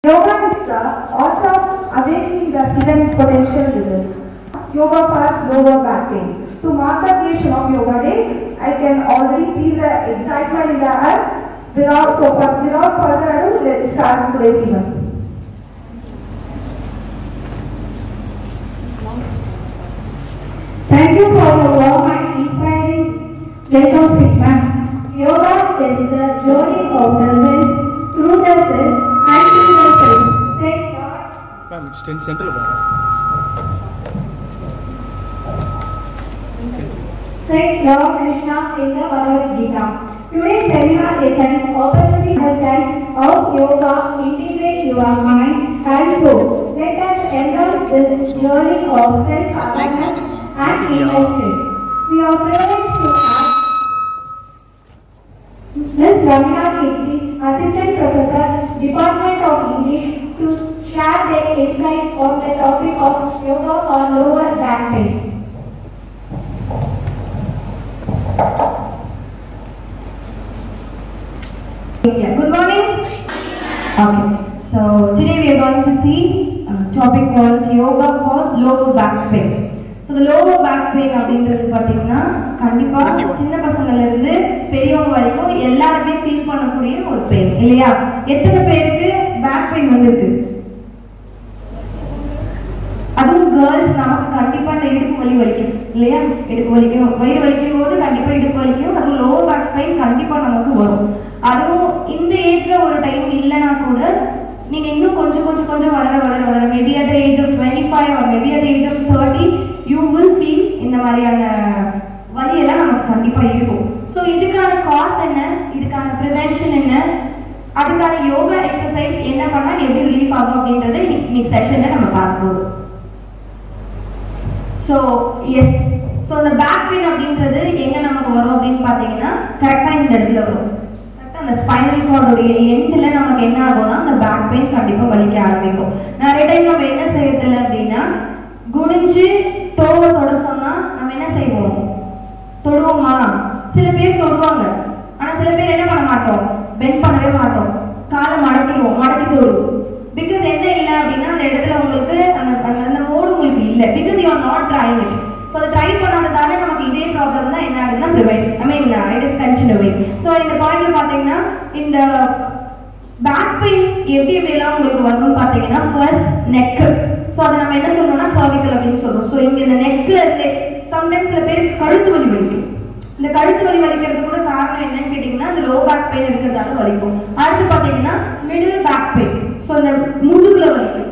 Yoga is the art of awakening the hidden potential within. Yoga for lower back pain. To mark the occasion of Yoga Day, I can already feel the excitement in the air. Without further ado, let's start today's event. Thank you for your warm and inspiring welcome statement. Yoga is the journey of the self, through the self, and to the self. Say God. Ma'am, it's central. Said Lord Krishna in the Bhagavad Gita. Today's seminar is an opportunity to understand how yoga integrates your mind and soul. Let us embrace this journey of self-awareness and inner strength. We are privileged to have Ms. Ramina Kirti, Assistant Professor, Department of English, to share their insights on the topic of yoga for lower back pain. Good morning. Okay, so today we are going to see a topic called yoga for lower back pain. So the lower back pain அப்படின்றது பாத்தீங்கன்னா கண்டிப்பா சின்ன பசங்கள்ல இருந்து பெரியவங்க வரைக்கும் எல்லாருமே feel பண்ணக்கூடிய ஒரு பெயின் இல்லையா? எத்தனை பேருக்கு பேக் பெயின் வந்திருக்கு? அதுவும் கேர்ள்ஸ் நமக்கு கண்டிப்பா இந்த இடுப்பு வலி வலிக்கும் இல்லையா? இடுப்பு வலிக்கும், வயிறு வலிக்கும் போது கண்டிப்பா இடுப்பு வலிக்கும். அதுவும் லோவர் பேக் பெயின் கண்டிப்பா நமக்கு வரும். அதுவும் இந்த ஏஜ்ல ஒரு டைம் இல்லைன்னா கூட நீங்க இன்னும் கொஞ்சம் வளர maybe at the age of 25 or maybe at the age of 30 you will feel இந்த மாதிரியான வலி எல்லாம் நமக்கு கண்டிப்பா இருக்கும். ஸோ இதுக்கான காஸ் என்ன, இதுக்கான ப்ரிவென்ஷன் என்ன, அதுக்கான யோகா எக்ஸசைஸ் என்ன பண்ணா எப்படி ரிலீஃப் ஆகும் அப்படின்றத இன்னைக்கு செஷன்ல நம்ம பார்ப்போம். ஸோ எஸ், ஸோ இந்த பேக் பெயின் அப்படின்றது எங்க நமக்கு வரும் அப்படின்னு பார்த்தீங்கன்னா கரெக்டா இந்த இடத்துல வரும். அந்த ஸ்பைனல் கார்டோடைய எண்ட்ல நமக்கு என்ன ஆகும்னா அந்த பேக் பெயின் கண்டிப்பா வலிக்க ஆரம்பிக்கும். நிறைய டைம் நம்ம என்ன செய்யறதில்லை அப்படின்னா குனிஞ்சு டோவை தொட சொன்னா நம்ம என்ன செய்வோம், தொடுவோமா? சில பேர் தொடுவாங்க, ஆனா சில பேர் என்ன பண்ண மாட்டோம், பெண்ட் பண்ணவே மாட்டோம், காலை மடக்கி தொடுவோம். பிகாஸ் என்ன இல்லை அப்படின்னா அந்த இடத்துல உங்களுக்கு அந்த மோடு உங்களுக்கு இல்லை, because you are not trying it. So அதை ட்ரை பண்ணாததால நமக்கு இதே ப்ராப்ளம் தான் என்ன ஆகுதுன்னா இட் இஸ் கண்டினியூவிங். ஸோ இந்த பாயிண்ட்ல பார்த்தீங்கன்னா இந்த பேக் பெயின் எப்படி எப்படியெல்லாம் உங்களுக்கு வரும்னு பார்த்தீங்கன்னா ஃபர்ஸ்ட் நெக்கு. ஸோ அதை நம்ம என்ன சொல்றோம்னா கர்விக்கல் அப்படின்னு சொல்றோம். ஸோ இங்க இந்த நெக்ல இருந்து சம்டைம்ஸ் சில பேருக்கு கழுத்து வலி வலிக்கும். இந்த கழுத்து வலி வலிக்கிறது கூட காரணம் என்னன்னு கேட்டீங்கன்னா அந்த லோ பேக் பெயின் இருக்கிறதால வலிக்கும். அடுத்து பார்த்தீங்கன்னா மிடில் பேக் பெயின். ஸோ இந்த முதுகுல வலிக்கும்,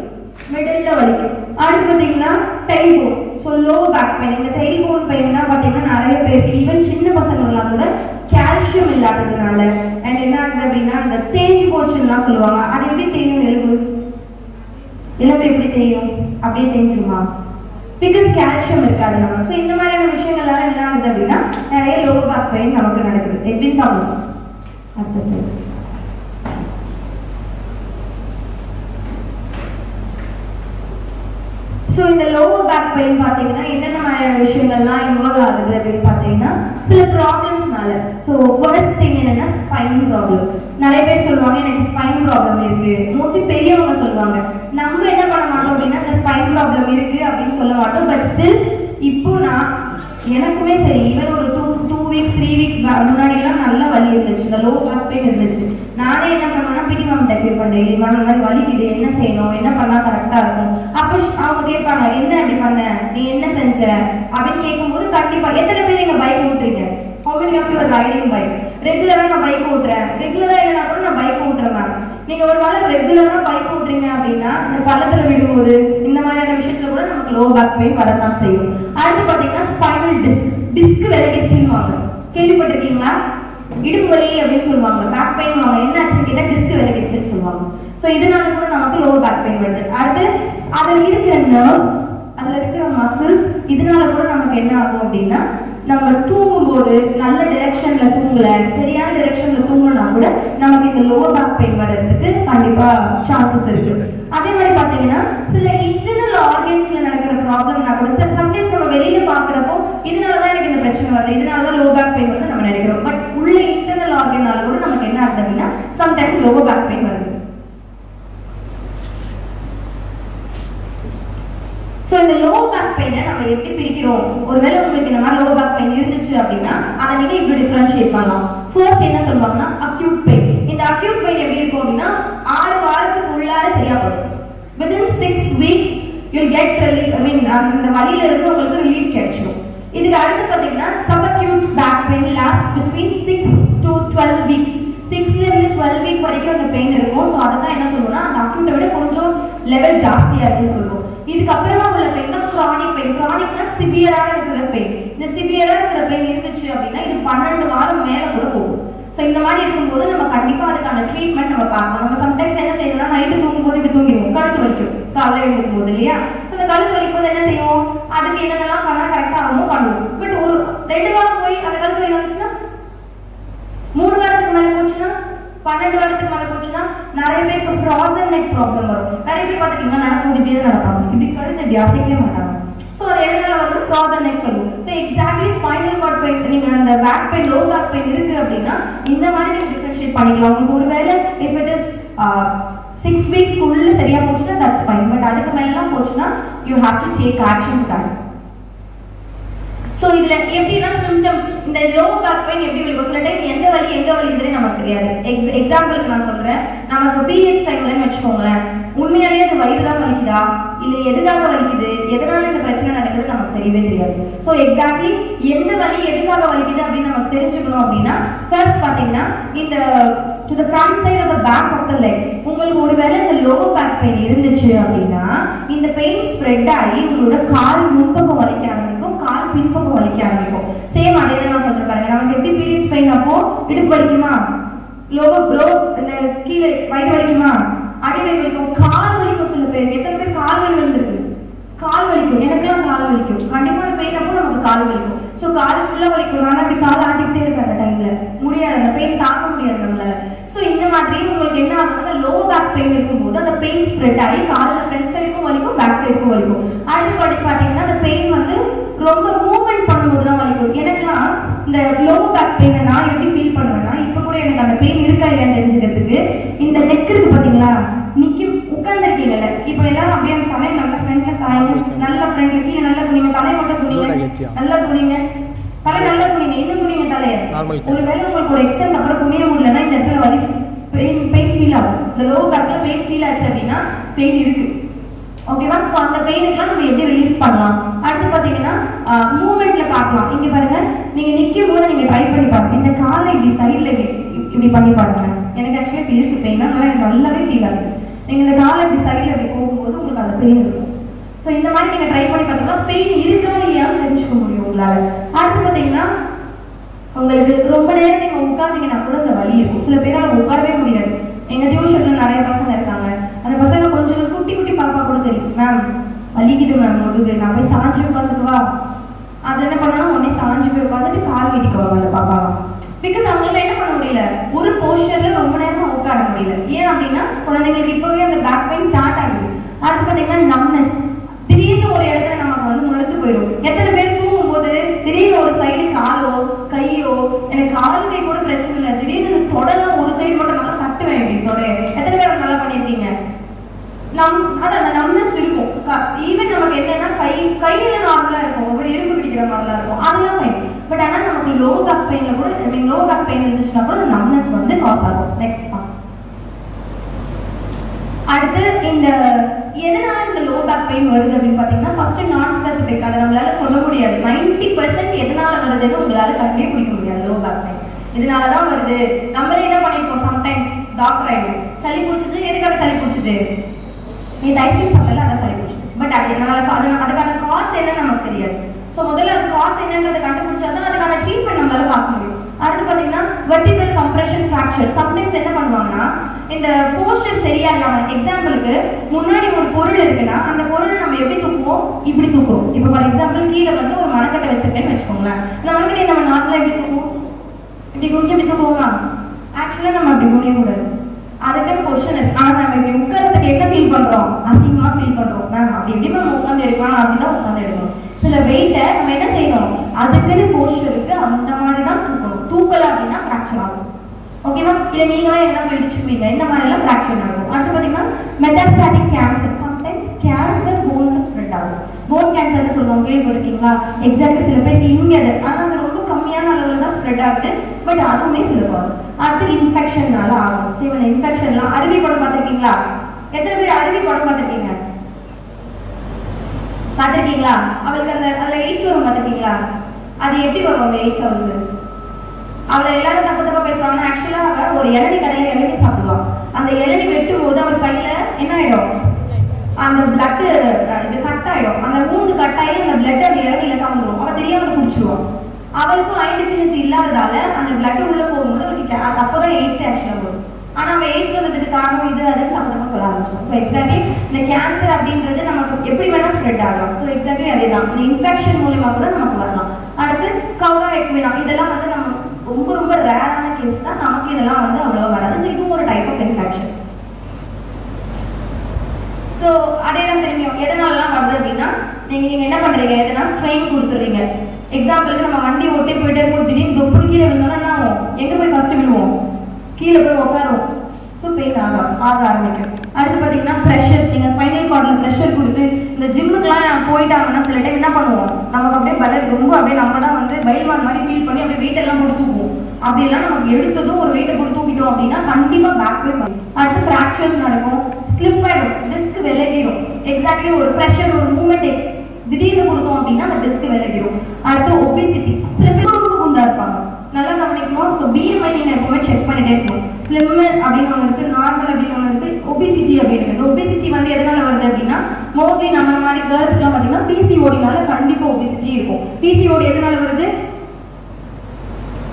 மிடில்ல வலிக்கும். அடுத்து பார்த்தீங்கன்னா tail bone. So low back pain, இந்த டெயில் போன் பெயின்னா பார்த்தீங்கன்னா நிறைய பேருக்கு ஈவன் சின்ன பசங்கள்லாம் கூட கால்சியம் இல்லாததுனால அண்ட் என்ன ஆகுது அப்படின்னா அந்த தேஞ்சு போச்சுன்னுலாம் சொல்லுவாங்க. அது எப்படி தெரியும்? எலும்பு எப்படி தெரியும்? அப்படியே தெரிஞ்சிருமா? பிகாஸ் கால்சியம் இருக்காது நம்ம. ஸோ இந்த மாதிரியான விஷயங்கள்லாம் என்ன ஆகுது அப்படின்னா நிறைய லோ பேக் பெயின் நமக்கு நடக்குது. எட்வின் தாமஸ் அடுத்த ஸ்லைட். ஸோ இந்த லோவர் பேக் பெயின் பார்த்தீங்கன்னா என்னென்ன மாதிரியான விஷயங்கள்லாம் இன்வால்வ் ஆகுது அப்படின்னு பார்த்தீங்கன்னா சில ப்ராப்ளம்ஸ்னால. ஸோ ஃபர்ஸ்ட் திங் என்னன்னா ஸ்பைன் ப்ராப்ளம். நிறைய பேர் சொல்லுவாங்க எனக்கு ஸ்பைன் ப்ராப்ளம் இருக்கு. மோஸ்ட்லி பெரியவங்க சொல்லுவாங்க. நம்ம என்ன பண்ண மாட்டோம் அப்படின்னா இந்த ஸ்பைன் ப்ராப்ளம் இருக்கு அப்படின்னு சொல்ல மாட்டோம். பட் ஸ்டில் இப்போ எனக்குமே சரி ஈவன் ஒரு 2 weeks 3 weeks முன்னாடிலாம் நல்ல வலி இருந்துச்சு, இந்த லோ பேக் பெயின் இருந்துச்சு. நானே என்ன பண்ணுவேன்னா பிடி மேம் டெக்யூர் பண்ணேன், இல்லைமா இந்த மாதிரி வலிக்குது, என்ன செய்யணும், என்ன பண்ணா கரெக்டா இருக்கும். அப்போ அவங்க கேட்பாங்க என்ன அப்படி பண்ண, நீ என்ன செஞ்ச அப்படின்னு கேட்கும்போது கண்டிப்பா எத்தனை பேர் நீங்க bike ஓட்டுறீங்க? How many of you are riding bike? ரெகுலரா நான் பைக் ஓட்டுறேன், ரெகுலரா இல்லைனா கூட நான் பைக் ஓட்டுறேன் மேம். நீங்க ஒரு வேளை ரெகுலரா பைக் ஓட்டுறீங்க அப்படின்னா இந்த பள்ளத்துல விடும்போது இந்த மாதிரியான விஷயத்துல கூட நமக்கு லோ பேக் பெயின் வரதான் செய்யும். அடுத்து பாத்தீங்கன்னா ஸ்பைனல் டிஸ்க் விலகிச்சுன்னு கேள்விப்பட்டிருக்கீங்களா? இடுப்பு வலி அப்படின்னு சொல்லுவாங்க, பேக் பெயின் வாங்க, என்ன ஆச்சுன்னு கேட்டா டிஸ்க் விலகிச்சுன்னு சொல்லுவாங்க. ஸோ இதனால கூட நமக்கு லோ பேக் பெயின் வருது. அடுத்து அதில் இருக்கிற நர்வ்ஸ், அதில் இருக்கிற மசில்ஸ், இதனால கூட நமக்கு என்ன ஆகும் அப்படின்னா நம்ம தூங்கும்போது நல்ல டிரெக்ஷன்ல தூங்கல, சரியான டிரெக்ஷன்ல தூங்கணும்னா கூட நமக்கு இந்த லோவர் பேக் பெயின் வர்றதுக்கு கண்டிப்பா சான்சஸ் இருக்கு. அதே மாதிரி பாத்தீங்கன்னா சில இன்டர்னல் ஆர்கன்ஸ்ல நடக்கிற ப்ராப்ளம்னா கூட சம்டைம்ஸ் நம்ம வெளியில பாக்குறப்போ இதனாலதான் எனக்கு இந்த பிரச்சனை வருது, இதனாலதான் லோ பேக் பெயின் வந்து நம்ம நினைக்கிறோம். பட் உள்ள இன்டர்னல் ஆர்கனால கூட நமக்கு என்ன ஆகுது அப்படின்னா சம்டைம்ஸ் லோவர் பேக் பெயின் வருது. பெயினை நம்ம எப்படி பிரிக்கிறோம்? ஒருவேளை உங்களுக்கு இந்த மாதிரி லோவர் பேக் பெயின் இருந்துச்சு அப்படின்னா அதை நீங்க இப்படி டிஃபரன்ஷியேட் பண்ணலாம். ஃபர்ஸ்ட் என்ன சொல்லுவாங்கன்னா அக்யூட் பெயின். இந்த அக்யூட் பெயின் எப்படி இருக்கும் அப்படின்னா 6 வாரத்துக்கு உள்ளார சரியா போகும். within 6 weeks you'll get relief. I mean அந்த வலியில இருந்து உங்களுக்கு ரிலீஃப் கிடைச்சிடும். இதுக்கு அடுத்து பாத்தீங்கன்னா subacute back pain last between 6 to 12 weeks. 6ல இருந்து 12 வீக் வரைக்கும் அந்த பெயின் இருக்கும். சோ அதான் என்ன சொல்றோம்னா அந்த அக்யூட்டை விட கொஞ்சம் லெவல் ஜாஸ்தியா இருக்குன்னு சொல்றோம். இதுக்கு அப்புறமா உள்ள பெயின் தான் கிரானிக் பெயின். கிரானிக்னா சிவியரா இருக்கிற பெயின். இந்த சிவியரா இருக்கிற பெயின் இருந்துச்சு அப்படின்னா இது 12 வாரம் மேல கூட போகும். சோ இந்த மாதிரி இருக்கும்போது நம்ம கண்டிப்பா அதுக்கான ட்ரீட்மெண்ட் நம்ம பார்க்கணும். நம்ம சம்டைம்ஸ் என்ன செய்யலாம், நைட்டு தூங்கும்போது இப்படி தூங்கிடுவோம், கழுத்து வலிக்கும் காலையில எழுந்துக்கும் போது இல்லையா. சோ இந்த கழுத்து வலிக்கும் போது என்ன செய்வோம், அதுக்கு என்னென்னலாம் பண்ணா கரெக்டா ஆகும் பண்ணுவோம். பட் ஒரு 2 வாரம் போய் அந்த கழுத்து வலி வந்துச்சுன்னா 3 வாரத்துக்கு மேல போச்சுன்னா 12 வாரத்துக்கு மேல போச்சுன்னா நிறைய பேருக்கு ஃப்ராசன் நெக் ப்ராப்ளம் வரும். நிறைய பேர் பாத்தீங்கன்னா நடக்கும் இப்படியே நடப்பாங்க, இப்படி கழுத்து இப்படி அசைக்கவே மாட்டாங்க. சோ அது எதனால வந்து ஃப்ராசன் நெக் சொல்லுவோம். So exactly spinal cord pain, நீங்க அந்த back pain low back pain இருக்கு அப்படின்னா இந்த மாதிரி நீங்க டிஃபரன்ஷியேட் பண்ணிக்கலாம். உங்களுக்கு ஒருவேளை if it is 6 weeks உள்ள சரியா போச்சுன்னா that's fine. பட் அதுக்கு மேலலாம் போச்சுன்னா you have to take action to that. So இதுல எப்படின்னா சிம்ப்டம்ஸ், இந்த லோ பேக் பெயின் எப்படி இருக்கும், சில டைம் எங்க வலி இதுன்னு நமக்கு தெரியாது. எக்ஸாம்பிளுக்கு நான் சொல்றேன், நமக்கு பீரியட்ஸ் டைம்லன்னு வச்சுக்கோங்களேன், உண்மையாலேயே அது வயிறு தான் வலிக்குதா இல்ல எதுக்காக வலிக்குது, எதனால இந்த பிரச்சனை நடக்குது நமக்கு தெரியவே தெரியாது. சோ எக்ஸாக்ட்லி எந்த வலி எதுக்காக வலிக்குது அப்படின்னு நமக்கு தெரிஞ்சுக்கணும் அப்படின்னா ஃபர்ஸ்ட் பாத்தீங்கன்னா இந்த to the front side of the back of the leg, உங்களுக்கு ஒருவேளை இந்த lower back pain இருந்துச்சு அப்படின்னா இந்த பெயின் ஸ்ப்ரெட் ஆகி உங்களோட கால் முன்பக்கம் வலிக்க ஆரம்பிக்கும், கால் பின்பக்கம் வலிக்க ஆரம்பிக்கும். சேம் அதே தான் நான் சொல்றேன் பாருங்க. நமக்கு எப்படி பீரியட்ஸ் பெயின் அப்போ இடுப்பு வலிக்குமா, இந்த கீழே வயிறு வலிக்குமா, அடிவயிறு வலிக்கும், கால் வலிக்கும். சில பேருக்கு எத்தனை பேர் கால் வலி வந்திருக்கு, கால் வலிக்கும், எனக்கெல்லாம் கால் வலிக்கும். கண்டிப்பா பெயின் அப்போ நமக்கு கால் வலிக்கும். சோ கால் ஃபுல்லா வலிக்கும், ஆனா அப்படி கால் ஆட்டிக்கிட்டே இருப்பேன் அந்த டைம்ல, முடியாது, அந்த பெயின் தாங்க முடியாது நம்மளால. சோ இந்த மாதிரி உங்களுக்கு என்ன ஆகுதுன்னா லோவர் பேக் பெயின் இருக்கும்போது அந்த பெயின் ஸ்ப்ரெட் ஆகி கால்ல ஃப்ரண்ட் சைடுக்கும் வலிக்கும், பேக் சைடுக்கும் வலிக்கும். அடுத்தபடி பாத்தீங்கன்னா அந்த பெயின் வந்து ரொம்ப மூவ்மெண்ட் பண்ணும்போது தான் வலிக்கும். எனக்குலாம் இந்த லோவர் பேக் பெயினை நான் எப்படி ஃபீல் பண்ணுவேன்னா, இப்ப கூட எனக்கு அந்த பெயின் இருக்கா இல்லையான்னு தெரிஞ்சுக்கிறதுக்கு இந்த நெக் இருக்கு பாத்தீங்களா, நிக்கி உட்கார்ந்துருக்கீங்கல்ல, இப்ப எல்லாரும் அப்படியே அந்த தலை நல்லா ஃப்ரண்ட்ல சாயும், நல்லா ஃப்ரண்ட்ல கீழே நல்லா குனிங்க, தலை மட்டும் குனிங்க, நல்லா குனிங்க, தலை நல்லா குனிங்க, இன்னும் குனிங்க தலையை. ஒருவேளை உங்களுக்கு ஒரு எக்ஸ்டென்ட் அப்புறம் குனிய முடியலன்னா இந்த இடத்துல வலி பெயின் ஃபீல் ஆகும். இந்த லோ பேக்ல பெயின் ஃபீல் ஆச்சு அப்படின்னா பெயின் இருக்கு, ஓகேவா. சோ அந்த பெயினுக்குலாம் நம்ம எப்படி ரிலீஃப் பண்ணலாம். அடுத்து பாத்தீங்கன்னா மூவ்மெண்ட்ல பார்க்கலாம். இங்க பாருங்க, நீங்க நிக்கும் போது நீங்க ட்ரை பண்ணி பாருங்க, இந்த காலை இப்படி சைடுல இப்படி பண்ணி பாருங்க. எனக்கு ஆக்சுவலி இப்படி இருக்கு பெயின், எனக்கு நல்லாவே ஃபீல் ஆகுது. நீங்க இந்த காலை இப்படி சைடுல இப்படி போகும்போது உங்களுக்கு அந்த பெயின் இருக்கும். சோ இந்த மாதிரி நீங்க ட்ரை பண்ணி பார்த்தீங்கன்னா பெயின் இருக்கா இல்லையான்னு தெரிஞ்சுக்க முடியும் உங்களால. அடுத்து பாத்தீங்கன்னா உங்களுக்கு ரொம்ப நேரம் நீங்க உட்கார்ந்தீங்கன்னா கூட இந்த வலி இருக்கும். சில பேரால உட்காரவே முடியாது. எங்க டியூஷன்ல நிறைய பசங்க இருக்காங்க, அந்த பசங்க கொஞ்சம் குட்டி குட்டி பாப்பா கூட சரி, மேம் வலிக்குது மேம் முதுகு, நான் போய் சாஞ்சு உட்காந்துக்குவா, அது என்ன பண்ணாலும் உடனே சாஞ்சு போய் உட்காந்துட்டு கால் வீட்டிக்குவாங்க அந்த பாப்பாவை. பிகாஸ் அவங்களால என்ன பண்ண முடியல, ஒரு போஸ்டர்ல ரொம்ப நேரம் உட்கார முடியல. ஏன் அப்படின்னா குழந்தைங்களுக்கு இப்பவே அந்த பேக் பெயின் ஸ்டார்ட் ஆகுது. அடுத்து பாத்தீங்கன்னா நம்னஸ், திடீர்னு ஒரு இடத்துல நமக்கு வந்து மறுத்து போயிடும். எத்தனை பேர் தூங்கும் போது திடீர்னு ஒரு சைடு காலோ கையோ, எனக்கு கால் கை கூட பிரச்சனை இல்லை, திடீர்னு தொடலாம் ஒரு சைடு மட்டும் நல்லா தட்டுவேன் இப்படி தொடைய. எத்தனை பேர் நல்லா பண்ணியிருக்கீங்க? அது அந்த நம்னஸ் இருக்கும். ஈவன் நமக்கு என்னன்னா கையில நார்மலா இருக்கும், ஒவ்வொரு இரும்பு பிடிக்கிற மாதிரிலாம் இருக்கும், அதெல்லாம் ஃபைன். பட் ஆனா நமக்கு லோ பேக் பெயின்ல கூட, ஐ மீன் லோ பேக் பெயின் இருந்துச்சுன்னா கூட நம்னஸ் வந்து காஸ் ஆகும். நெக்ஸ்ட் அடுத்து இந்த எதனால இந்த லோ பேக் பெயின் வருது அப்படின்னு பாத்தீங்கன்னா ஃபர்ஸ்ட் நான் ஸ்பெசிபிக், அதை நம்மளால சொல்ல முடியாது. 90% எதனால வருதுன்னு உங்களால கண்டுபிடிக்க முடியாது. லோ பேக் பெயின் இதனாலதான் வருது. நம்மளே என்ன பண்ணிருப்போம், சம்டைம்ஸ் டாக்டர் ஆயிடும், சளி பிடிச்சது, எதுக்காக சளி பிடிச்சது, நீ ஐஸ்கிரீம் சாப்பிடல அதான் சளி பிடிச்சது. பட் அதுக்கான காஸ் என்னன்னு நமக்கு தெரியாது. சோ முதல்ல அது காஸ் என்னன்றதை கண்டுபிடிச்சாதான் அதுக்கான ட்ரீட்மெண்ட் நம்மளால பார்க்க முடியும். அடுத்து பாத்தீங்கன்னா வெர்டிபிரல் கம்ப்ரெஷன் ஃபிராக்சர். சம்டைம்ஸ் என்ன பண்ணுவாங்கன்னா இந்த போஸ்டர் சரியா இல்லாம, எக்ஸாம்பிளுக்கு முன்னாடி ஒரு பொருள் இருக்குன்னா அந்த பொருளை நம்ம எப்படி தூக்குவோம், இப்படி தூக்குறோம். இப்போ ஃபார் எக்ஸாம்பிள் கீழே வந்து ஒரு மரக்கட்டை வச்சிருக்கேன்னு வச்சுக்கோங்களேன், இந்த மரக்கட்டையை நம்ம நார்மலா எப்படி தூக்குவோம், இப்படி குடிச்சு எப்படி தூக்குவோமா, ஆக்சுவலா நம்ம அப்படி குனிய கூடாது. அதுக்குன்னு பொசிஷன் இருக்கு. ஆனா நம்ம இப்படி உட்கார்றதுக்கு என்ன ஃபீல் பண்றோம், அசிங்கமா ஃபீல் பண்றோம். மேம் அப்படி எப்படி நம்ம உட்காந்து எடுக்கலாம், அப்படிதான் உட்காந்து எடுக்கணும். சில வெயிட்டை நம்ம என்ன செய்யணும், அதுக்குன்னு போஸ்டருக்கு அந்த மாதிரி தான் தூக்கணும். தூக்கல அப்படின்னா ஃபிராக்சர் ஆகும், ஓகேவா. இல்ல நீங்களே என்ன போய் இடிச்சுக்குவீங்க, இந்த மாதிரி எல்லாம் ஃபிராக்சர் ஆகும். அடுத்து பாத்தீங்கன்னா மெட்டாஸ்டாட்டிக் கேன்சர். சம்டைம்ஸ் கேன்சர் போன்ல ஸ்ப்ரெட் ஆகும். போன் கேன்சர்னு சொல்லுவாங்க, கேள்விப்பட்டிருக்கீங்களா? எக்ஸாக்ட்லி சில பேருக்கு இங்கே ஆனால் அது ரொம்ப கம்மியான அளவில் தான் ஸ்ப்ரெட் ஆகுது, பட் அதுவுமே சில காஸ். அடுத்து இன்ஃபெக்ஷன்னால ஆகும். ஸோ இவன் இன்ஃபெக்ஷன்லாம் அருவி படம் பார்த்துருக்கீங்களா? எத்தனை பேர் அருவி படம் பார்த்துருக்கீங்க? பார்த்துருக்கீங்களா? அவளுக்கு அதில் எய்ட்ஸ் வரும் பார்த்துருக்கீங்களா? அது எப்படி வரும் அந்த எய்ட்ஸ் அவளுக்கு? அவளை எல்லாரும் தப்பு தப்பா பேசுவாங்க. ஆக்சுவலா ஒரு இளநி கடையில இளநி சாப்பிடுவான். அந்த இளநி வெட்டும் போது அவர் கையில என்ன ஆயிடும், அந்த பிளட் கட் ஆயிடும். அந்த மூணு கட்டாயி அந்த பிளட் அந்த இளநில கலந்துரும். அவ தெரியாம குடிச்சிருவான். அவளுக்கும் அயன் டெஃபிஷியன்சி இல்லாததால அந்த பிளட் உள்ள போகும்போது அவளுக்கு அப்பதான் எய்ட்ஸ் ஆக்சுவலா வரும். ஆனா நம்ம எய்ட்ஸ் வந்ததுக்கு காரணம் இது அதுன்னு நம்ம சொல்ல ஆரம்பிச்சோம். ஸோ எக்ஸாக்ட்லி இந்த கேன்சர் அப்படின்றது நமக்கு எப்படி வேணா ஸ்ப்ரெட் ஆகலாம். ஸோ எக்ஸாக்ட்லி அதேதான், இந்த இன்ஃபெக்ஷன் மூலியமா கூட நமக்கு வரலாம். அடுத்து கௌரா எக்வினா, இதெல்லாம் வந்து நம்ம ரொம்ப ரொம்ப ரேரான கேஸ் தான், நமக்கு இதெல்லாம் வந்து அவ்வளவா வராது. ஸோ இதுவும் ஒரு டைப் ஆஃப் இன்ஃபெக்ஷன். ஸோ அதே தான் தெரியும் எதனாலலாம் வருது அப்படின்னா, நீங்க என்ன பண்றீங்க, எதனா ஸ்ட்ரெயின் கொடுத்துறீங்க. எக்ஸாம்பிளுக்கு நம்ம வண்டி ஓட்டி போயிட்டே இருக்கும், திடீர்னு தொப்பு கீழே விழுந்தோம்னா என்ன ஆகும், எங்க போய் ஃபர்ஸ்ட் விழுவோம், கீழே போய் உட்காரும். ஸோ பெயின் ஆக ஆரம்பிக்கும். அடுத்து பார்த்தீங்கன்னா ப்ரெஷர், நீங்கள் ஸ்பைனல் கார்டில் ப்ரெஷர் கொடுத்து இந்த ஜிம்முக்குலாம் போயிட்டாங்கன்னா சில டைம் என்ன பண்ணுவோம், நமக்கு அப்படியே ரொம்ப அப்படியே நம்ம தான் வந்து பைல்வான் மாதிரி ஃபீல் பண்ணி அப்படியே வெயிட் எல்லாம் கொடுத்து தூக்குவோம். அப்படியெல்லாம் நமக்கு எடுத்ததும் ஒரு வெயிட்டை கொடுத்து தூக்கிட்டோம் அப்படின்னா கண்டிப்பாக பேக் பெயின் பண்ணும். அடுத்து ஃப்ராக்சர்ஸ் நடக்கும், ஸ்லிப் ஆகிடும், டிஸ்க் விலகிடும். எக்ஸாக்ட்லி ஒரு ப்ரெஷர் ஒரு மூவ்மெண்ட் திடீர்னு கொடுத்தோம் அப்படின்னா அந்த டிஸ்க் விலகிடும். அடுத்து ஒபிசிட்டி, சில பேர் ரொம்ப குண்டா இருப்பாங்க, நல்லா கவனிக்கணும். ஸோ பிஎம்ஐ நீங்கள் எப்பவுமே செக் பண்ணிட்டே இருக்கணும். ஸ்லிம் அப்படின்னு ஒன்று இருக்கு, நார்மல் அப்படின்னு ஒன்று இருக்கு, ஒபிசிட்டி அப்படின்னு இருக்கு. ஒபிசிட்டி வந்து எதனால வருது அப்படின்னா, மோஸ்ட்லி நம்ம மாதிரி கேர்ள்ஸ்லாம் பார்த்தீங்கன்னா பிசிஓடினால கண்டிப்பாக ஒபிசிட்டி இருக்கும். பிசிஓடி எதனால வருது,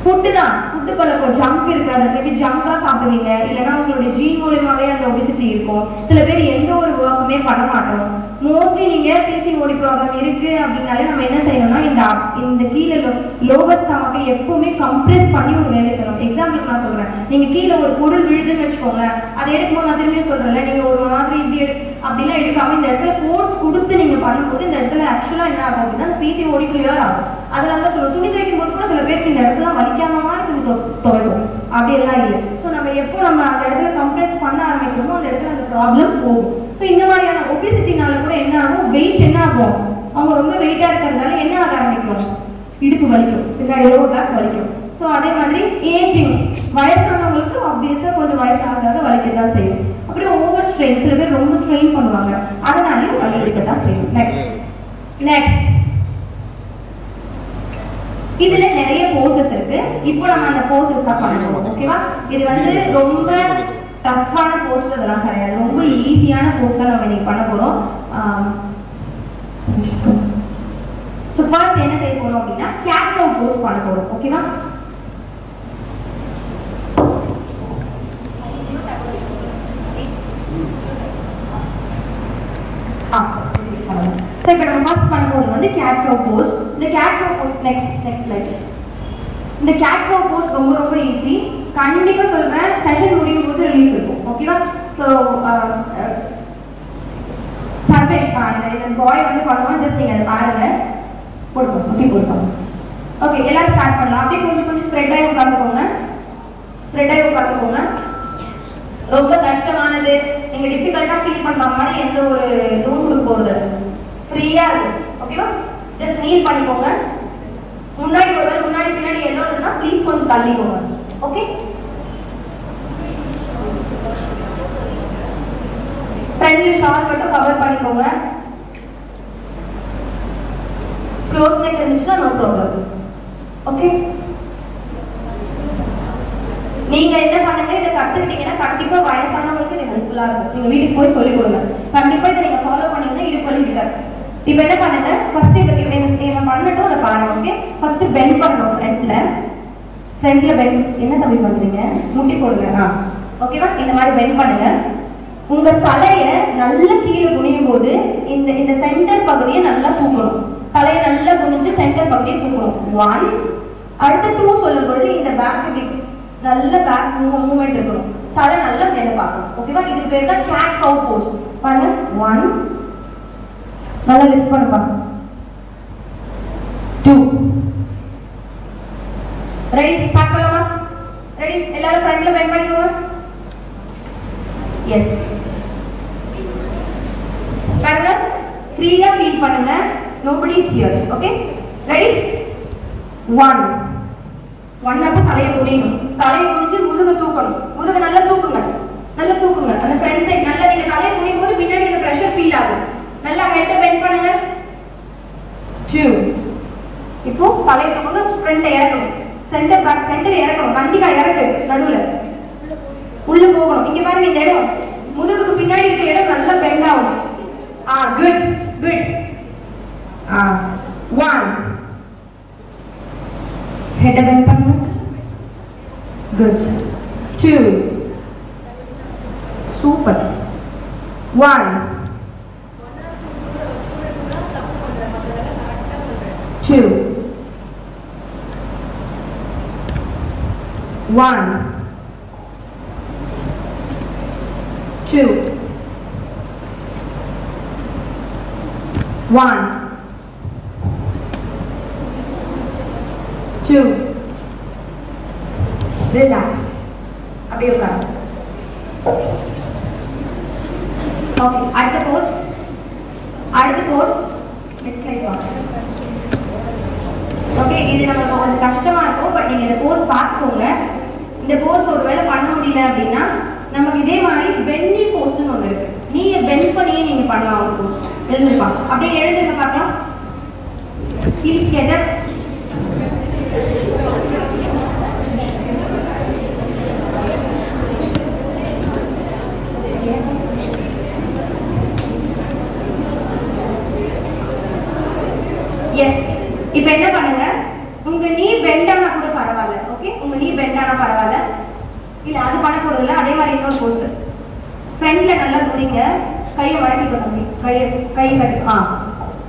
ஃபுட்டு தான், ஃபுட்டு பழக்கம், ஜங்க் இருக்கு, அதை மேபி ஜங்கா சாப்பிடுவீங்க, இல்லைன்னா உங்களுடைய ஜீன் மூலியமாவே அந்த ஒபிசிட்டி இருக்கும். சில பேர் எந்த ஒரு ஒர்க்குமே பண்ண மாட்டோம். மோஸ்ட்லி நீங்க பிசிஓடி ப்ராப்ளம் இருக்கு அப்படின்னாலே நம்ம என்ன செய்யணும்னா, இந்த கீழே லோவர் ஸ்டமக்கை எப்பவுமே கம்ப்ரெஸ் பண்ணி ஒரு வேலை செய்யணும். எக்ஸாம்பிளுக்கு நான் சொல்றேன், நீங்க கீழே ஒரு பொருள் விழுதுன்னு வச்சுக்கோங்க, அதை எடுக்கும்போது நான் திரும்பி சொல்றேன்ல, நீங்க ஒரு மாதிரி இப்படி அப்படிலாம் எடுக்காம இந்த இடத்துல ஃபோர்ஸ் கொடுத்து நீங்க பண்ணும்போது இந்த இடத்துல ஆக்சுவலா என்ன ஆகும் அப்படின்னா பிசிஓடி கிளியர் ஆகும். அதனால தான் சொல்லுவோம், துணி துவைக்கும் போது கூட சில பேருக்கு இந்த இடத்துல வலிக்காம துணி துவைக்கும், அப்படி எல்லாம் இல்லை. ஸோ நம்ம எப்போ நம்ம அந்த இடத்துல கம்ப்ரெஸ் பண்ண ஆரம்பிக்கிறோமோ அந்த இடத்துல அந்த ப்ராப்ளம் போகும். ஸோ இந்த மாதிரியான ஒபிசிட்டினால கூட என்ன ஆகும், வெயிட் என்ன ஆகும், அவங்க ரொம்ப வெயிட்டா இருக்கிறதுனால என்ன ஆக ஆரம்பிக்கும், இடுப்பு வலிக்கும், பின்னாடி லோவர் பேக் வலிக்கும். ஸோ அதே மாதிரி ஏஜிங், வயசானவங்களுக்கு ஆப்வியஸா கொஞ்சம் வயசாக வலிக்கத்தான் செய்யும். அப்புறம் ஓவர் ஸ்ட்ரெயின், சில பேர் ரொம்ப ஸ்ட்ரெயின் பண்ணுவாங்க, அதனாலையும் வலிக்கத்தான் செய்யும். நெக்ஸ்ட் இதுல நிறைய போசஸ் இருக்கு. இப்போ நம்ம அந்த போசஸ் தான் பண்ணணும், ஓகேவா? இது வந்து ரொம்ப டஃப்பான போஸ் அதெல்லாம் கிடையாது, ரொம்ப ஈஸியான போஸ் தான் நம்ம இன்னைக்கு பண்ண போறோம். ஸோ ஃபர்ஸ்ட் என்ன செய்ய போறோம் அப்படின்னா, கேட் கவ் போஸ் பண்ண போறோம், ஓகேவா? ஸோ இப்போ நம்ம ஃபர்ஸ்ட் பண்ணும்போது வந்து கேட் கவ் போஸ். இந்த கேட் கவ் போஸ் நெக்ஸ்ட் ஸ்லைட். இந்த கேட் கவ் போஸ் ரொம்ப ரொம்ப ஈஸி, கண்டிப்பா சொல்றேன். செஷன் முடியும் போது ரிலீஃப் இருக்கும், ஓகேவா? ஸோ சர்வேஷ் இந்த பாய் வந்து பண்ணுவோம், ஜஸ்ட் நீங்க அதை பாருங்க, போடுவோம் அப்படி போடுவோம். ஓகே, எல்லாரும் ஸ்டார்ட் பண்ணலாம். அப்படியே கொஞ்சம் கொஞ்சம் ஸ்ப்ரெட் ஆகி உட்காந்துக்கோங்க, ஸ்ப்ரெட் ஆகி உட்காந்துக்கோங்க. ரொம்ப கஷ்டமானது, நீங்க டிஃபிகல்ட்டா ஃபீல் பண்ற மாதிரி எந்த ஒரு இதுவும் கொடுக்க போகுது, ஃப்ரீயா இருக்கு, ஓகேவா? ஜஸ்ட் நீல் பண்ணிக்கோங்க. முன்னாடி ஒரு முன்னாடி பின்னாடி என்ன இருக்குன்னா ப்ளீஸ் கொஞ்சம் தள்ளிக்கோங்க, ஓகே? ஃப்ரண்ட்ல ஷால் மட்டும் கவர் பண்ணிக்கோங்க. க்ளோஸ் நெக் இருந்துச்சுன்னா நோ ப்ராப்ளம், ஓகே? நீங்க என்ன பண்ணுங்க, இதை கத்துக்கிட்டீங்கன்னா கண்டிப்பா வயசானவங்களுக்கு இது ஹெல்ப்ஃபுல்லா இருக்கும். நீங்க வீட்டுக்கு போய் சொல்லிக் கொடுங்க, கண்டிப்பா இதை நீங்க ஃபாலோ பண்ணீங்கன்னா இடுப்பு வலி இருக்காது. இப்போ என்ன பண்ணுங்க, ஃபர்ஸ்ட் இதை பண்ணட்டும், அதை பாருங்க, ஓகே? ஃபர்ஸ்ட் பெண்ட் பண்ணணும், ஃப்ரண்ட்ல பெண்ட். என்ன தம்பி பண்றீங்க, முட்டி போடுங்க, ஓகேவா? இந்த மாதிரி பெண்ட் பண்ணுங்க. உங்க தலைய நல்லா கீழே குனியும் போது இந்த சென்டர் பகுதியை நல்லா தூக்கணும். தலையை நல்லா குனிஞ்சு சென்டர் பகுதியை தூக்கணும். 1. அடுத்து 2 சொல்லும் பொழுது இந்த பேக் நல்ல பேக் மூவ்மெண்ட் இருக்கணும், தலை நல்லா மேல பார்க்கணும், ஓகேவா? இதுக்கு பேர் தான் கேட் கவ் போஸ். பாருங்க, 1, நல்லா லிஃப்ட் பண்ணுப்பா, 2. ரெடி, ஸ்டார்ட் பண்ணலாமா? ரெடி, எல்லாரும் ஃப்ரண்ட்ல பெண்ட் பண்ணிக்கோங்க. எஸ், பாருங்க ஃப்ரீயா ஃபீல் பண்ணுங்க. nobody is here. okay ready 1 அப்ப தலையை குனியணும். தலையை குனிஞ்சு முதுக தூக்கணும். முதுக நல்லா தூக்குங்க. நல்லா தூக்குங்க. அந்த ஃப்ரண்ட் சைடு நல்லா நீங்க தலையை குனியும் போது பின்னாடி அந்த பிரஷர் ஃபீல் ஆகும். நல்லா ஹெட் பெண்ட் பண்ணுங்க. 2 இப்போ தலையை தூக்குங்க. ஃப்ரண்ட் இறக்கணும். சென்டர் பேக் சென்டர் இறக்கணும். கண்டிப்பா இறக்கு. நடுவுல உள்ள போகணும். இங்க பாருங்க இந்த இடம் முதுகுக்கு பின்னாடி இருக்க இடம் நல்லா பெண்ட் ஆகும். Good good. 1 head bend பண்ணுங்க. good 2 super 1 2 1 2 1 2 relax. அப்படியே உட்காருங்க. ஓகே அடுத்த போஸ் நெக்ஸ்ட் ஸ்லைட் வாங்க. ஓகே இது நமக்கு கொஞ்சம் கஷ்டமா இருக்கும். பட் நீங்க இந்த போஸ் பார்த்துக்கோங்க. இந்த போஸ் ஒருவேளை பண்ண முடியல அப்படின்னா நமக்கு இதே மாதிரி பென்னி போஸ்ன்னு ஒன்று இருக்கு. நீங்க பெண்ட் பண்ணியே நீங்க பண்ணலாம். ஒரு போஸ் எழுந்திருப்பாங்க. அப்படியே எழுந்துருங்க பார்க்கலாம். ஹீல்ஸ் கெதர். எஸ் இப்போ என்ன பண்ணுங்க, உங்க நீ பெண்ட் ஆனா கூட பரவாயில்ல. ஓகே உங்க நீ பெண்ட் ஆனா பரவாயில்ல. இல்ல அது பண்ண போறது இல்ல. அதே மாதிரி இன்னொரு போஸ் ஃப்ரண்ட்ல நல்லா குனிங்க. கையை மடக்கிக்கணும். கை கட்டி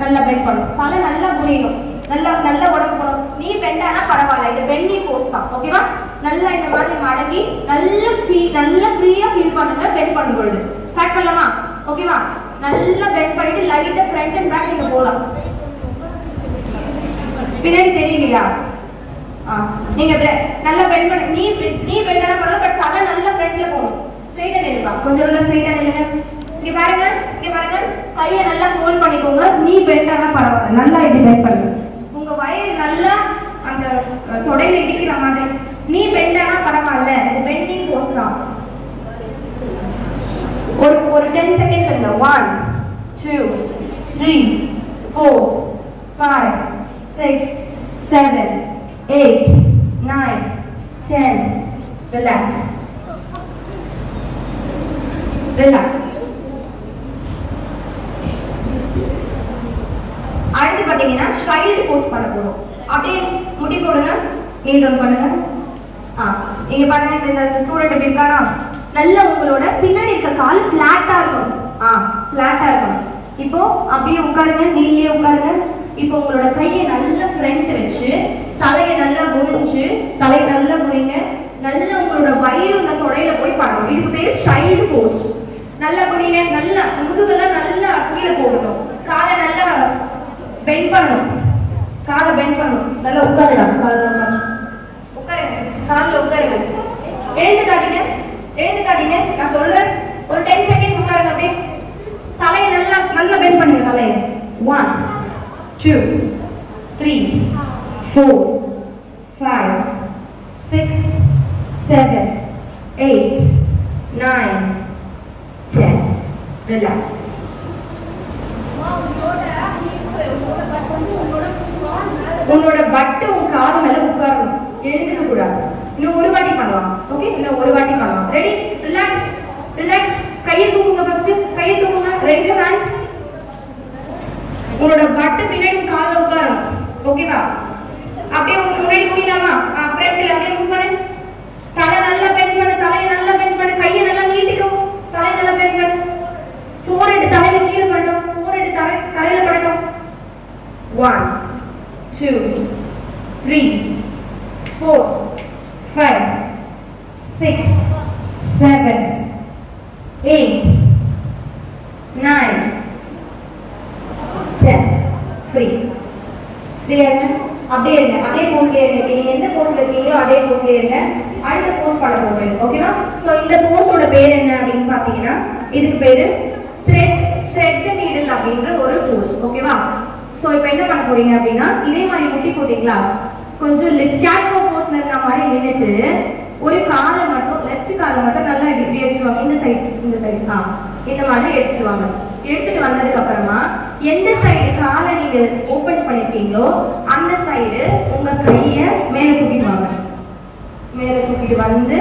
நல்லா பெண்ட் பண்ணணும். தலை நல்லா குனியணும். நல்லா உடம்பு போகணும். நீ பெண்ட் ஆனா பரவாயில்ல. இது பென்னி போஸ் தான். ஓகேவா? நல்லா இந்த மாதிரி மடக்கி நல்லா ஃப்ரீயா ஃபீல் பண்ணுங்க. பெண்ட் பண்ணும் பொழுது ஸ்டார்ட் பண்ணலாமா? ஓகேவா? நல்லா பெண்ட் பண்ணிட்டு லைட்டா ஃப்ரண்ட் அண்ட் பேக் நீங்க போலாம். பின்னாடி தெரியலையா? நீங்க நல்லா பெண்ட் பண்ணி நீ பெண்ட் ஆனா பரவாயில்ல. பட் தலை நல்லா ஃப்ரண்ட்ல போகும். ஸ்ட்ரைட்டா நில்லுங்க. கொஞ்சம் நல்லா ஸ்ட்ரைட்டா நில்லுங்க. இங்க பாருங்க கையை நல்லா ஃபோல்ட் பண்ணிக்கோங்க. நீ பெண்ட் ஆனா பரவாயில்ல. நல்லா இப்படி பெண்ட் பண்ணுங்க. உங்க வயிறு நல்லா அந்த தொடையில இடிக்கிற மாதிரி. நீ பெண்ட் ஆனா பரவாயில்ல. இது பெண்டிங் போஸ் தான். ஒரு 10 செகண்ட்ஸ் இல்ல. 1 2 3 4 5 6 7 8 9 10 relax. அடுத்து பாத்தீங்கன்னா சைல்டு போஸ் பண்ண போறோம். அப்படியே முடி போடுங்க. நீல் டவுன் பண்ணுங்க. இங்க பாருங்க இந்த ஸ்டூடண்ட் எப்படி இருக்கானா, நல்லா உங்களோட பின்னாடி இருக்க கால் ஃபிளாட்டா இருக்கும். ஃபிளாட்டா இருக்கும். இப்போ அப்படியே உட்காருங்க. நீல்லே உட்காருங்க. இப்போ உங்களோட கையை நல்லா ஃப்ரண்ட் வச்சு தலையை நல்லா குனிங்க. நல்லா உங்களோட வயிறு இந்த தொடையில போய் படணும். இதுக்கு பேரு சைல்டு போஸ். நல்லா குனிங்க. நல்லா முதுகெல்லாம் நல்லா கீழே போகணும். காலை நல்லா பெண்ட் பண்ணணும். நல்லா உட்காருங்க. காலில் உட்காருங்க. எழுந்துக்காதீங்க. நான் சொல்றேன். ஒரு 10 செகண்ட்ஸ் உட்காருங்க. அப்படியே தலையை நல்லா பெண்ட் பண்ணுங்க. தலையை 1 2 3 4 5 6 7 8 9 10 relax. உன்னோட பட்டு உன் கால் மேல உட்காரணும். எழுந்துக்க கூடாது. இன்னும் ஒரு வாட்டி பண்ணலாம். Okay ready? ரிலாக்ஸ். கையை தூக்குங்க. ஃபர்ஸ்ட் கையை தூக்குங்க. raise your hands. உன்னோட பட்டு பின்னாடி கால்ல உட்காரணும். ஓகேவா? அப்படியே உங்களுக்கு முன்னாடி குனியலாமா? ஃப்ரண்ட்ல அப்படியே மூவ் பண்ணு. தலையை நல்லா பெண்ட் பண்ணு. கையை நல்லா நீட்டிக்கோ. தலையை நல்லா பெண்ட் பண்ணு. ஃபோர்ஹெட் தலையில கீழே படட்டும். ஃபோர்ஹெட் தலையில படட்டும். 1 2 3 4 5 6 7 8 9 10 ஃப்ரீயா அப்படியே இருங்க. அதே போஸ்ல இருங்க. நீங்க எந்த போஸ்ல இருக்கீங்களோ அதே போஸ்ல இருங்க. அடுத்த போஸ் பண்ண போறோம். ஓகேவா? சோ இந்த போஸோட பேர் என்ன அப்படின்னு பாத்தீங்கன்னா இதுக்கு பேரு த்ரெட் தி நீடில் நீடில் அப்படின்ற ஒரு போஸ். ஓகேவா? சோ இப்போ என்ன பண்ண போறீங்க அப்படின்னா இதே மாதிரி முட்டி போட்டீங்களா, கொஞ்சம் லெஃப்ட் கேட்கோ போஸ்ல இருந்த மாதிரி நின்னுட்டு ஒரு காலை மட்டும் லெஃப்ட் காலை மட்டும் நல்லா இப்படி எடுத்துட்டு வாங்க. இந்த சைடு இந்த மாதிரி எடுத்துட்டு வாங்க. எடுத்துட்டு வந்ததுக்கு அப்புறமா எந்த சைடு காலை நீங்க ஓபன் பண்ணிருக்கீங்களோ அந்த சைடு உங்க கையை மேல தூக்கிட்டு வாங்க. மேல தூக்கிட்டு வந்து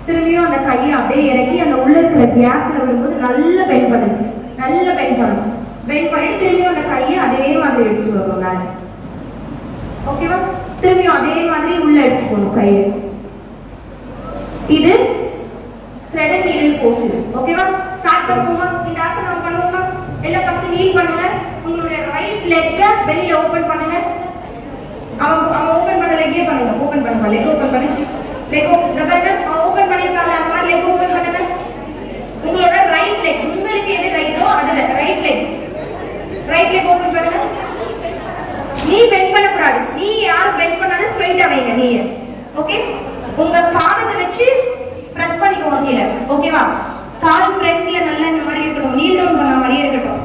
திரும்பியும் அந்த கையை அப்படியே இறக்கி அந்த உள்ள இருக்கிற கேப்ல விடும்போது நல்லா பெண்ட் பண்ணுங்க. நல்லா பெண்ட் பண்ணணும். பெண்ட் பண்ணிட்டு திரும்பியும் அந்த கையை அதே மாதிரி எடுத்துட்டு வரணும் மேல. ஓகேவா? திரும்பியும் அதே மாதிரி உள்ள எடுத்துட்டு போகணும் கையை. இது thread and needle pose. ஓகேவா? ஸ்டார்ட் பண்ணுவோமா? இந்த ஆசனம் பண்ணுவோமா? எல்லாம் ஃபர்ஸ்ட் நீட் பண்ணுங்க. உங்களுடைய ரைட் லெக்க வெளியில ஓபன் பண்ணுங்க. அவன் ஓபன் பண்ண லெக்கே பண்ணுங்க. ஓபன் பண்ணுங்க. லெக் ஓபன் பண்ணுங்க. லெக் ஓபன் பண்ணிருக்காங்க. அந்த மாதிரி லெக் ஓபன் பண்ணுங்க. உங்களோட ரைட் லெக் உங்களுக்கு எது ரைட்டோ அதுல ரைட் லெக் ஓபன் பண்ணுங்க. நீ பெண்ட் பண்ண கூடாது. நீ யாரும் பெண்ட் பண்ணாத ஸ்ட்ரைட்டா வைங்க நீ. ஓகே? உங்க பாதத்தை வச்சு பிரஸ் பண்ணிக்கோங்க கீழே. ஓகேவா? கால் ஃப்ரண்ட்ல நல்லா இந்த மாதிரி இருக்கட்டும். நீல் டவுன் பண்ண மாதிரியே இருக்கட்டும்.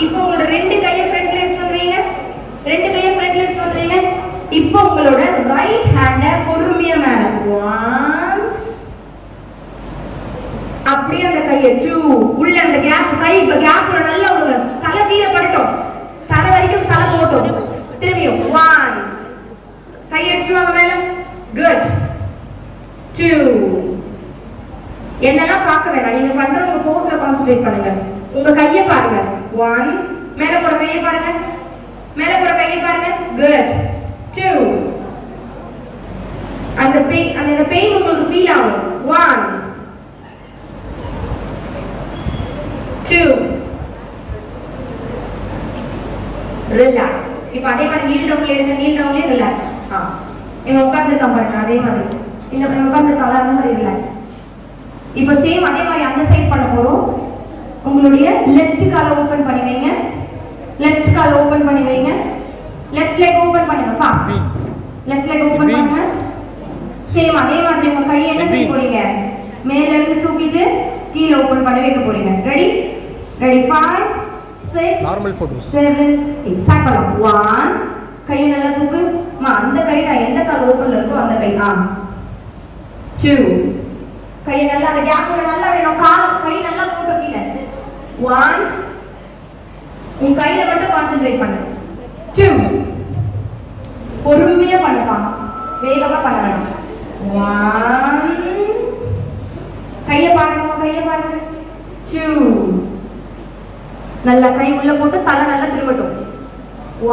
இப்போ உங்களோட ரெண்டு கையை ஃப்ரண்ட்ல எடுத்து வந்துவீங்க. ரெண்டு கையை ஃப்ரண்ட்ல எடுத்து வந்துவீங்க. இப்போ உங்களோட ரைட் ஹேண்ட பொறுமையா மேல 1 அப்படியே அந்த கையை 2 உள்ள அந்த கேப் கை கேப்ல நல்லா விடுங்க. தலை கீழே படட்டும். தலை வரைக்கும் தலை போட்டும். திரும்பியும் 1 கையை எடுத்து வாங்க மேல. குட். 2 என்னெல்லாம் பார்க்க வேண்டாம். நீங்க பண்ற உங்க போஸ்ல கான்சென்ட்ரேட் பண்ணுங்க. உங்க கையை பாருங்க. 1 மேல போற கையை பாருங்க. மேல போற கையை பாருங்க. குட். 2 அந்த பெயின் உங்களுக்கு ஃபீல் ஆகும். 1 2 ரிலாக்ஸ். இப்போ அதே மாதிரி நீல் டவுன்ல இருங்க. நீல் டவுன்ல ரிலாக்ஸ். இங்க உட்கார்ந்து பாருங்க. அதே மாதிரி இந்த உட்கார்ந்து அந்த மாதிரி ரிலாக்ஸ். இப்போ சேம் அதே மாதிரி அந்த சைடு பண்ண போறோம். உங்களுடைய லெஃப்ட் காலை ஓபன் பண்ணி வைங்க. லெஃப்ட் காலை ஓபன் பண்ணி வைங்க. லெஃப்ட் லெக் ஓபன் பண்ணுங்க. ஃபாஸ்ட் லெஃப்ட் லெக் ஓபன் பண்ணுங்க. சேம் அதே மாதிரி உங்க கையை என்ன செய்ய போறீங்க? மேல இருந்து தூக்கிட்டு கீழ ஓபன் பண்ணி வைக்க போறீங்க. ரெடி? 5 6 நார்மல் போட்டோஸ் 7 8 ஸ்டார்ட் பண்ணலாம். 1 கையை நல்லா தூக்கு. அந்த கைடா எந்த கால் ஓபன்ல இருக்கோ அந்த கை. 2 கையை நல்லா அந்த கேப்ல நல்லா வேணும். கை நல்லா போட்டு கீழே. 1 உன் கையில மட்டும் கான்சென்ட்ரேட் பண்ணு. 2 பொறுமையா பண்ணுப்பா. வேகமா பண்ண வேண்டாம். 1 கையை பாருங்க. 2 நல்லா கை உள்ள போட்டு தலை நல்லா திரும்பட்டும்.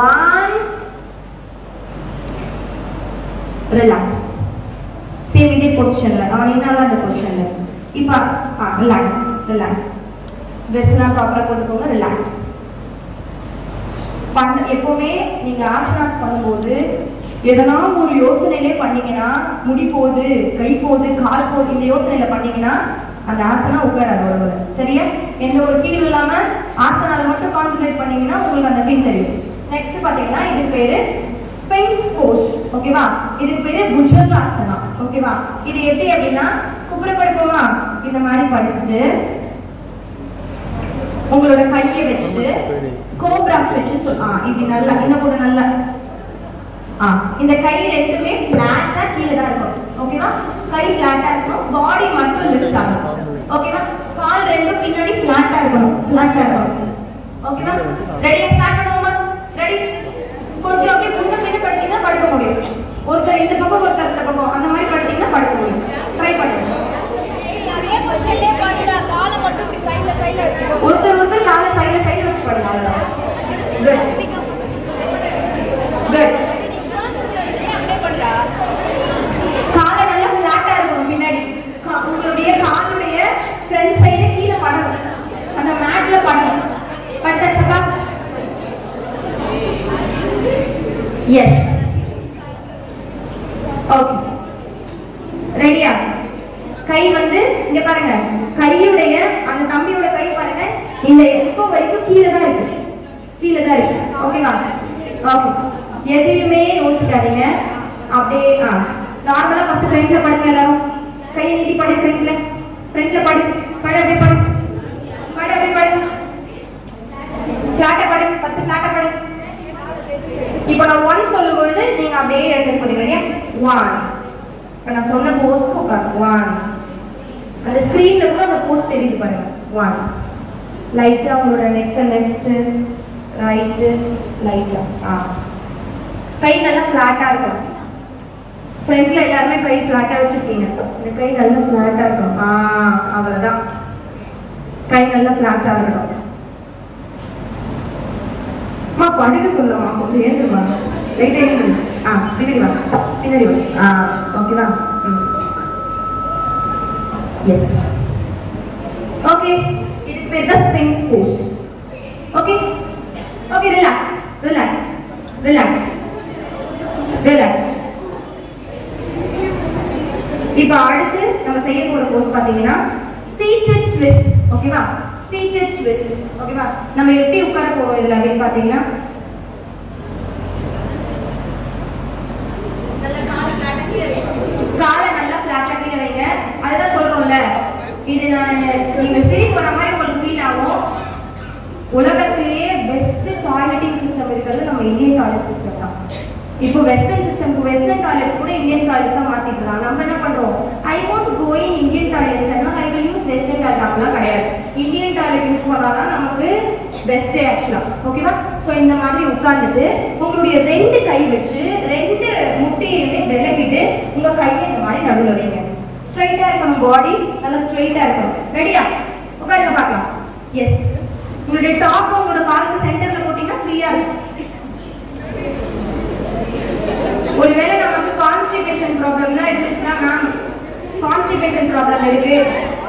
1 ரிலாக்ஸ். சேம் இதே பொசிஷன்ல என்னதான் இந்த பொசிஷன்ல. இப்போ ரிலாக்ஸ். ட்ரெஸ்லாம் ப்ராப்பரா போட்டுக்கோங்க. ரிலாக்ஸ். எப்பவுமே நீங்க ஆசனாஸ் பண்ணும்போது எதனா ஒரு யோசனையிலே பண்ணீங்கன்னா முடி போகுது, கை போகுது, கால் போகுது, இந்த யோசனையில பண்ணீங்கன்னா அந்த ஆசனா உட்காராது உடம்புல. சரியா? எந்த ஒரு ஃபீல் இல்லாம ஆசனால மட்டும் கான்சென்ட்ரேட் பண்ணீங்கன்னா உங்களுக்கு அந்த ஃபீல் தெரியும். நெக்ஸ்ட் பாத்தீங்கன்னா இதுக்கு பேரு ஸ்பிங்ஸ் போஸ். ஓகேவா? இதுக்கு பேரு புஜங்காசனா. ஓகேவா? இது எப்படி அப்படின்னா குப்புற படுப்போமா? இந்த மாதிரி படுத்துட்டு உங்களோட கையை வச்சுட்டு கோப்ரா ஸ்ட்ரெச் சொல்லலாம். இப்படி நல்லா என்ன போட நல்லா இந்த கை ரெண்டுமே ஃபிளாட்டா கீழே தான் இருக்கும். ஓகேவா? கை ஃபிளாட்டா இருக்கணும். பாடி மட்டும் லிஃப்ட் ஆகணும். ஓகேவா? கால் ரெண்டும் பின்னாடி ஃபிளாட்டா இருக்கணும். ஓகேவா? ரெடி? ஸ்டார்ட் பண்ணுவோமா? ரெடி? கொஞ்சம் அப்படியே முன்ன பின்ன படுத்தீங்கன்னா படுக்க முடியும். ஒருத்தர் இந்த பக்கம் ஒருத்தர் இந்த பக்கம் அந்த மாதிரி படுத்தீங்கன்னா படுக்க முடியும். ட்ரை பண்ணுங்க. ஒருத்தர் காலை சைடுல வச்சு படுங்க. அவ்வளவுதான். குட். காலை நல்லா ஃபிளாட்டா இருக்கும். பின்னாடி உங்களுடைய காலுடைய ஃப்ரண்ட் சைடு கீழே படணும். அந்த மேட்ல படணும். படுத்தாச்சப்பா? எஸ். ஓகே. ரெடியா? கை இங்க பாருங்க. கையுடைய அந்த தம்பியோட கை பாருங்க. இந்த இப்போ வரைக்கும் கீழே தான் இருக்கு. ஓகேவா? ஓகே. எதையுமே யோசிக்காதீங்க. அப்படியே நார்மலா ஃபர்ஸ்ட் ஃப்ரண்ட்ல படுங்க. எல்லாரும் கையை நீட்டி படு. ஃப்ரண்ட்ல படு. அப்படியே படு. ஃபிளாட்டா படு, ஃபர்ஸ்ட் ஃபிளாட்டா படு. இப்போ நான் 1 சொல்லும் பொழுது நீங்க அப்படியே எடுத்து போறீங்க. 1. இப்போ நான் சொன்ன போஸ்க்கு உட்காரு. 1. அந்த ஸ்கிரீன்ல கூட அந்த போஸ் தெரியுது பாருங்க. 1. லைட்டா உங்களோட நெக் லெஃப்ட் ரைட் லைட்டா. கை நல்லா ஃபிளாட்டா இருக்கும். ஃப்ரண்ட்ல எல்லாருமே கை ஃபிளாட்டா வச்சிருக்கீங்க. இந்த கை நல்லா ஃபிளாட்டா இருக்கும். அவ்வளவுதான். கை நல்லா ஃபிளாட்டா இருக்கணும். மா படுக்க சொல்லமா, கொஞ்சம் ஏந்துமா. லைட்டா ஏந்து. பின்னாடி வா, பின்னாடி வா. ஓகேவா? எஸ். ஓகே, இதுக்கு பேர் தான் springs pose. Okay okay, relax relax relax relax. இப்போ அடுத்து நம்ம செய்ய போற போஸ் பாத்தீங்கன்னா சீட்டட் ட்விஸ்ட். ஓகேவா? Seated twist. ஓகேவா? நம்ம எப்படி உட்கார போறோம் இதுல அப்படின்னு பாத்தீங்கன்னா காலை நல்லா ஃபிளாட்டா கீழ வைங்க. அதுதான் சொல்றோம்ல, இது நீங்க சிரிப்பு வர மாதிரி உங்களுக்கு ஃபீல் ஆகும். உலகத்திலேயே பெஸ்ட் டாய்லெட்டிங் சிஸ்டம் இருக்கிறது நம்ம இந்தியன் டாய்லெட் சிஸ்டம் தான். இப்போ வெஸ்டர்ன் சிஸ்டம்க்கு வெஸ்டர்ன் டாய்லெட்ஸ் கூட இந்தியன் டாய்லெட்ஸா மாத்திக்கலாம். நம்ம என்ன பண்றோம், I want to go in Indian toilets and I will use western toilet. அப்படிலாம் கிடையாது. இந்தியன் டாய்லெட் யூஸ் பண்ணாதான் நமக்கு பெஸ்ட் ஆக்சுவலா. ஓகேவா? சோ இந்த மாதிரி உட்கார்ந்துட்டு உங்களுடைய 2 கை வச்சு 2 முட்டியுமே விலகிட்டு உங்க கையை இந்த மாதிரி நடுவுல வைங்க. ஸ்ட்ரைட்டா இருக்கணும், பாடி நல்லா ஸ்ட்ரைட்டா இருக்கணும். ரெடியா? உட்காருங்க பார்க்கலாம். எஸ். உங்களுடைய டாப் உங்களோட காலுக்கு சென்டர்ல போட்டீங்கன்னா ஃப்ரீயா இருக்கும். ஒருவேளை நமக்கு கான்ஸ்டிபேஷன் ப்ராப்ளம்லாம் இருந்துச்சுன்னா, மேம் கான்ஸ்டிபேஷன் ப்ராப்ளம் இருக்கு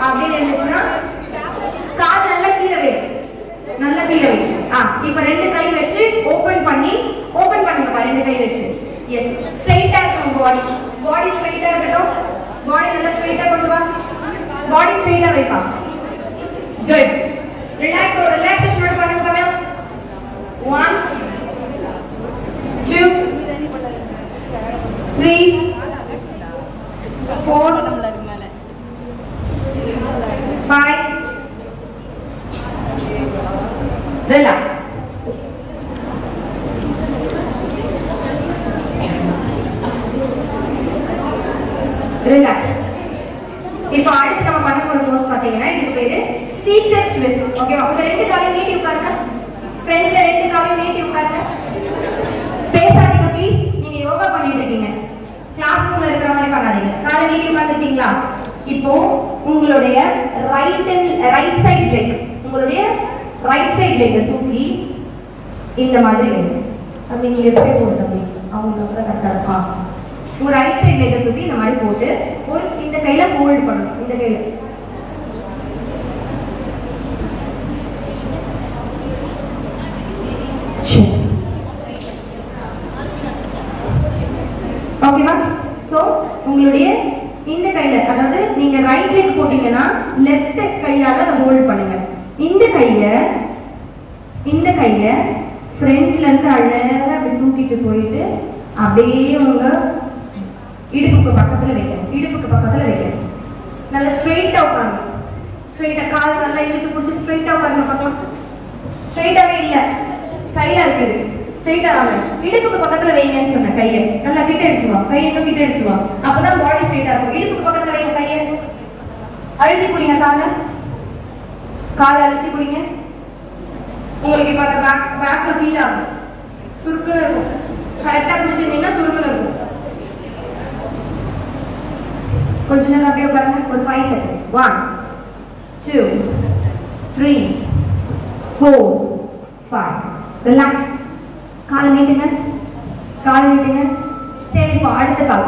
அப்படின்னு இருந்துச்சுன்னா கால் நல்லா கீழே வை, நல்லா கீழே வை. இப்போ 2 கை வச்சு ஓபன் பண்ணுங்கப்பா. 2 கை வச்சு எஸ். ஸ்ட்ரைட்டா இருக்கணும் பாடி. பாடி ஸ்ட்ரைட்டா இருக்கட்டும். பாடி நல்லா ஸ்ட்ரைட்டா கொண்டு வா. பாடி ஸ்ட்ரைட்டா வைப்பா. குட். ரிலாக்ஸ். ஒரு ரிலாக்ஸேஷன் பண்ணுங்க பாருங்க. 1 2 3 4 5. ரிலாக்ஸ். ரிலாக்ஸ். இப்போ அடுத்து நம்ம பண்ண போற போஸ் பாத்தீங்கன்னா இதுக்கு பேரு சீட்டட் ட்விஸ்ட். ஓகேவா? உங்க 2 காலையும் நீட்டி உட்காருங்க. ஃப்ரண்ட்ல 2 காலையும் நீட்டி உட்காருங்க. பேசாதீங்க ப்ளீஸ். நீங்க யோகா பண்ணிட்டு இருக்கீங்க. கிளாஸ் ரூம்ல இருக்கிற மாதிரி பண்ணாதீங்க. காலை நீட்டி உட்கார்ந்துட்டீங்களா? இப்போ உங்களுடைய ரைட் சைடு லெக், உங்களுடைய ரைட் சைடு லெக் தூக்கி இந்த மாதிரி வைங்க. அப்படி நீங்க எப்படி போடுறது அப்படி அவங்களுக்கு தான் கரெக்டா இருக்கா? உங்க ரைட் சைடு லெக் தூக்கி இந்த மாதிரி போட்டு ஒரு இந்த கையில ஹோல்ட் பண்ணணும். இந்த கையில ஓகேவா? சோ உங்களுடைய இந்த கையில, அதாவது நீங்க ரைட் லெக் போட்டீங்கன்னா லெஃப்ட் கையால அதை ஹோல்ட் பண்ணுங்க. இந்த கைய ஃப்ரண்ட்ல இருந்து அழகா அப்படி தூக்கிட்டு போயிட்டு அப்படியே உங்க இடுப்புக்கு பக்கத்துல வைக்கணும். நல்லா ஸ்ட்ரெயிட்டா உட்காருங்க. ஸ்ட்ரெயிட்டா கால் நல்லா இழுத்து பிடிச்சி ஸ்ட்ரெயிட்டா உட்காருங்க பார்க்கலாம். ஸ்ட்ரெயிட்டாவே இல்ல, ஸ்டைலா இருக்குது. ஸ்ட்ரெயிட்டா வாங்க. இடுப்புக்கு பக்கத்துல வைங்கன்னு சொன்னேன். கையை நல்லா கிட்ட எடுத்துவாங்க. கையை கிட்ட எடுத்துவாங்க. அப்பதான் பாடி ஸ்ட்ரெயிட்டா இருக்கும். இடுப்புக்கு பக்கத்துல வைங்க. கையை அழுத்தி பிடிங்க. காலை அழுத்தி பிடிங்க. உங்களுக்கு இப்ப பேக்ல ஃபீல் ஆகும். சுருக்குன்னு இருக்கும். கரெக்டா பிடிச்சிருந்தீங்கன்னா சுருக்குன்னு இருக்கும். கொஞ்ச நேரம் அப்படியே பாருங்க. ஒரு 5 செகண்ட்ஸ். 1 2 3 4 5. ரிலாக்ஸ். காலை நீட்டுங்க. சரி, இப்போ அடுத்த கால்.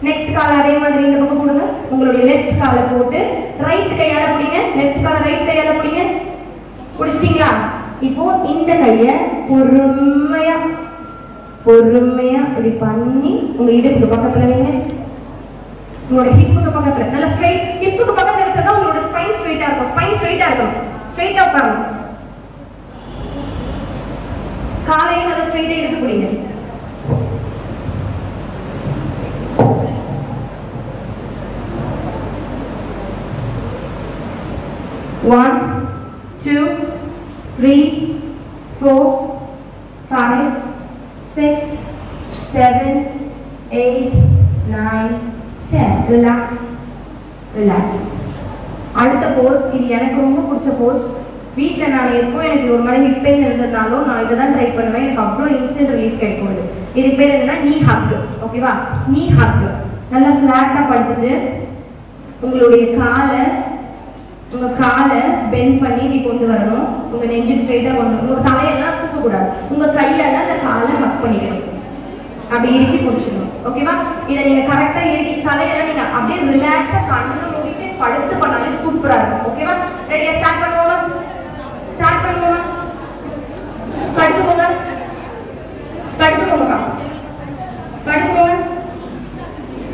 நெக்ஸ்ட் கால் அதே மாதிரி இந்த பக்கம் போடுங்க. உங்களுடைய லெஃப்ட் காலை போட்டு ரைட் கையால பிடிங்க. லெஃப்ட் காலை ரைட் கையால பிடிங்க. பிடிச்சிட்டீங்களா? இப்போ இந்த கைய பொறுமையா இப்படி பண்ணி உங்க இடுப்புக்கு பக்கத்துல வைங்க. உங்களோட ஹிப்புக்கு பக்கத்துல நல்லா ஸ்ட்ரைட். ஹிப்புக்கு பக்கத்துல வச்சா உங்களோட ஸ்பைன் ஸ்ட்ரைட்டா இருக்கும். ஸ்பைன் ஸ்ட்ரைட்டா இருக்கணும். ஸ்ட்ரைட்டா உட்காரணும். காலையை நல்லா ஸ்ட்ரைட்டா எடுத்து பிடிங்க. One, 2, 3, 4, 5, 6, 7, 8, 9, 10. Relax. Relax. அடுத்த போஸ், இது எனக்கு ரொம்ப பிடிச்ச போஸ். வீட்டில் நான் எப்போ எனக்கு ஒரு மாதிரி ஹிப் பெயின் இருந்ததுனாலும் நான் இதை தான் ட்ரை பண்ணுவேன். எனக்கு அவ்வளோ இன்ஸ்டன்ட் ரிலீஃப் கிடைக்கும். இதுக்கு பேர் என்னன்னா நீ ஹக். ஓகேவா? நீ ஹக். நல்லா ஃப்ளாட்டாக படுத்துட்டு உங்களுடைய உங்க காலை பெண்ட் பண்ணி இப்படி கொண்டு வரணும். உங்க நெஞ்சுக்கு ஸ்ட்ரைட்டாக கொண்டு வரணும். உங்க தலையெல்லாம் தூக்கக்கூடாது. உங்க கையால அந்த காலை ஹக் பண்ணிக்கணும். அப்படி இறுக்கி பிடிச்சிடணும். ஓகேவா? இதை நீங்க கரெக்டா இறுக்கி தலையெல்லாம் நீங்க அப்படியே ரிலாக்ஸா கண்ணு மூடிட்டு படுத்து பண்ணாலே சூப்பரா இருக்கும். ஓகேவா? ரெடியா? ஸ்டார்ட் பண்ணுவோமா? படுத்துக்கோங்க.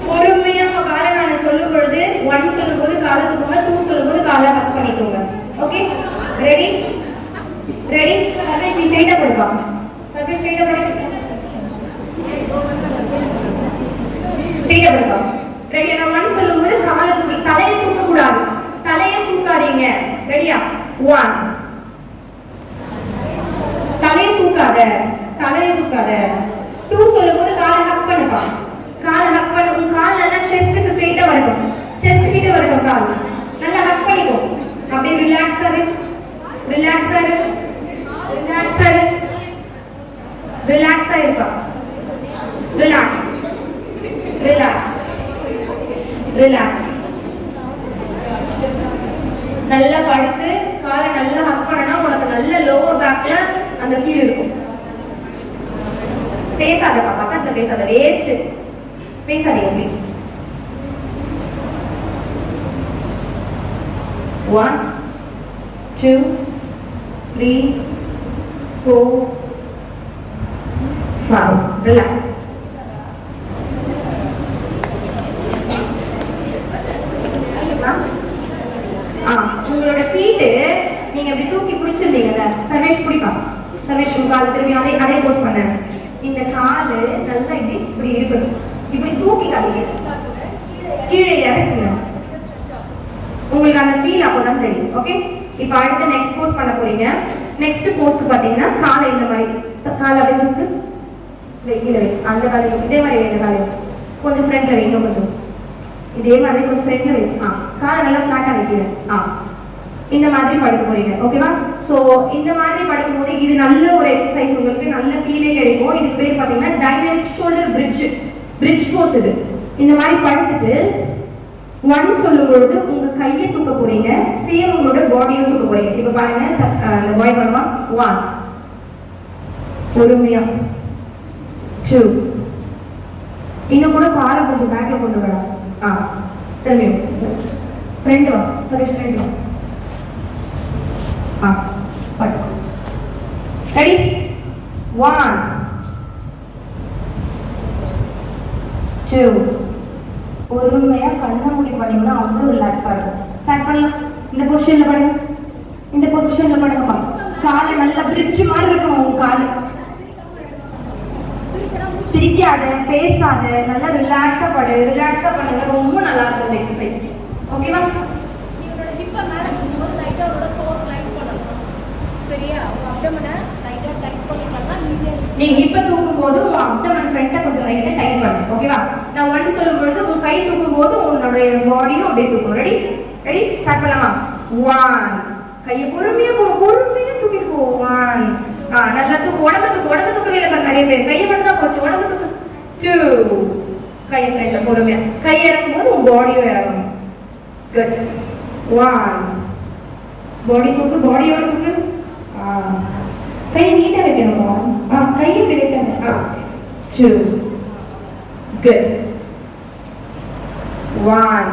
பொறுமையா உங்க காலை நான் சொல்லும் பொழுது 1 சொல்லும் போது காலை தூக்குங்க, 2 சொல்லும் போது காலை ஹக் பண்ணிக்கோங்க. ஓகே? ரெடி? சர்வேஷ் நீ ஸ்ட்ரைட்டா படுப்பா. சர்வேஷ் ஸ்ட்ரைட்டா படுங்க. ஸ்ட்ரைட்டா படுப்பா. ரெடியா? நான் 1 சொல்லும் போது காலை தூக்கி தலையை தூக்க கூடாது. தலையை தூக்காதீங்க. ரெடியா? 1. தலையை தூக்காத. 2 சொல்லும் போது காலை ஹக் பண்ணுப்பா. உன் கால் நல்லா செஸ்ட்டுக்கு ஸ்ட்ரைட்டா வரணும். செஸ்ட் கிட்ட வரணும் கால். நல்லா ஹக் பண்ணிக்கோ. அப்படியே ரிலாக்ஸா இரு. ரிலாக்ஸா இருப்பா. ரிலாக்ஸ். நல்லா படுத்து காலை நல்லா ஹக் பண்ணனா உனக்கு நல்ல லோவர் பேக்ல அந்த ஃபீல் இருக்கும். பேசாதப்பா, பக்கத்துல பேசாத. வேஸ்ட். பேசாதீங்க ப்ளீஸ். 1, 2, 3, 4, 5. ரிலாக்ஸ். உங்களோட ஃபீட் நீங்க இப்படி தூக்கி பிடிச்சிருந்தீங்கல்ல, சர்வேஷ் பிடிப்பா. சர்வேஷ் கால் திரும்பி அதே போஸ்ட் பண்ண. இந்த காலு நல்லா இப்படி இருக்கணும். இப்படி தூக்கிக்காதீங்க, கீழே இறக்குங்க. உங்களுக்கு அந்த ஃபீல் அப்போதான் தெரியும். ஓகே? இப்போ அடுத்து நெக்ஸ்ட் போஸ்ட் பண்ண போறீங்க. நெக்ஸ்ட் போஸ்ட் பாத்தீங்கன்னா காலை இந்த மாதிரி காலை அப்படியே தூக்கு கீழே வை. அந்த காலையும் இதே மாதிரி இந்த காலையும் கொஞ்சம் ஃப்ரண்ட்ல வைங்க. கொஞ்சம் இதே மாதிரி கொஞ்சம் ஃப்ரண்ட்ல வை. காலை நல்லா ஃபிளாட்டா வைக்கிற. இந்த மாதிரி படுக்க போறீங்க. ஓகேவா? சோ இந்த மாதிரி படுக்கும் போது இது நல்ல ஒரு எக்ஸசைஸ், உங்களுக்கு நல்ல ஃபீலே கிடைக்கும். இதுக்கு பேர் பாத்தீங்கன்னா டைனமிக் ஷோல்டர் பிரிட்ஜ் போஸ். இது இந்த மாதிரி படுத்துட்டு 1 சொல்லும் பொழுது உங்க கையை தூக்க போறீங்க. சேம் உங்களோட பாடியும் தூக்க போறீங்க. இப்ப பாருங்க, அந்த பாய் பண்ணுவா. 1 பொறுமையா. 2 இன்னும் கூட காலை கொஞ்சம் பேக்ல கொண்டு வரலாம். திரும்பியும் ஃப்ரெண்ட் வா. சர்வேஷ் ஃப்ரெண்ட் வா. பட்டு. ரெடி? 1, 2. பொறுமையா கண்ணை மூடி பண்ணீங்கன்னா அவ்வளோ ரிலாக்ஸா இருக்கும். ஸ்டார்ட் பண்ணலாம். இந்த பொசிஷன்ல படுங்கப்பா. காலை நல்லா பிரிட்ஜ் மாதிரி இருக்கணும். உங்க காலு சிரிக்காத, பேசாத, நல்லா ரிலாக்ஸா பண்ணுங்க. ரொம்ப நல்லா இருக்கும் எக்ஸசைஸ். ஓகேவா? நீங்களோட ஹிப்ப மேல தூக்கும்போது லைட்டா அவரோட கோர் லைட் பண்ணணும். சரியா? அப்டமனை லைட்டா டைட் பண்ணிட்டா ஈஸியா நீங்க ஹிப்ப தூக்கும்போது உங்க அப்டமன் ஃப்ரண்ட்ட கொஞ்சம் லைட்டா டைட் பண்ணுங்க. ஓகேவா? நான் 1 சொல்லும் பொழுது உங்க கை தூக்கும்போது உங்களுடைய பாடியும் அப்படியே தூக்கும். ரெடி? ஸ்டார்ட் பண்ணலாமா? 1. கையை பொறுமையா தூக்கிட்டு போ. 1. நல்லா தூக்கு. உடம்பு தூக்கவே இல்லை நிறைய பேர். கையை மட்டும் தான் போச்சு. உடம்பு தூக்கு. 2. கையை ஃப்ரண்ட்ல பொறுமையா. கை இறக்கும் போது உங்க பாடியும் இறங்கணும். குட். 1. பாடியோட தூக்கு. கை நீட்டா வைக்கணும். கையை இப்படி வைக்கணும். 2. குட். 1.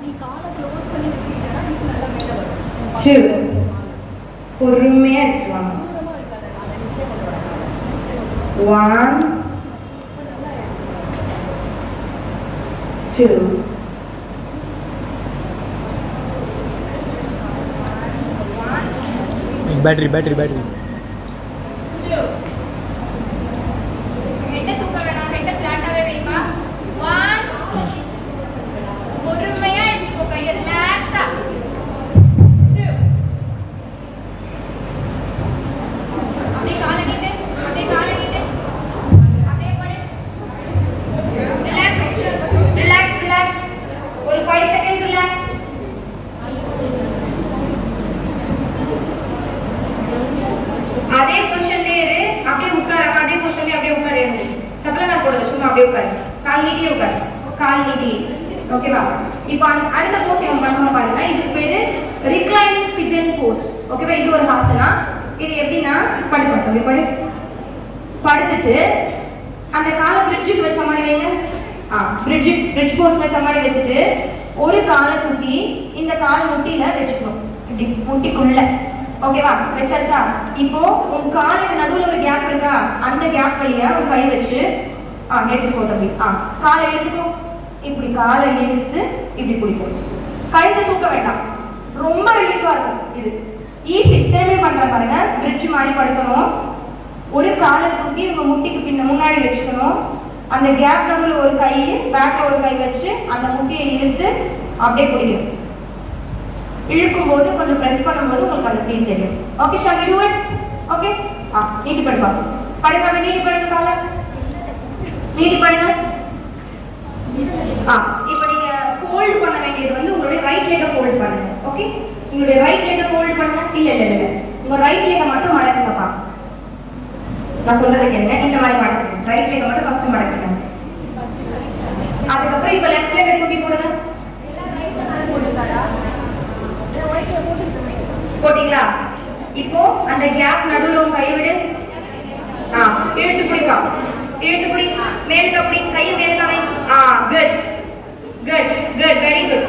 நீ காலை க்ளோஸ் பண்ணி வச்சிட்டேனா ஹிப் நல்லா மேல வரும். 2. பொறுமையா எடுத்துவாங்க. தூரமா வைக்காத. காலை நிச்சய கொண்டு வர. 1, 2. बैटरी ஹெட் தூக்க வேணாம். ஹெட் ஃப்ளாட்டாவே வைப்பா. 1. பொறுமையா எடுத்து கையை ரிலாக்ஸா. 2. நீட்டியே உட்காரு, கால் நீட்டி. ஓகேவா? இப்போ அடுத்த போஸ் இவன் பண்ணுவோம் பாருங்க. இதுக்கு பேரு ரிக்ளைனிங் பிஜன் போஸ். ஓகேவா? இது ஒரு ஹாசனா. இது எப்படின்னா படுப்பட்டோம், இப்படி படுத்துட்டு அந்த காலை பிரிட்ஜுக்கு வச்ச மாதிரி வைங்க. பிரிட்ஜ் போஸ் வச்ச மாதிரி வச்சுட்டு ஒரு காலை தூக்கி இந்த கால் முட்டியில வச்சுக்கணும், இப்படி முட்டிக்குள்ள. ஓகேவா? வச்சாச்சா? இப்போ உன் காலுக்கு நடுவுல ஒரு கேப் இருக்கா, அந்த கேப் வழியா உன் கை வச்சு எடுத்துக்கோ தம்பி. காலை இழுத்துக்கோ, இப்படி காலை இழுத்து இப்படி பிடிக்கும். கழுத்தை தூக்க வேண்டாம், ரொம்ப ரிலீஃபா இருக்கும். இது ஈஸி. திரும்பி பண்ற பாருங்க. பிரிட்ஜ் மாதிரி படுக்கணும், ஒரு காலை தூக்கி உங்க முட்டிக்கு முன்னாடி வச்சுக்கணும், அந்த கேப் நடுவுல ஒரு கை, பேக்ல ஒரு கை வச்சு அந்த முட்டியை இழுத்து அப்படியே பிடிக்கணும். இழுக்கும் போது கொஞ்சம் பிரஸ் பண்ணும்போது உங்களுக்கு அந்த ஃபீல் தெரியும். Okay, shall we do it? Okay, நீட்டி படுப்பா. படுங்க, நீட்டி படுங்க, காலை நீட்டி படுங்க. இப்போ நீங்க ஃபோல்ட் பண்ண வேண்டியது வந்து உங்களுடைய ரைட் லெக்க ஃபோல்ட் பண்ணுங்க. ஓகே, உங்களுடைய ரைட் லெக்க ஃபோல்ட் பண்ணுங்க. இல்ல உங்க ரைட் லெக்க மட்டும் மடக்குங்கப்பா. நான் சொல்றதை கேளுங்க. இந்த மாதிரி மடக்குங்க. ரைட் லெக்க மட்டும் ஃபர்ஸ்ட் மடக்குங்க. அதுக்கப்புறம் இப்போ லெஃப்ட் லெக்க தூக்கி போடுங்க. போட்டீங்களா? இப்போ அந்த கேப் நடுவுல உங்க கை விடு. இழுத்து பிடிக்கா, இழுத்து பிடி, மேலுக்கு அப்படி கையை மேலுக்கு வை. Good, very good.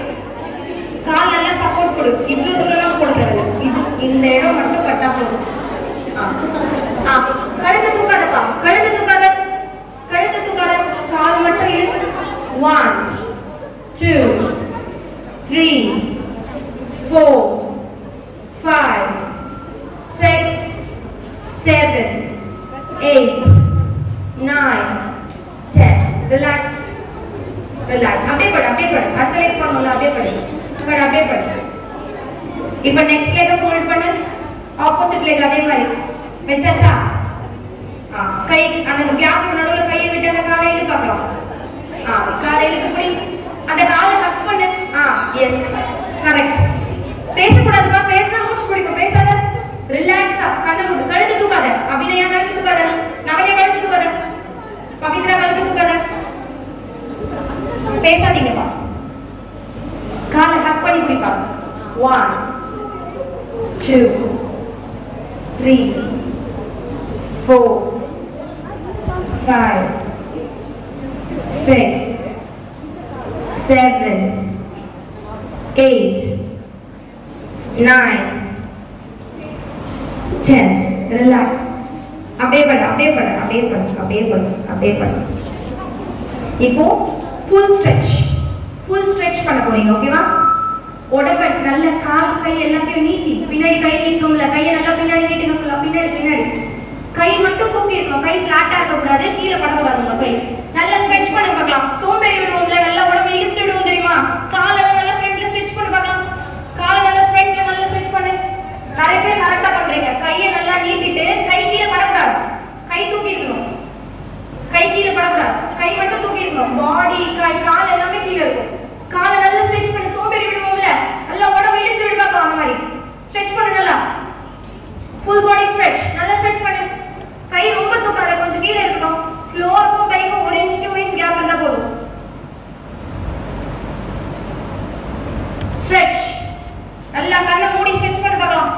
கால் நல்லா சப்போர்ட் கொடு. இவ்வளவு தூரம் கொடுக்கிறது, இந்த இடம் மட்டும் கட்டா போதும். கழுத்து தூக்காதப்பா, கழுத்து தூக்காத, கழுத்து தூக்காத, கால் மட்டும் இழுத்து. 1 2 3 4 5 6 7 8 9 10. Relax, relax. அப்படியே படு, அப்படியே படு. அடுத்த லெக் பண்ணல, அப்படியே படு, அப்படியே படு. இப்போ நெக்ஸ்ட் லெக்க ஃபோல்ட் பண்ணு. ஆப்போசிட் லெக் அதே மாதிரி வெச்சாச்சா? கை அந்த கேப் நடுவுல கையை விட்டு அந்த காலை இழுத்து பார்க்கலாம். காலை இழுத்து பிடி, அந்த காலை ஹக் பண்ணு. S, correct. பேசக்கூடாதுப்பா, பேசினா மூச்சு பிடிக்கும். பேசாத, ரிலாக்ஸா கண்ணை மூடு. கழுத்து தூக்காத. அபிநயா கழுத்து தூக்காத, நவனியா கழுத்து தூக்காத, பவித்ரா கழுத்து தூக்காத. பேசாதீங்கப்பா. காலை ஹக் பண்ணி பிடிப்பா. 1 2 3 4 5 6 7 8 9 10. ரிலாக்ஸ். அப்படியே படு, அப்படியே படு, அப்படியே படு, அப்படியே படு, அப்படியே படு. இப்போ ஃபுல் ஸ்ட்ரெச் பண்ண போறீங்க. ஓகேவா? உடம்பு நல்ல கால் கை எல்லாத்தையும் நீட்டி பின்னாடி கை நீட்டணும்ல. கையை நல்லா பின்னாடி நீட்டுங்க. பின்னாடி கை மட்டும் தூக்கி இருக்கணும். கை ஃபிளாட்டா இருக்க கூடாது, கீழே படக்கூடாது. உங்க கை நல்லா ஸ்ட்ரெச் பண்ண பார்க்கலாம். சோம்பேறி விடுவோம்ல, நல்லா உடம்பு இழுத்துடுவோம் தெரியுமா? காலை நல்லா ஃப்ரண்ட்ல ஸ்ட்ரெச் பண்ண பார்க்கலாம். காலை நல்லா ஃப்ரண்ட்ல நல்லா ஸ்ட்ரெச் பண்ணு. நிறைய பேர் கரெக்டா பண்றீங்க. கையை நல்லா நீட்டிட்டு கை கீழே படக்கூடாது, கை தூக்கி இருக்கணும். கை கீழே படக்கூடாது, கை மட்டும் தூக்கி இருக்கணும். பாடி, கை, கால் எல்லாமே கீழே இருக்கும். காலை நல்லா ஸ்ட்ரெச் பண்ணு. சோம்பேறி விடுவோம்ல, நல்லா உடம்பு இழுத்து விடு பார்க்கலாம். அந்த மாதிரி ஸ்ட்ரெச் பண்ணு. நல்லா ஃபுல் பாடி ஸ்ட்ரெச். நல்லா ஸ்ட்ரெச் பண்ணு. கை ரொம்ப தூக்காத, கொஞ்சம் கீழே இருக்கணும். ஃப்ளோருக்கும் கைக்கும் 1 inch 2 inch கேப் இருந்தா போதும். ஸ்ட்ரெச். நல்லா கண்ணை மூடி ஸ்ட்ரெச் பண்ணி பார்க்கலாம்.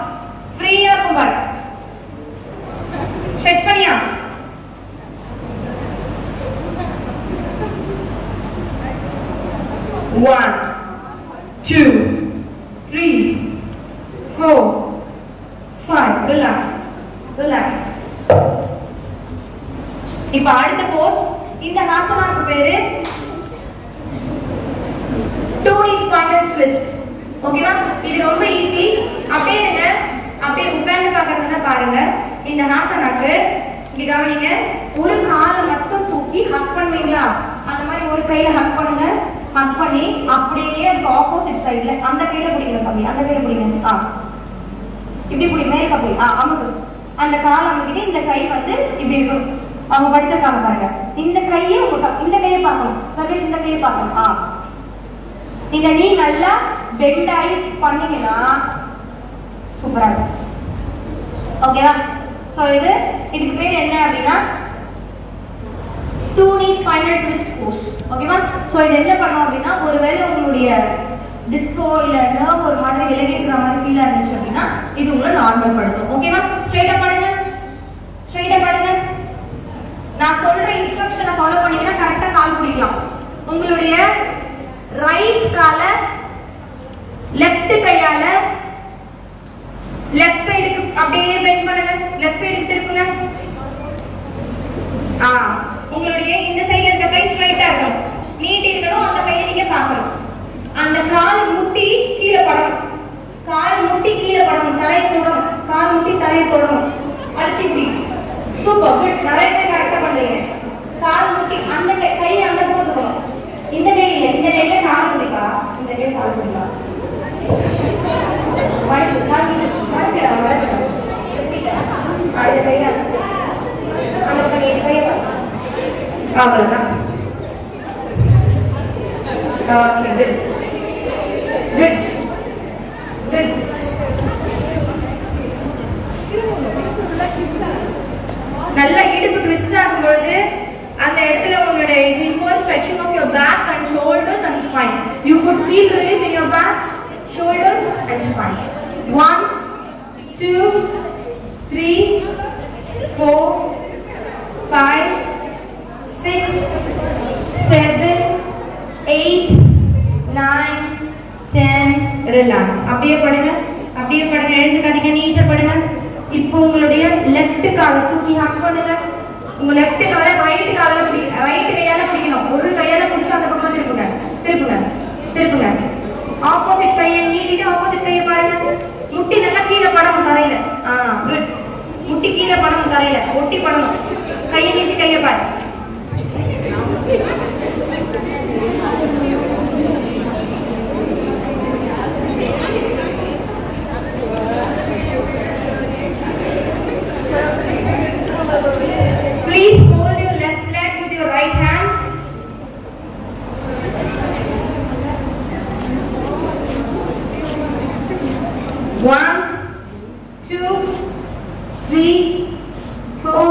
ஃப்ரீயா இருக்கும் பாரு. ஸ்ட்ரெச் பண்ணியா? One, 2 3 4 5. Relax, relax. இப்போ அடுத்த போஸ். இந்த ஹாசனாக்கு பேரு 2D spinal twist. ஓகேவா? இது ரொம்ப ஈஸி. அப்படியே இருங்க, அப்படியே உட்கார்ந்து பார்க்கறதுனா பாருங்க. இந்த ஹாசனாக்கு இங்க கவனிங்க. ஒரு காலை மட்டும் தூக்கி ஹக் பண்ணுவீங்களா? அந்த மாதிரி ஒரு கையில ஹக் பண்ணுங்க. ஹக் பண்ணி அப்படியே அதுக்கு ஆப்போசிட் சைடுல அந்த கையில பிடிக்கணும் தம்பி, அந்த கையில பிடிங்க. இப்படி பிடி, மேல அப்படி. அமுக்கு. அந்த காலை அமுக்கிட்டு இந்த கை வந்து இப்படி இருக்கும். அவங்க படுத்திருக்காங்க பாருங்க. இந்த கையை இந்த கையை பார்க்கணும். சர்வீஸ் இந்த கையை பார்க்கணும். இந்த நீ நல்லா பெண்ட் ஆகி பண்ணீங்கன்னா சூப்பரா இருக்கும். ஓகேவா? சோ இதுக்கு பேர் என்ன அப்படின்னா 2D spinal twist pose. ஓகேவா? ஸோ இது என்ன பண்ணோம் அப்படின்னா, ஒருவேளை உங்களுடைய டிஸ்கோ இல்ல நர்வ் ஒரு மாதிரி விலகி இருக்கிற மாதிரி ஃபீலா இருந்துச்சு அப்படின்னா இது உங்களை நார்மல் படுத்தும். ஓகேவா? ஸ்ட்ரைட்டா பண்ணுங்க, ஸ்ட்ரைட்டா பண்ணுங்க. நான் சொல்ற இன்ஸ்ட்ரக்ஷனை ஃபாலோ பண்ணீங்கன்னா கரெக்டா கால் பிடிக்கலாம். உங்களுடைய ரைட் கால லெஃப்ட் கையால லெஃப்ட் சைடுக்கு அப்படியே பெண்ட் பண்ணுங்க, லெஃப்ட் சைடுக்கு திருப்புங்க. உங்களுடைய இந்த சைடுல இருக்க கை ஸ்ட்ரைட்டா இருக்கணும், நீட்டி இருக்கணும். அந்த கையை நீங்க பார்க்கணும். அந்த கால் முட்டி கீழே படணும், கால் முட்டி கீழே படணும், தலையை தொடணும், கால் முட்டி தலையை தொடணும். அழுத்தி பிடி. Super, good. நிறைய பேர் கரெக்டா பண்றீங்க. கால் முட்டி அந்த கை அந்த பக்கம் இருக்கணும். இந்த கை இல்ல, இந்த கையில கால் பிடிப்பா, இந்த கையில கால் பிடிப்பா. வளைச்சு கால் வளைச்சுடா, வளைச்சு அந்த கையை அந்த கையை அவ்வளவுதான். நல்ல இடுப்பு ட்விஸ்ட் ஆகும் பொழுது அந்த இடத்துல உங்களுடைய it involves stretching of your back and shoulders and spine. You could feel relief in your back, shoulders and spine. 1 2 3 4 5 6 7 8 9 10. Relax. அப்படியே படுங்க, அப்படியே படுங்க, எழுந்துக்காதீங்க, நீட்டா படுங்க. இப்போ உங்களுடைய லெஃப்ட் காலை தூக்கி ஹக் பண்ணுங்க. உங்க லெஃப்ட் காலை ரைட் காலால பிடிக்க, ரைட் கையால பிடிக்கணும். ஒரு கையால பிடிச்சு அந்த பக்கம் திருப்புங்க, திருப்புங்க, திருப்புங்க. ஆப்போசிட் கையை நீட்டிட்டு ஆப்போசிட் கையை பாருங்க. முட்டி நல்லா கீழே படணும் தரையில. குட். முட்டி கீழே படணும் தரையில, ஒட்டி படணும். கையை நீட்டி கையை பாரு. Please hold your left leg with your right hand. One, two, three, four,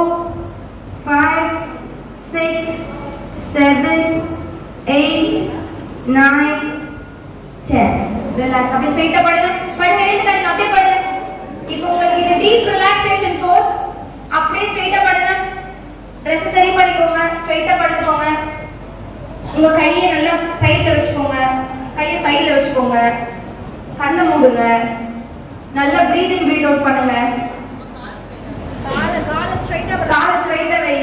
5, 6, 7, 8, 9, 10. Relax. அப்படியே ஸ்ட்ரைட்டா படுங்க. படுங்க, எழுந்துக்காதீங்க, அப்படியே படுங்க. இப்போ உங்களுக்கு இது டீப் ரிலாக்சேஷன் போஸ். அப்படியே ஸ்ட்ரைட்டா படுங்க. Dress சரி பண்ணிக்கோங்க, ஸ்ட்ரைட்டா படுத்துக்கோங்க. உங்க கையை நல்லா சைடுல வச்சுக்கோங்க, கையை சைடுல வச்சுக்கோங்க. கண்ணை மூடுங்க. நல்லா பிரீத் இன் பிரீத் அவுட் பண்ணுங்க. கால ஸ்ட்ரைட்டா காலை ஸ்ட்ரைட்டா வை.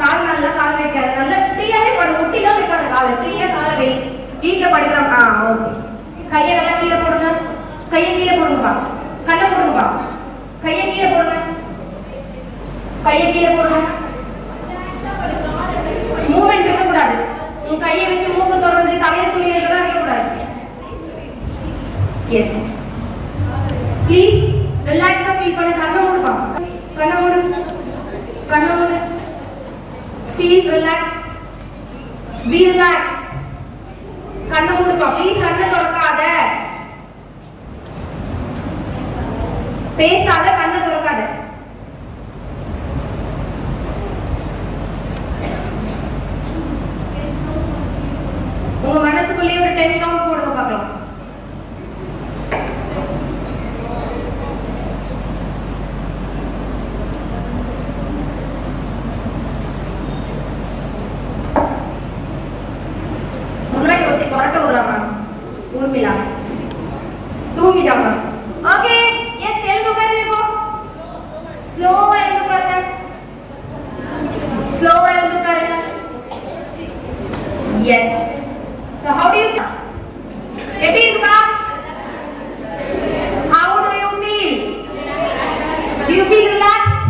கால் நல்லா கால் வைக்காத, நல்லா ஃப்ரீயாவே படு. முட்டிலாம் வைக்காத, காலை ஃப்ரீயா காலை வை. வீட்ல படுக்கிறோம். ஓகே. கையை நல்லா கீழே போடுங்க, கையை கீழே போடுங்கப்பா. கண்ணை போடுங்கப்பா, கையை கீழே போடுங்க, கையை கீழே போடுங்க. மூவ்மெண்ட் இருக்க கூடாது. உங்க கையை வச்சு மூக்கு தொடர்ந்து தலையை சூரியன்ல இருக்க கூடாது. எஸ். ப்ளீஸ் ரிலாக்ஸா ஃபீல் பண்ணு. கண்ணை மூடுப்பா, கண்ணை மூடு, கண்ணை மூடு. Feel relax, be relaxed. கண்ணை மூடுப்பா ப்ளீஸ். கண்ணை திறக்காத, பேசாத, கண்ணை திறக்காத. உங்க மனசுக்குள்ளே ஒரு 10 கவுண்ட் போடுங்க பார்க்கலாம். முன்னாடி ஒருத்தி கொரட்டை விடுறாங்க, ஊர்மிளா தூங்கிட்டாங்க. Okay, yes. எழுந்து உட்காருங்க. இப்போ ஸ்லோவா எழுந்து உட்காருங்க, ஸ்லோவா எழுந்து உட்காருங்க. Yes. So how do you feel? எப்படி இருக்குப்பா? How do you feel? Do you feel relaxed?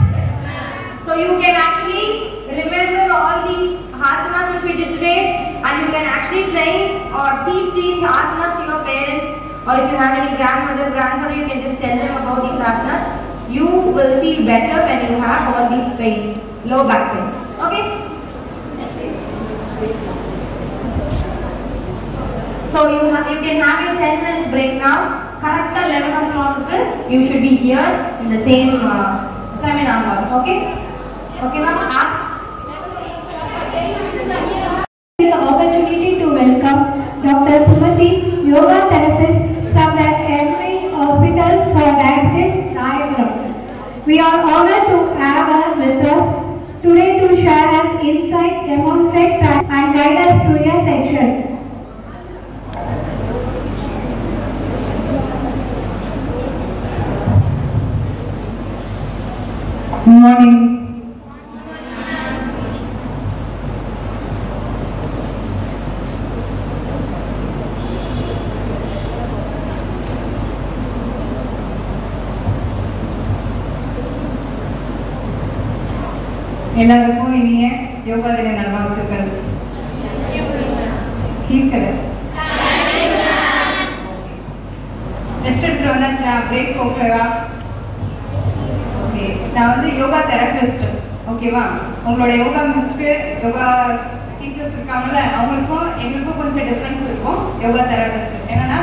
So you can actually remember all these asanas which we did today, and you can actually train or teach these asanas to your parents, or if you have any grandmother, grandfather, you can just tell them about these asanas. You will feel better when you have all these pain, low back pain. Okay? So you can have your 10 minutes break now. Correct 11 o'clock you should be here in the same seminar hall. Okay? Okay, ma'am. Ask. opportunity to welcome Dr. Sumati, yoga therapist from the MV Hospital for Diabetes, Rayagam. We are honored to have her with us today to share an insight, demonstrate and guide us through a section. Good morning. எல்லாருக்கும் இனிய யோகா தின நல்வாழ்த்துக்கள். கேட்கல rest எடுத்துட்டு வந்தாச்சா? Break ஓகேவா? Okay, நான் வந்து யோகா தெரபிஸ்ட். ஓகேவா? உங்களோட யோகா மிஸ்க்கு யோகா டீச்சர்ஸ் இருக்காங்கல்ல, அவங்களுக்கும் எங்களுக்கும் கொஞ்சம் டிஃப்ரென்ஸ் இருக்கும். யோகா தெரபிஸ்ட் என்னன்னா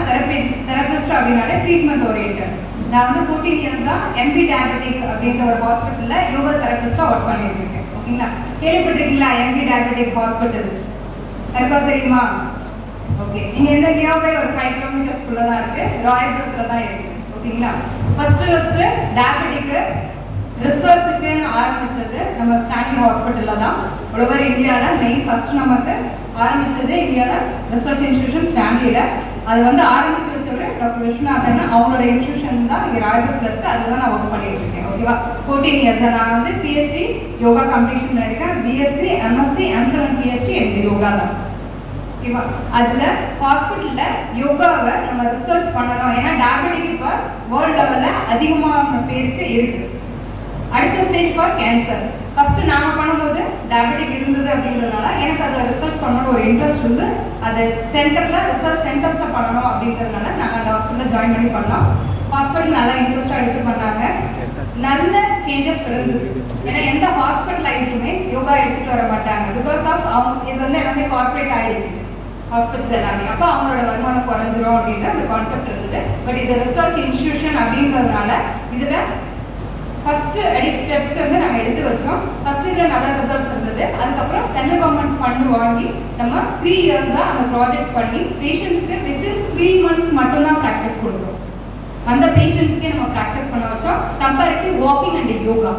தெரபிஸ்ட் அப்படின்னாலே ட்ரீட்மெண்ட் ஓரியன்டட். நான் வந்து 14 இயர்ஸ் தான் எம்பி டயபெட்டிக் அப்படின்ற ஒரு ஹாஸ்பிட்டல்ல யோகா தெரபிஸ்டா ஒர்க் பண்ணிட்டு இருக்கேன். ஓகேங்களா? கேள்விப்பட்டிருக்கீங்களா எம்பி டயபெட்டிக் ஹாஸ்பிட்டல்? யாருக்கா தெரியுமா? ஓகே, நீங்க எந்த நியர்பை ஒரு 5 கிலோமீட்டர்ஸ்க்குள்ள தான் இருக்கு, ராயபுரத்துல தான் இருக்கு. ஓகேங்களா? ஃபர்ஸ்ட் டயபெட்டிக் ரிசர்ச்சுக்கு ஆரம்பிச்சது நம்ம ஸ்டான்லி ஹாஸ்பிட்டல்ல தான். ஓவர் இந்தியால மெயின் ஃபர்ஸ்ட் நமக்கு ஆரம்பிச்சது இந்தியால ரிசர்ச் இன்ஸ்டிடியூஷன் ஸ்டான்லில. அது வந்து ஆரம்பிச்சு வச்சவர் டாக்டர் விஸ்வநாதன். அவங்களோட இன்ஸ்டிடியூஷன் தான் இங்க ராயபுரத்துல இருக்கு. அதுதான் நான் ஒர்க் பண்ணிட்டு இருக்கேன். ஓகேவா? 14 இயர்ஸ் நான் வந்து பிஹெச்டி யோகா கம்ப்ளீஷன் பண்ணிருக்கேன். BSc, MSc, MPhil and PhD எங்க யோகா தான். ஓகேவா? அதுல ஹாஸ்பிட்டல்ல யோகாவை நம்ம ரிசர்ச் பண்ணணும். ஏன்னா டயபெட்டிக் இப்ப வேர்ல்ட் லெவல்ல அதிகமான பேருக்கு இருக்கு. அடுத்த ஸ்டேஜ் ஃபார் கேன்சர். ஃபர்ஸ்ட் நாம பண்ணும்போது டயபெட்டிக் இருந்தது அப்படின்றதுனால எனக்கு அதில் ரிசர்ச் பண்ணணும் ஒரு இன்ட்ரெஸ்ட் இருந்து அது சென்டர்ல ரிசர்ச் சென்டர்ஸ்ல பண்ணணும் அப்படின்றதுனால நாங்கள் அந்த ஹாஸ்பிட்டல் ஜாயின் பண்ணி பண்ணோம். ஹாஸ்பிட்டல் நல்லா இன்ட்ரெஸ்டாக எடுத்து பண்ணாங்க. நல்ல சேஞ்சஸ் இருந்தது. ஏன்னா எந்த ஹாஸ்பிட்டலைஸுமே யோகா எடுத்துட்டு வர மாட்டாங்க. பிகாஸ் ஆஃப் அவங்க இது வந்து எல்லாமே கார்பரேட் ஆயிடுச்சு ஹாஸ்பிட்டல் எல்லாமே. அப்போ அவங்களோட வருமானம் குறைஞ்சிரும் அப்படின்ற அந்த கான்செப்ட் இருந்தது. பட் இது ரிசர்ச் இன்ஸ்டிடியூஷன் அப்படின்றதுனால இதுல ஃபர்ஸ்ட் ஸ்டெப்ஸ் வந்து நாங்கள் எடுத்து வச்சோம். ஃபர்ஸ்ட் இதில் நல்ல ரிசல்ட்ஸ் இருந்தது. அதுக்கப்புறம் சென்ட்ரல் கவர்மெண்ட் ஃபண்ட் வாங்கி நம்ம 3 இயர்ஸ் தான் அந்த ப்ராஜெக்ட் பண்ணி பேஷண்ட்ஸ்க்கு வித்தின் 3 months மட்டும்தான் ப்ராக்டிஸ் கொடுத்தோம். அந்த பேஷண்ட்ஸ்க்கே நம்ம ப்ராக்டிஸ் பண்ண வச்சோம். கம்பேரிட்டிவ் வாக்கிங் அண்ட் யோகா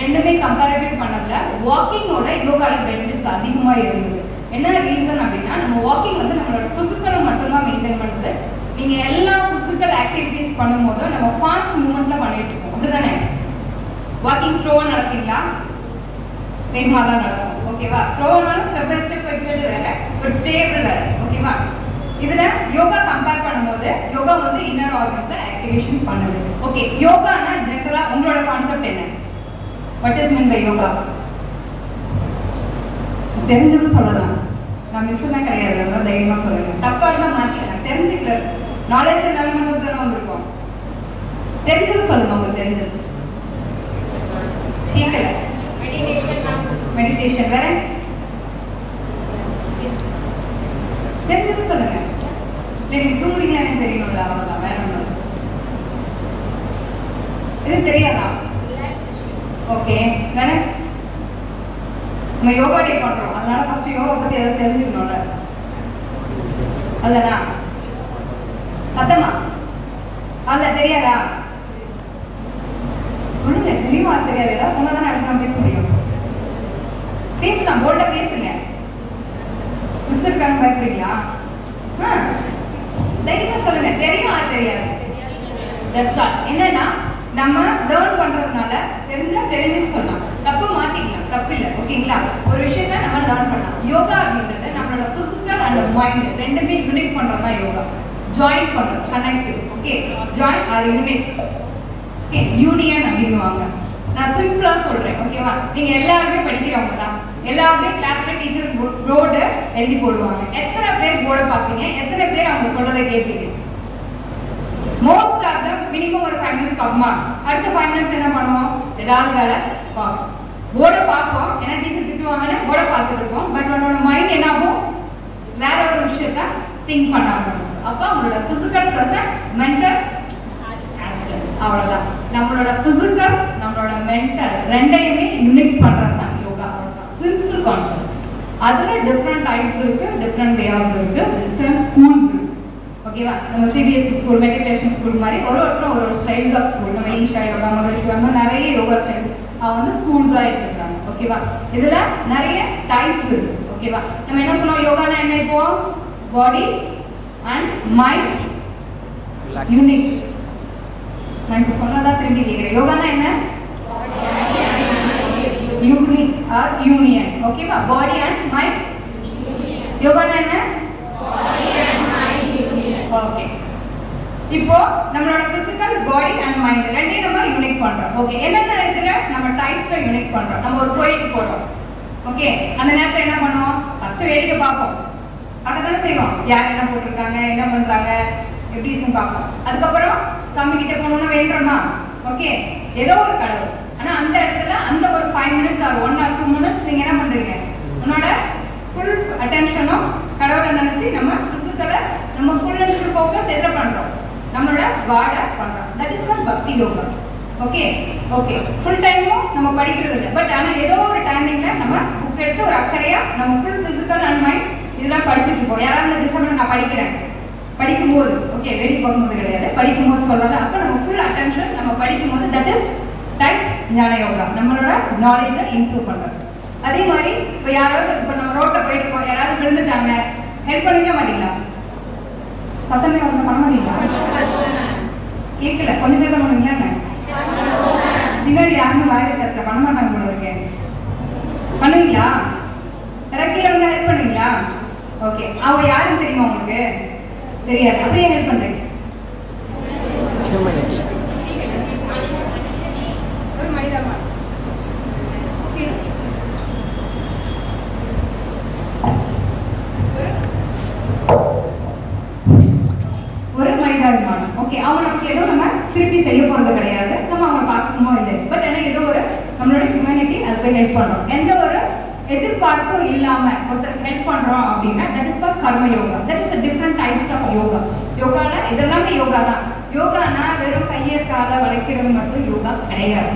ரெண்டுமே கம்பேரிட்டிவ் பண்ணதுல வாக்கிங்கோட யோகால பெனிஃபிட்ஸ் அதிகமாக இருந்தது. என்ன ரீசன் அப்படின்னா நம்ம வாக்கிங் வந்து நம்மளோட பிசிக்கலை மட்டும்தான் மெயின்டைன் பண்ணுது. நீங்க எல்லா பிசிக்கல் ஆக்டிவிட்டிஸ் பண்ணும்போது நம்ம ஃபாஸ்ட் மூவ்மெண்ட்ல பண்ணிட்டு இருக்கோம். அப்படிதானே? வாக்கிங் ஸ்லோவா நடக்கீங்களா? வேகமா தான் நடக்கும். ஓகேவா? ஸ்லோவானாலும் ஸ்டெப் பை ஸ்டெப் வைக்கிறது வேற, பட் ஸ்டேபிள் வேற. ஓகேவா? இதுல யோகா கம்பேர் பண்ணும்போது யோகா வந்து இன்னர் ஆர்கன்ஸை ஆக்டிவேஷன் பண்ணுது. ஓகே, யோகானா ஜெனரலா உங்களோட கான்செப்ட் என்ன? What is mean by yoga? தெரிஞ்சது சொல்லலாம். நான் மிஸ் எல்லாம் கிடையாது, அதெல்லாம் தைரியமா சொல்லுங்க. தப்பா இருந்தா மாத்திக்கலாம். தெரிஞ்சுக்கல, நாலேஜ் டெவலப்மெண்ட் தானே வந்திருக்கோம். தெரிஞ்சது சொல்லுங்க. உங்களுக்கு தெரிஞ்சது கேட்கல. மெடிடேஷன் வேற தெரிஞ்சது சொல்லுங்க. நீங்க தூங்குறீங்களான்னு தெரியணும்ல, அவ்வளவுதான். வேற ஒன்றும் இது தெரியாதா? ஓகே, வேற நம்ம யோகா டே பண்றோம். அதனால ஃபர்ஸ்ட் யோகா பத்தி எதாவது தெரிஞ்சுக்கணும்ல. அதுதானா? சத்தமா அதுல தெரியாதா? சொல்லுங்க. தெரியுமா தெரியாது? ஏதாவது சொன்னதானே அடுத்து நான் பேச முடியும். பேசலாம், போல்டா பேசுங்க. மிஸ் இருக்காங்க பயப்படுறீங்களா? தைரியமா சொல்லுங்க. தெரியுமா தெரியாது? That's all. என்னன்னா நம்ம லேர்ன் பண்றதுனால தெரிஞ்சுன்னு சொல்லலாம். தப்பு மாத்திக்கலாம், தப்பு இல்லை. ஓகேங்களா? ஒரு விஷயத்த நம்ம லேர்ன் பண்ணலாம். யோகா அப்படின்றது நம்மளோட பிசிக்கல் அண்ட் மைண்ட் ரெண்டுமே யூனிட் பண்றதா யோகா. ஜாயின் பண்றது, connective. Okay, join or unit. Okay, union அப்படின்னுவாங்க. நான் சிம்பிளா சொல்றேன். ஓகேவா? நீங்க எல்லாருமே படிக்கிறவங்க தான். எல்லாருமே கிளாஸ்ல டீச்சர் போர்டு எழுதி போடுவாங்க. எத்தனை பேர் போர்டை பார்ப்பீங்க? எத்தனை பேர் அவங்க சொல்றதை கேட்பீங்க? மோஸ்ட் ஆஃப் த மினிமம் ஒரு 5 minutes பார்ப்போமா? அடுத்த 5 minutes என்ன பண்ணுவோம்? ஏதாவது வேலை பார்ப்போம். போர்டை பார்ப்போம். ஏன்னா டீச்சர் திட்டுவாங்கன்னு போர்டை பார்த்துட்டு இருப்போம். பட் உன்னோட மைண்ட் என்ன ஆகும்? வேற ஒரு விஷயத்த திங்க் பண்ண ஆரம்பிக்கும். அப்போ அவங்களோட பிசிக்கல் ப்ளஸ் மென்டல் அவ்வளவுதான். நம்மளோட பிசிக்கல் நம்மளோட மென்டல் ரெண்டையுமே யூனிட் பண்றது தான் யோகா. Simple concept. அதுல டிஃப்ரெண்ட் டைப்ஸ் இருக்கு, டிஃப்ரெண்ட் வே ஆஃப் இருக்கு, டிஃப்ரெண்ட் ஸ்கூல்ஸ் இருக்கு. ஓகேவா? நம்ம சிபிஎஸ்சி ஸ்கூல், மெட்ரிகுலேஷன் ஸ்கூல் மாதிரி ஒருத்தரும் ஒரு ஸ்டைல்ஸ் ஆஃப் ஸ்கூல். நம்ம ஈஷா யோகா, மகரிஷி யோகா, நிறைய யோகா ஸ்டைல் வந்து ஸ்கூல்ஸா எடுத்துக்கிறாங்க. ஓகேவா? இதுல நிறைய டைப்ஸ் இருக்கு. ஓகேவா? நம்ம என்ன சொன்னோம், யோகானா என்ன? இப்போ பாடி அண்ட் மைண்ட் யூனிக். நான் இப்போ சொன்னதான் திரும்பி கேட்கிறேன். யோகானா என்ன? Unique or union. ஓகேவா? Body and mind. யோகானா என்ன? ஓகே. இப்போ நம்மளோட பிசிக்கல், பாடி அண்ட் மைண்ட் ரெண்டையும் நம்ம யூனிக் பண்றோம். ஓகே, என்னென்ன இதுல நம்ம டைப்ஸ்ல யூனிக் பண்றோம். நம்ம ஒரு கோயிலுக்கு போறோம். ஓகே, அந்த நேரத்துல என்ன பண்ணுவோம்? ஃபர்ஸ்ட் வேடிக்கை பார்ப்போம். பார்க்கத்தானே செய்வோம். யார் என்ன போட்டிருக்காங்க, என்ன பண்றாங்க, எப்படி இருக்குன்னு பார்ப்போம். அதுக்கப்புறம் சாமி கிட்ட போகணும்னு வேண்டுறோமா? ஓகே, ஏதோ ஒரு கடவுள். ஆனா அந்த இடத்துல அந்த ஒரு 5 minutes or 1 or 2 minutes நீங்க என்ன பண்றீங்க? உன்னோட ஃபுல் அட்டென்ஷனும் கடவுளை நினைச்சு நம்ம பிசிக்கலை நம்ம ஃபுல் அண்ட் ஃபுல் ஃபோக்கஸ் எதுல பண்றோம்? நம்மளோட காடை பண்றோம். தட் இஸ் த பக்தி யோகா. ஓகே ஓகே, ஃபுல் டைமும் நம்ம படிக்கிறது இல்லை. பட் ஆனா ஏதோ ஒரு டைமிங்ல நம்ம புக் எடுத்து ஒரு அக்கறையா நம்ம ஃபுல் பிசிக்கல் அண்ட் மைண்ட் இதெல்லாம் படிச்சுட்டு இருப்போம். யாராவது இந்த டிசம்பர் நான் படிக்கிறேன், படிக்கும்போது ஓகே, வேடி பார்க்கும்போது கிடையாது, படிக்கும்போது சொல்றது. அப்போ நம்ம ஃபுல் அட்டென்ஷன் நம்ம படிக்கும்போது தட் இஸ் டைப் ஞான யோகா. நம்மளோட நாலேஜை இம்ப்ரூவ் பண்றது. அதே மாதிரி இப்போ யாராவது இப்போ நம்ம ரோட்ல போயிட்டு இருக்கோம், யாராவது விழுந்துட்டாங்க, ஹெல்ப் பண்ணிக்க மாட்டீங்களா? சத்தமே ஒன்று பண்ண மாட்டீங்களா? கேட்கல, கொஞ்சம் பேர் தான் பண்ணுவீங்களா? பின்னாடி யாருமே வாயில தரல, பண்ண மாட்டாங்க போல இருக்கேன். பண்ணுவீங்களா? இறக்கில வந்து ஹெல்ப் பண்ணுவீங்களா? ஓகே, அவங்க யாருன்னு தெரியுமா உங்களுக்கு? தெரியாது. அப்படியே ஹெல்ப் பண்றீங்க. ஒரு மனிதமா ஒரு மனிதாபிமானம். ஓகே, அவங்க நமக்கு ஏதோ நம்ம திருப்பி செய்ய போறது கிடையாது, நம்ம அவங்க பார்க்கணுமோ இல்லை. பட் ஆனா ஏதோ ஒரு நம்மளோட ஹியூமனிட்டி அது போய் ஹெல்ப் பண்றோம். எந்த ஒரு எதிர்பார்ப்பும் இல்லாம ஒருத்தர் ஹெல்ப் பண்றோம் அப்படின்னா that is called karma yoga. That is the different types of yoga. யோகால இதெல்லாமே யோகா தான். யோகானா வெறும் கையை காலை வளைக்கிறது மட்டும் யோகா கிடையாது.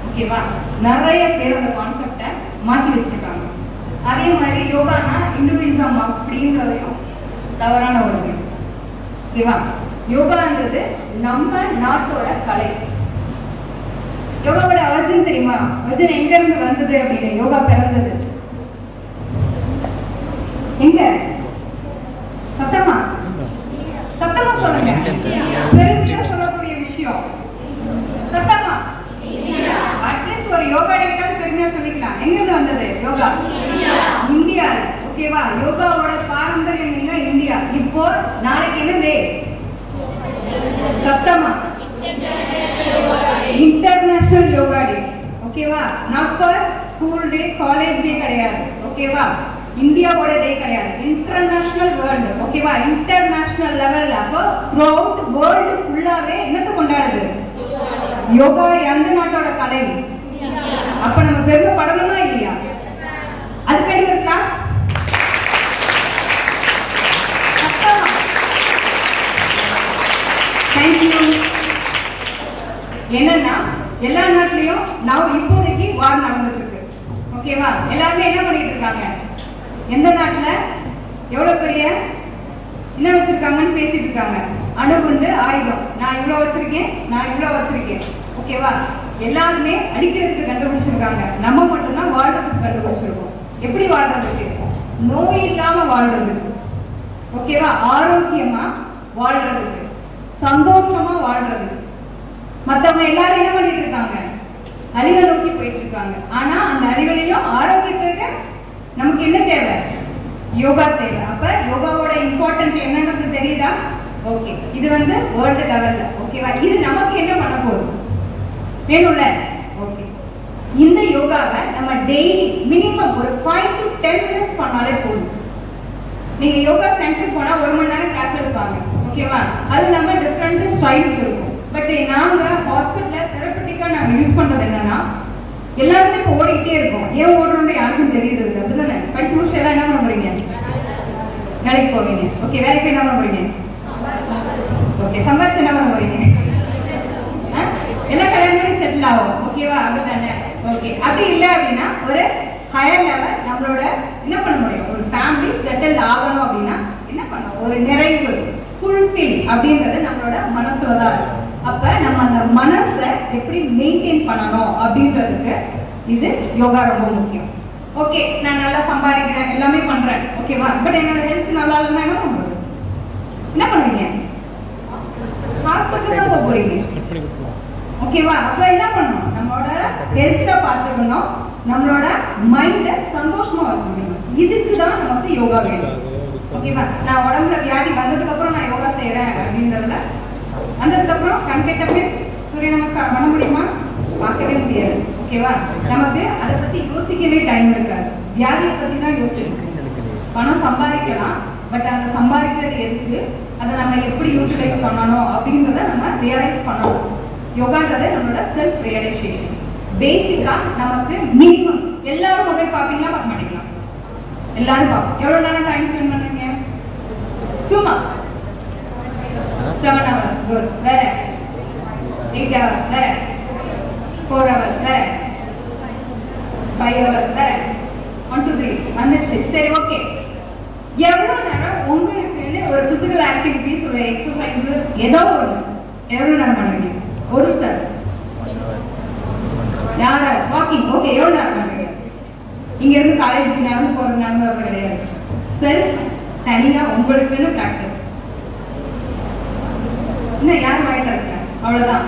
ஓகேவா? நிறைய பேர் அந்த கான்செப்டை மாற்றி வச்சிருக்காங்க. அதே மாதிரி யோகானா இந்துவிசம் அப்படின்றதையும் தவறான ஒரு. ஓகேவா? யோகான்றது நம்ம நாட்டோட கலை. யோகாவோட அர்ஜுன் தெரியுமா? அர்ஜுன் எங்க இருந்து வந்தது அப்படின்னு? யோகா பிறந்தது எங்க? சத்தமா சத்தமா சொல்லுங்க. பெருமையா சொல்லக்கூடிய விஷயம். சத்தமா அட்லீஸ்ட் ஒரு யோகா டேக்காவது பெருமையா சொல்லிக்கலாம். எங்க இருந்து வந்தது யோகா? இந்தியா. ஓகேவா? யோகாவோட பாரம்பரியம் எங்க? இந்தியா. இப்போ நாளைக்கு என்ன டே? சத்தமா இன்டர்நேஷனல் யோகா டே. ஓகேவா? Not for school day, college day கிடையாது. ஓகேவா? இந்தியாவோட டே கிடையாது, இன்டர்நேஷனல் வேர்ல்டு. ஓகேவா? இன்டர்நேஷனல் லெவல்ல அப்போ த்ரூஅவுட் வேர்ல்டு ஃபுல்லாவே என்னத்தை கொண்டாடுது? யோகா. எந்த நாட்டோட கலை? அப்ப நம்ம பெருமைப்படணுமா இல்லையா? அதுக்கடி ஒரு கிளாப். தேங்க்யூ. என்னன்னா எல்லா நாட்டிலையும் நான் இப்போதைக்கு வார் நடந்துட்டு இருக்கு. ஓகேவா? எல்லாருமே என்ன பண்ணிட்டு இருக்காங்க? எந்த நாட்டுல எவ்வளவு பெரிய என்ன வச்சிருக்காங்கன்னு பேசிட்டு இருக்காங்க. அணுகுண்டு, ஆயுதம், நான் இவ்வளவு வச்சிருக்கேன், நான் இவ்வளவு வச்சிருக்கேன். ஓகேவா? எல்லாருமே அடிக்கிறதுக்கு கண்டுபிடிச்சிருக்காங்க. நம்ம மட்டும்தான் வாழ்றதுக்கு கண்டுபிடிச்சிருக்கோம். எப்படி வாழ்றதுக்கு? நோய் இல்லாம வாழ்றதுக்கு. ஓகேவா? ஆரோக்கியமா வாழ்றதுக்கு, சந்தோஷமா வாழ்றதுக்கு. மத்தவங்க எல்லாரும் என்ன பண்ணிட்டு இருக்காங்க? அழிவை நோக்கி போயிட்டு இருக்காங்க. ஆனா அந்த அழிவுலையும் ஆரோக்கியத்துக்கு நமக்கு என்ன தேவை? யோகா தேவை. அப்ப யோகாவோட இம்பார்ட்டன்ட் என்னன்னு தெரியுதா? ஓகே, இது வந்து வேர்ல்டு லெவல்ல. ஓகேவா? இது நமக்கு என்ன பண்ண போகுது? வேணும்ல? ஓகே, இந்த யோகாவை நம்ம டெய்லி மினிமம் ஒரு 5 to 10 minutes பண்ணாலே போதும். நீங்க யோகா சென்டர் போனா 1 மணி நேரம் கிளாஸ் எடுப்பாங்க. ஓகேவா? அது நம்ம டிஃபரெண்ட் ஸ்டைல்ஸ் இருக்கும். பட் நாங்க ஹாஸ்பிட்டல்ல தெரபிட்டிக்கா நாங்க யூஸ் பண்றது என்னன்னா, எல்லாருமே இப்போ ஓடிக்கிட்டே இருக்கோம். ஏன் ஓடுறோம்னு யாருக்கும் தெரியுது இல்லை. அப்படிதானே? படிச்சு முடிச்சு எல்லாம் என்ன பண்ண போறீங்க? வேலைக்கு போவீங்க. ஓகே, வேலைக்கு என்ன பண்ண போறீங்க? ஓகே, சம்பாதிச்சு என்ன பண்ண போறீங்க? எல்லா கல்யாணமே செட்டில் ஆகும். ஓகேவா? அப்படிதானே? ஓகே, அப்படி இல்லை அப்படின்னா ஒரு ஹையர் லெவல் நம்மளோட என்ன பண்ண முடியும், ஒரு ஃபேமிலி செட்டில் ஆகணும் அப்படின்னா என்ன பண்ணணும், ஒரு நிறைவு ஃபுல்ஃபில் அப்படின்றது நம்மளோட மனசுல தான் இருக்கு. அப்ப நம்ம அந்த மனசை எப்படி மெயின்டைன் பண்ணணும் அப்படின்றதுக்கு இது யோகா ரொம்ப முக்கியம். ஓகே, நான் நல்லா சம்பாதிக்கிறேன், எல்லாமே பண்றேன், ஓகேவா, பட் என்னோட ஹெல்த் நல்லா இல்லைன்னா என்ன பண்றது, என்ன பண்ணுவீங்க, ஹாஸ்பிட்டல் தான் போக போறீங்க, ஓகேவா. அப்ப என்ன பண்ணணும், நம்மளோட ஹெல்த்தை பார்த்துக்கணும், நம்மளோட மைண்ட சந்தோஷமா வச்சுக்கணும். இதுக்கு தான் நமக்கு யோகா வேணும், ஓகேவா. நான் உடம்புல வியாதி வந்ததுக்கு அப்புறம் நான் யோகா செய்யறேன் அப்படின்றதுல வந்ததுக்கு அப்புறம் கண்கெட்டமே சூரிய நமஸ்காரம் பண்ண முடியுமா, பார்க்கவே முடியாது, ஓகேவா. நமக்கு அதை பத்தி யோசிக்கவே டைம் இருக்காது, வியாதியை பத்தி தான் யோசிச்சிருக்கோம். பணம் சம்பாதிக்கலாம், பட் அந்த சம்பாதிக்கிறது எதுக்கு, அதை நம்ம எப்படி யூட்டிலைஸ் பண்ணணும் அப்படின்றத நம்ம ரியலைஸ் பண்ணணும். யோகான்றது நம்மளோட செல்ஃப் ரியலைசேஷன். பேசிக்கா நமக்கு மினிமம் எல்லாரும் மொபைல் பார்ப்பீங்களா, பார்க்க மாட்டீங்களா, எல்லாரும் பார்ப்போம். எவ்வளவு நேரம் டைம் ஸ்பெண்ட் பண்றீங்க, சும்மா 7 hours, குட். வேற 8 hours, வேற 4 hours, வேற 5 hours, வேற 1 2 3 வந்துச்சு, சரி, ஓகே. எவ்வளவு நேரம் உங்களுக்கு ஒரு பிசிக்கல் ஆக்டிவிட்டிஸ், ஒரு எக்ஸசைஸ், ஏதோ ஒன்று எவ்வளவு நேரம் பண்ணுவீங்க, ஒருத்தர் யாரா வாக்கிங், ஓகே, எவ்வளவு நேரம் பண்ணுவீங்க, இங்க இருந்து காலேஜுக்கு நடந்து போறது நடந்து வர கிடையாது, செல்ஃப் தனியா உங்களுக்குன்னு பிராக்டிஸ். இன்னும் யாரும் வாய்ப்பு இருக்கல, அவ்வளவுதான்.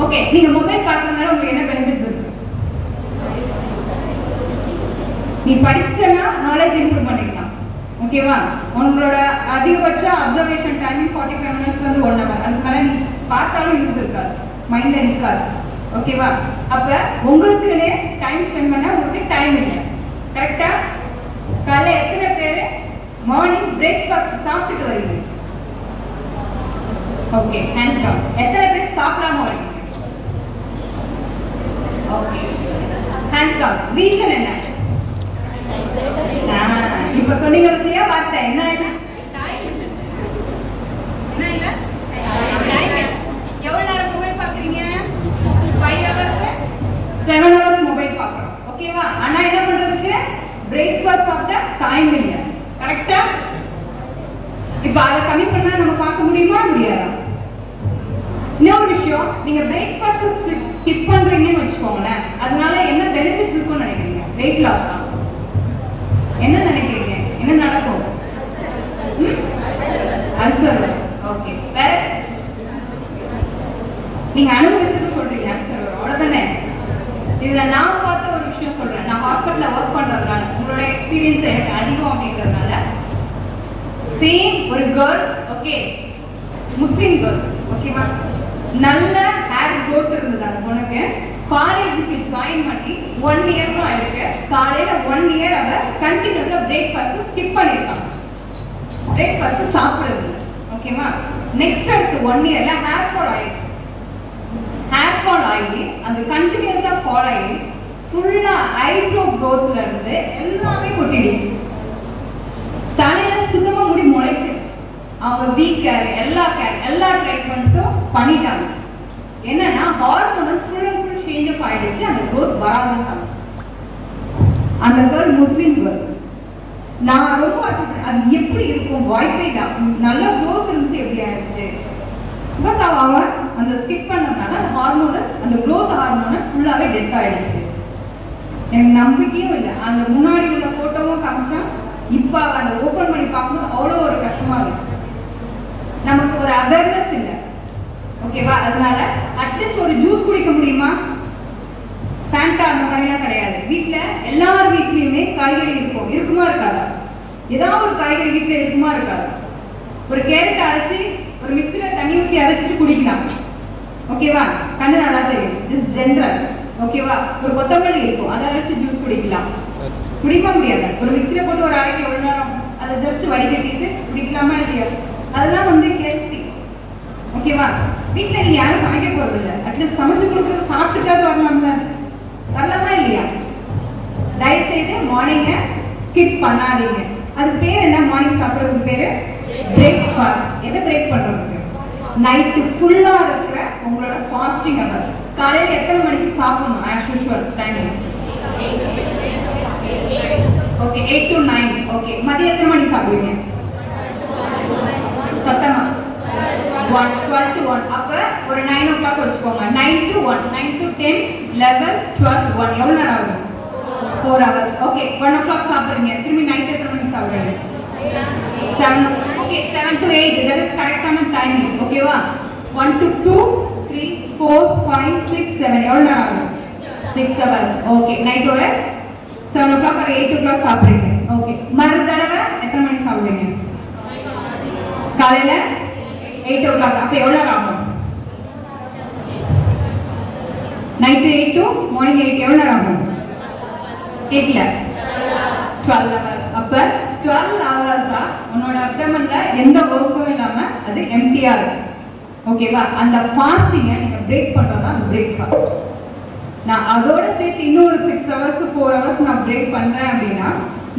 ஓகே, நீங்க மொபைல் பார்க்கறதுனால உங்களுக்கு என்ன பெனிஃபிட்ஸ் இருக்கு, நீ படிச்சனா நாலேஜ் இம்ப்ரூவ் பண்ணிக்கலாம், ஓகேவா. உங்களோட அதிகபட்ச அப்சர்வேஷன் டைமிங் 45 minutes வந்து 1 hour. அதுக்கு மேல நீ பார்த்தாலும் யூஸ் இருக்காது, மைண்ட்ல நிற்காது, ஓகேவா. அப்ப உங்களுக்குன்னே டைம் ஸ்பெண்ட் பண்ண உங்களுக்கு டைம் இல்லை, கரெக்டா. காலைல எத்தனை பேர் மார்னிங் பிரேக்ஃபாஸ்ட் சாப்பிட்டுட்டு வரீங்க, ஓகே, ஹேண்ட்ஸ் டவுன். எத்தனை பேர் சாப்பிடாம வரீங்க, ஓகே, ஹேண்ட்ஸ் டவுன். ரீசன் என்ன, இப்ப சொன்னீங்க பத்தியா வார்த்தை, என்ன இல்ல, என்ன இல்ல, எவ்வளவு நேரம் மொபைல் பாக்குறீங்க, 5 hours 7 hours மொபைல் பாக்குறோம், ஓகேவா. ஆனா என்ன பண்றதுக்கு பிரேக்ஃபாஸ்ட் சாப்பிட்ட டைம் இல்ல, கரெக்டா. இப்ப அதை கம்மி பண்ணா நம்ம பார்க்க முடியுமா, முடியாதா. இன்னொரு விஷயம், நீங்க பிரேக்ஃபாஸ்ட் ஸ்கிப் பண்றீங்கன்னு வச்சுக்கோங்களேன், அதனால என்ன பெனிஃபிட்ஸ் இருக்கும்னு நினைக்கிறீங்க, வெயிட் லாஸ் தான். என்ன நினைக்கிறீங்க, என்ன நடக்கும், அல்சர், ஓகே. வேற நீங்க அனுபவிச்சது சொல்றீங்க, அல்சர் அவ்வளவுதானே. இதுல நான் பார்த்த ஒரு விஷயம் சொல்றேன், நான் ஹாஸ்பிட்டல்ல ஒர்க் பண்றதுனால உங்களோட எக்ஸ்பீரியன்ஸ் எனக்கு அதிகம் அப்படின்றதுனால. சேம் ஒரு கேர்ள், ஓகே, முஸ்லிம் கேர்ள், ஓகேவா, நல்ல ஹேர் க்ரோத் இருந்தது அந்த பொண்ணுக்கு. காலேஜுக்கு ஜாயின் பண்ணி 1 year தான் ஆயிருக்கு. காலையில 1 year அவ கண்டினியூஸா பிரேக்ஃபாஸ்ட் ஸ்கிப் பண்ணிருக்காங்க, பிரேக்ஃபாஸ்ட் சாப்பிடுறது இல்லை, ஓகேவா. நெக்ஸ்ட் அடுத்து 1 yearல ஹேர் ஃபால் ஆயிருக்கு. ஹேர் ஃபால் ஆகி அது கண்டினியூஸா ஃபால் ஆகி ஃபுல்லா ஐப்ரோ க்ரோத்ல இருந்து எல்லாமே கொட்டிடுச்சு. தலையில சுத்தமா முடி முளைக்கு. அவங்க வீக் கேர், எல்லா ட்ரீட்மெண்ட்டும் பண்ணிட்டாங்க. என்னன்னா hormone full and full change up ஆயிடுச்சு, அந்த க்ரோத் வராதுன்னு. அந்த கேர்ள் முஸ்லிம் கேர்ள். நான் ரொம்ப அது எப்படி இருக்கும், வாய்ப்பே தான். நல்ல க்ரோத் இருந்து எப்படி ஆயிடுச்சு, பிகாஸ் அவன் அந்த ஸ்கிப் பண்ணனால அந்த ஹார்மோன், அந்த க்ரோத் ஹார்மோன் ஃபுல்லாவே டெத் ஆயிடுச்சு. எனக்கு நம்பிக்கையும் இல்லை. அந்த முன்னாடி உள்ள போட்டோவும் காமிச்சா இப்ப அதை ஓபன் பண்ணி பார்க்கும்போது அவ்வளோ ஒரு கஷ்டமா இருக்கு. நமக்கு ஒரு அவேர்னஸ் இல்லை, ஓகேவா. அதனால அட்லீஸ்ட் ஒரு ஜூஸ் குடிக்க முடியுமா, ஃபேண்டா அந்த மாதிரிலாம் கிடையாது. வீட்டுல எல்லார் வீட்லயுமே காய்கறி இருக்கும், இருக்குமா இருக்காதா, ஏதாவது ஒரு காய்கறி வீட்டுல இருக்குமா இருக்காதா. ஒரு கேரட் அரைச்சி ஒரு மிக்ஸில தண்ணி ஊற்றி அரைச்சிட்டு குடிக்கலாம், ஓகேவா. கண்ணு நல்லா தெரியும், ஜஸ்ட் ஜென்ரல், ஓகேவா. ஒரு கொத்தமல்லி இருக்கும், அதை அரைச்சி ஜூஸ் குடிக்கலாம், குடிக்க முடியாது. ஒரு மிக்ஸில போட்டு ஒரு அரைக்க எவ்வளவு நேரம், அதை ஜஸ்ட் வடிகட்டிட்டு குடிக்கலாமா இல்லையா. அதெல்லாம் வந்து ஹெல்த்தி, ஓகேவா. வீட்டுல நீங்க யாரும் சமைக்க போறது இல்லை, அட்லீஸ்ட் சமைச்சு கொடுத்து சாப்பிட்டுட்டாவது வரலாம்ல, வரலாமா இல்லையா. தயவு செய்து மார்னிங்க ஸ்கிப் பண்ணாதீங்க. அதுக்கு பேர் என்ன, மார்னிங் சாப்பிட்றதுக்கு பேரு பிரேக்ஃபாஸ்ட். எதை பிரேக் பண்றதுக்கு, நைட்டு ஃபுல்லா இருக்கிற உங்களோட ஃபாஸ்டிங் ஹவர்ஸ். காலையில எத்தனை மணிக்கு சாப்பிடணும், as usual timing okay 8 to 9. Okay மதியம் எத்தனை மணிக்கு சாப்பிடுவீங்க? சத்தமா 12 to 1. அப்ப ஒரு 9 o'clock வச்சுக்கோங்க. 9 to 1, 9 to 10, 11, 12, 1. எவ்வளவு நேரம் ஆகும்? 4 hours. ஓகே 1 o'clock சாப்பிடுறீங்க. திரும்பி நைட் எத்தனை மணிக்கு சாப்பிடுறீங்க? 7. Okay 7 to 8. that is கரெக்டான டைமிங். ஓகேவா? 1 to 2, 3, 4, 5, 6, 7. எவ்வளவு நேரம் ஆகும்? 6 hours. ஓகே நைட் ஒரு 7 o'clock or 8 o'clock சாப்பிடுறீங்க. ஓகே மறு தடவை எத்தனை மணிக்கு சாப்பிடுறீங்க? காலையில 8 o'clock. அப்ப எவ்வளவு நேரம் ஆகும்? நைட் 8 to மார்னிங் 8 எவ்வளவு நேரம் ஆகும்? 8ல 12 hours. அப்ப 12 hours உன்னோட அப்டமன்ல எந்த வொர்க்கும் இல்லாம அது எம்டியா இருக்கு. ஓகேவா? அந்த ஃபாஸ்டிங்கை நீங்க பிரேக் பண்றதா அந்த பிரேக் ஃபாஸ்ட். நான் அதோட சேர்த்து இன்னொரு 6 hours 4 hours நான் பிரேக் பண்றேன் அப்படின்னா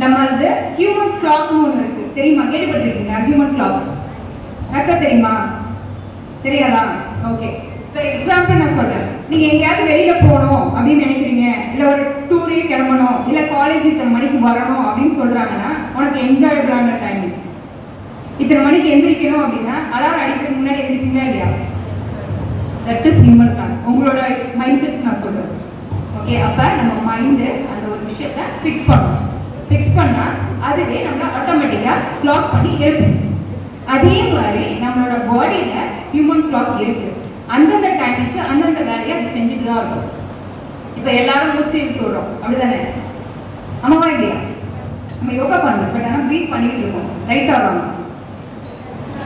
நம்ம வந்து ஹியூமன் கிளாக்னு ஒன்று இருக்கு. தெரியுமா? கேள்விப்பட்டிருக்கீங்க? ஹியூமன் கிளாக் அக்கா தெரியுமா? தெரியாதா? ஓகே இப்போ எக்ஸாம்பிள் நான் சொல்றேன். நீங்க எங்கேயாவது வெளியில போகணும் அப்படின்னு நினைக்கிறீங்க, இல்ல ஒரு டூரே கிளம்பணும், இல்ல காலேஜ் இத்தனை மணிக்கு வரணும் அப்படின்னு சொல்றாங்கன்னா உனக்கு என்ஜாயபிளான டைமிங். இத்தனை மணிக்கு எந்திரிக்கணும் அப்படின்னா அலாரம் அடிக்கிறதுக்கு முன்னாடி எந்திரிப்பீங்களா இல்லையா? That is human clock. உங்களோட மைண்ட் செட் நான் சொல்றேன். ஓகே அப்ப நம்ம மைண்ட் அந்த ஒரு விஷயத்தை ஃபிக்ஸ் பண்ணணும். ஃபிக்ஸ் பண்ணா அதுவே நம்மள ஆட்டோமேட்டிக்கா கிளாக் பண்ணி எழுப்பும். அதே மாதிரி நம்மளோட பாடியில ஹியூமன் கிளாக் இருக்கு. அந்தந்த டைமுக்கு அந்தந்த வேலையை அது செஞ்சுட்டு தான் இருக்கும். இப்ப எல்லாரும் மூச்சு இழுத்து விடுறோம், அப்படிதானே? ஆமாவா இல்லையா? நம்ம யோகா பண்ணலாம், பட் ஆனால் ப்ரீத் பண்ணிட்டு இருக்கோம். Right or wrong?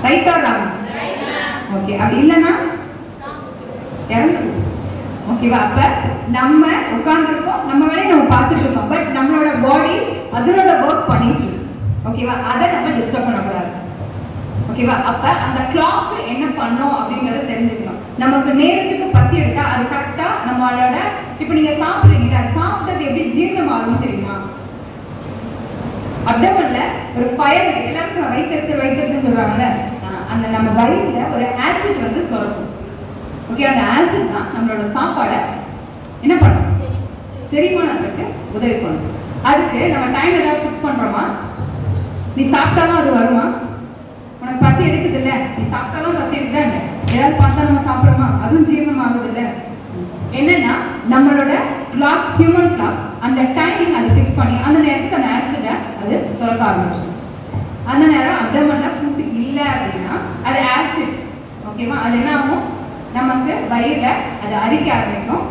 Right or wrong? Okay அப்படி இல்லைன்னா இறந்துடும். ஓகேவா? அப்ப நம்ம உட்கார்ந்துருக்கோம், நம்ம வேலையை நம்ம பார்த்துட்டு இருக்கோம், பட் நம்மளோட பாடி அதனோட ஒர்க் பண்ணிட்டு இருக்கு. ஓகேவா? அதை நம்ம டிஸ்டர்ப் பண்ணக்கூடாது. ஓகேவா? அப்ப அந்த கிளாக் என்ன பண்ணோம் அப்படிங்கறத தெரிஞ்சுக்கணும். நமக்கு நேரத்துக்கு பசி எடுத்தா அது கரெக்டா நம்மளோட இப்ப நீங்க சாப்பிடுறீங்க, அது சாப்பிட்டது எப்படி ஜீரணம் ஆகும் தெரியுமா? அப்டமன்ல ஒரு ஃபயர், எல்லாரும் வயிற்றுன்னு சொல்றாங்கல்ல, அந்த நம்ம வயிறுல ஒரு ஆசிட் வந்து சுரக்கும். ஓகே அந்த ஆசிட் தான் நம்மளோட சாப்பாடை என்ன பண்ணும்? செரிமானத்துக்கு உதவி பண்ணும். அதுக்கு நம்ம டைம் ஏதாவது ஃபிக்ஸ் பண்றோமா? நீ சாப்பிட்டாலும் அது வருமா? உனக்கு பசி எடுக்குது இல்ல, நீ சாப்பிட்டாலும் பசி எடுக்குதா இல்ல? ஏதாவது பார்த்தா நம்ம சாப்பிடுறோமா? அதுவும் ஜீரணம் ஆகுது இல்ல. என்னன்னா நம்மளோட கிளாக், ஹியூமன் கிளாக், அந்த டைமிங் அதை ஃபிக்ஸ் பண்ணி அந்த நேரத்துக்கு அந்த ஆசிட அது சுரக்க ஆரம்பிச்சிடும். அந்த நேரம் அப்டமன்ல ஃபுட் இல்லை அப்படின்னா அது ஆசிட். ஓகேவா? அது என்ன ஆகும்? நமக்கு வயிறுல அது அரிக்க ஆரம்பிக்கும்.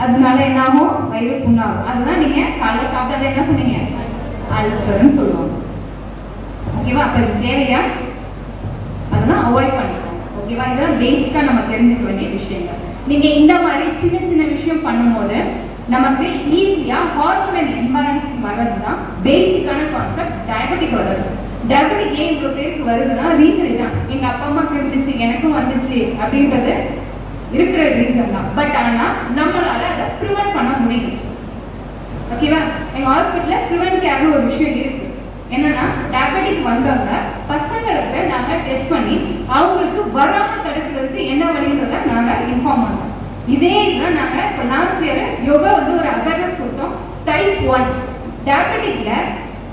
அதனால என்ன ஆகும்? வயிறு புண்ணாகும். அதுதான் நீங்க காலைல சாப்பிட்டதை என்ன சொன்னீங்க? அல்சர்னு சொல்லுவாங்க. ஓகேவா? அப்ப இது தேவையா? அதெல்லாம் அவாய்ட் பண்ணிக்கோங்க. ஓகேவா? இதெல்லாம் பேசிக்கா நம்ம தெரிஞ்சுக்க வேண்டிய விஷயங்கள். நீங்க இந்த மாதிரி சின்ன சின்ன விஷயம் பண்ணும்போது நமக்கு ஈஸியா ஹார்மோனல் இம்பேலன்ஸ் வர்றதுதான் பேசிக்கான கான்செப்ட். டயபெட்டிக் வருது. டயபெட்டிக் ஏன் இவ்வளவு பேருக்கு வருதுன்னா ரீசன் இதுதான். எங்க அப்பா அம்மாக்கு இருந்துச்சு, எனக்கும் வந்துச்சு அப்படின்றது இருக்கிற ரீசன் தான். பட் ஆனா நம்மளால அதை ப்ரிவென்ட் பண்ண முடியும். ஓகேவா? எங்க ஹாஸ்பிட்டல்ல ப்ரிவென்ட் கேர்னு ஒரு விஷயம் இருக்கு. என்னன்னா டயபெட்டிக் வந்தவங்க பசங்களுக்கு நாங்க டெஸ்ட் பண்ணி அவங்களுக்கு வராம தடுக்கிறதுக்கு என்ன வழின்றத நாங்க இன்ஃபார்ம் பண்ணோம். இதே இதுதான் நாங்க இப்போ லாஸ்ட் இயர் யோகா வந்து ஒரு அவேர்னஸ் கொடுத்தோம். டைப் 1 டயபெட்டிக்ல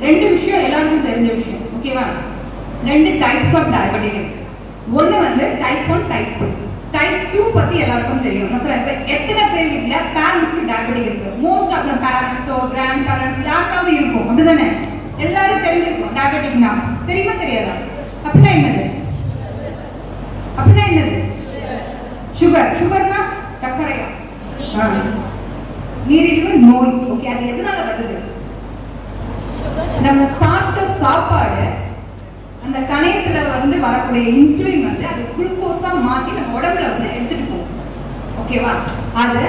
2 விஷயம் எல்லாருக்கும் தெரிஞ்ச விஷயம். ஓகேவா? 2 டைப்ஸ் ஆஃப் டயபெட்டிக் இருக்கு. ஒன்னு வந்து டைப் 1, டைப் 2. டைப் 2 பத்தி எல்லாருக்கும் தெரியும். மொத்தம் எத்தனை பேர் வீட்ல பேரண்ட்ஸ்க்கு டயபெட்டிக் இருக்கு? மோஸ்ட் ஆஃப் த பேரண்ட்ஸோ கிராண்ட் பேரண்ட்ஸ் யாருக்காவது இருக்கும், அப்படிதானே? எல்லாரும் தெரிஞ்சிருக்கும் டயபெட்டிக்னா. தெரியுமா தெரியாதா? அப்படின்னா என்னது? அப்படின்னா என்னது? சுகர். சுகர்னா சர்க்கரையா? நீரிழிவு நோய். ஓகே அது எதனால வருது? நம்ம சாப்பிட்ட சாப்பாடு அந்த கணையத்துல வந்து வரக்கூடிய இன்சுலின் வந்து அது குளுக்கோஸா மாத்தி நம்ம உடம்புல வந்து எடுத்துட்டு போகும். ஓகேவா? அது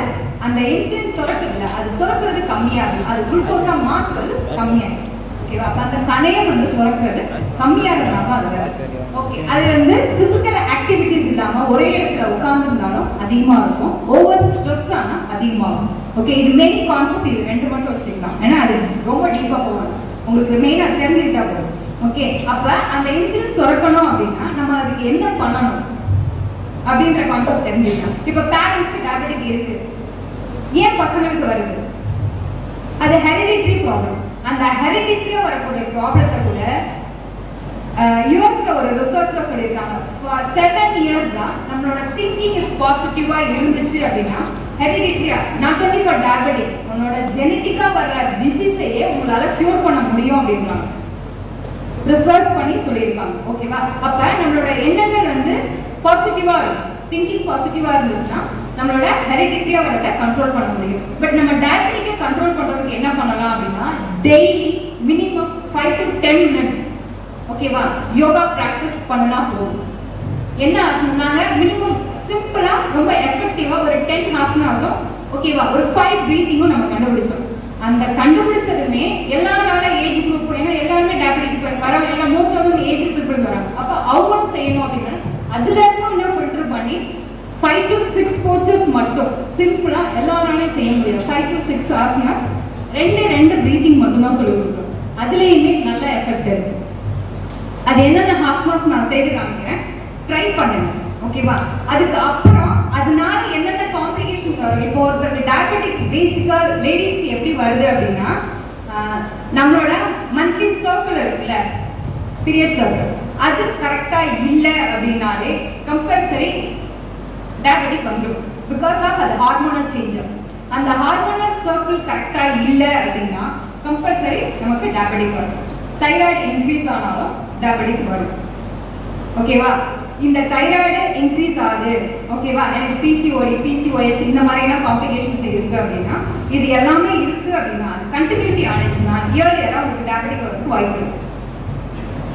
அந்த இன்சுலின் சுரக்குதுல, அது சுரக்கிறது கம்மியாகும், அது குளுக்கோஸா மாத்துறது கம்மியாகும். ஓகேவா? அப்ப அந்த கணையம் வந்து சுரக்கிறது கம்மியாகிறதுனால அது வருது. ஓகே அது வந்து பிசிக்கல் ஆக்டிவிட்டிஸ் இல்லாம ஒரே இடத்துல உட்கார்ந்து இருந்தாலும் அதிகமா இருக்கும். ஓவர் ஸ்ட்ரெஸ் ஆனா அதிகமாகும். ஓகே இது மெயின் கான்செப்ட். இது 2 மட்டும் வச்சுக்கலாம், ஏன்னா அது ரொம்ப டீப்பா போகணும். உங்களுக்கு மெயினா தெரிஞ்சுக்கிட்டா போதும். ஓகே அப்ப அந்த இன்சுலின் சுரக்கணும் அப்படின்னா நம்ம அதுக்கு என்ன பண்ணணும் அப்படின்ற கான்செப்ட் தெரிஞ்சுக்கலாம். இப்ப பேரண்ட்ஸ்க்கு டயபெட்டிக் இருக்கு, ஏன் பசங்களுக்கு வருது? அது ஹெரிடிட்டரி ப்ராப்ளம். அந்த ஹெரிடிட்டியா வரக்கூடிய ப்ராப்ளத்தை கூட யூஎஸ்ல ஒரு ரிசர்ச்ல சொல்லியிருக்காங்க 7 இயர்ஸ் தான் நம்மளோட திங்கிங் இஸ் பாசிட்டிவா இருந்துச்சு அப்படின்னா ஹெரிடிட்டியா நாட் ஒன்லி ஃபார் டயபெட்டிக் உங்களோட ஜெனட்டிக்கா வர்ற டிசீஸையே உங்களால கியூர் பண்ண முடியும் அப்படின்றாங்க ரிசர்ச் பண்ணி சொல்லியிருக்காங்க ஓகேவா அப்ப நம்மளோட எண்ணங்கள் வந்து பாசிட்டிவா இருக்கும் திங்கிங் பாசிட்டிவா இருந்துச்சுன்னா நம்மளோட ஹெரிடிட்டியா வரத கண்ட்ரோல் பண்ண முடியும் பட் நம்ம டயபெட்டிக்கை கண்ட்ரோல் பண்றதுக்கு என்ன பண்ணலாம் அப்படின்னா டெய்லி மினிமம் 5 to 10 minutes ஓகேவா யோகா பிராக்டிஸ் பண்ணனா போதும் என்ன சொன்னாங்க மினிமம் சிம்பிளா ரொம்ப எஃபெக்டிவா ஒரு 10 ஆசனாஸும் ஓகேவா ஒரு 5 பிரீத்திங்கும் நம்ம கண்டுபிடிச்சோம் அந்த கண்டுபிடிச்சதுமே எல்லாரோட ஏஜ் குரூப் ஏன்னா எல்லாருமே டயபெட்டிக் வர எல்லாம் most of them age people வராங்க அப்ப அவங்களும் செய்யணும் அப்படின்னா அதுல இருந்தும் இன்னும் ஃபில்டர் பண்ணி 5 to 6 போச்சஸ் மட்டும் சிம்பிளா எல்லாராலையும் செய்ய முடியும் 5 to 6 ஆசனாஸ் ரெண்டு பிரீத்திங் மட்டும் தான் சொல்லி கொடுக்குறோம் அதுலயுமே நல்ல எஃபெக்ட் இருக்கு அது என்னென்ன ஆசனாஸ் நான் செய்து காமிக்கிறேன் ட்ரை பண்ணுங்க ஓகேவா அதுக்கு அப்புறம் அதனால என்னென்ன காம்ப்ளிகேஷன் வரும் இப்போ ஒருத்தருக்கு டயபெட்டிக் பேசிக்கா லேடிஸ்க்கு எப்படி வருது அப்படின்னா நம்மளோட மந்த்லி சர்க்கிள் இருக்குல்ல பீரியட் சர்க்கிள் அது கரெக்டா இல்ல அப்படின்னாலே கம்பல்சரி டயபெட்டிக் வந்துடும் பிகாஸ் ஆஃப் அது ஹார்மோனல் சேஞ்ச் அந்த ஹார்மோனல் சர்க்கிள் கரெக்டா இல்ல அப்படின்னா கம்பல்சரி நமக்கு டயபெட்டிக் வரும் தைராய்டு இன்க்ரீஸ் ஆனாலும் டயபெட்டிக் வரும் ஓகேவா இந்த தைராய்டு இன்க்ரீஸ் ஆகுது ஓகேவா எனக்கு PCOS இந்த மாதிரியான காம்ப்ளிகேஷன்ஸ் இருக்கு அப்படின்னா இது எல்லாமே இருக்கு அப்படின்னா கண்டினியூட்டி ஆனிச்சுன்னா இயர்லியரா உங்களுக்கு டயபெட்டிக் வரதுக்கு வாய்ப்பு இருக்கு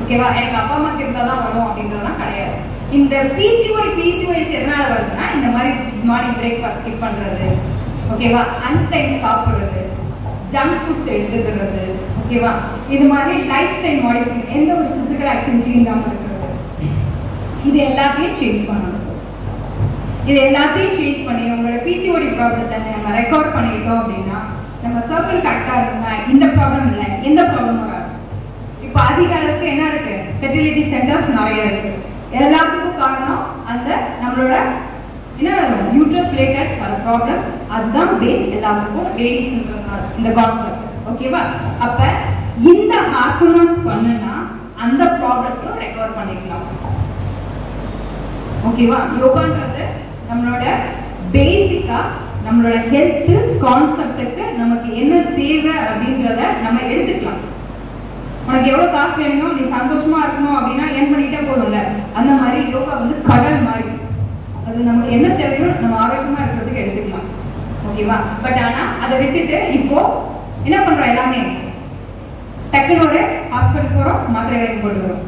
ஓகேவா எனக்கு அப்பா அம்மாக்கு இருந்தாதான் வரும் அப்படின்றதெல்லாம் கிடையாது இந்த PCOS எதனால வருதுன்னா இந்த மாதிரி மார்னிங் பிரேக்ஃபாஸ்ட் ஸ்கிப் பண்றது ஓகேவா அன்டைம் சாப்பிடுறது ஜங்க் ஃபுட்ஸ் எடுத்துக்கிறது ஓகேவா இது மாதிரி லைஃப் ஸ்டைல் மாடிஃபிகேஷன் எந்த ஒரு பிசிக்கல் ஆக்டிவிட்டி இல்லாம இருக்கிறது இது எல்லாத்தையும் சேஞ்ச் பண்ணணும் இது எல்லாத்தையும் சேஞ்ச் பண்ணி உங்களோட PCOD ப்ராப்ளத்தை நம்ம ரெக்கவர் பண்ணிட்டோம் அப்படின்னா நம்ம சர்க்கிள் கரெக்டா இருந்தா இந்த ப்ராப்ளம் இல்லை எந்த ப்ராப்ளம் வராது இப்போ அதிக அளவுக்கு என்ன இருக்கு ஃபெர்டிலிட்டி சென்டர்ஸ் நிறைய இருக்கு எல்லாத்துக்கும் காரணம் அந்த நம்மளோட என்ன யூட்ரஸ் ரிலேட்டட் வர ப்ராப்ளம்ஸ் அதுதான் பேஸ் எல்லாத்துக்கும் லேடிஸ்ன்றதுனால இந்த கான்செப்ட் ஓகேவா அப்ப இந்த ஆசனாஸ் பண்ணனா அந்த ப்ராப்ளத்தையும் ரெக்கவர் பண்ணிக்கலாம் ஓகேவா யோகான்றது நம்மளோட பேசிக்கா நம்மளோட ஹெல்த் கான்செப்டுக்கு நமக்கு என்ன தேவை அப்படின்றத நம்ம எடுத்துக்கலாம் உனக்கு எவ்வளவு காசு வேணும் நீ சந்தோஷமா இருக்கணும் அப்படின்னா ஏன் பண்ணிட்டே போதும்ல அந்த மாதிரி யோகா வந்து கடல் மாதிரி அது நமக்கு என்ன தேவையோ நம்ம ஆரோக்கியமா இருக்கிறதுக்கு எடுத்துக்கலாம் ஓகேவா பட் ஆனா அதை விட்டுட்டு இப்போ என்ன பண்றோம் எல்லாமே டக்குன்னு ஒரு ஹாஸ்பிட்டல் போறோம் மாத்திரை வாங்கி போட்டுக்கிறோம்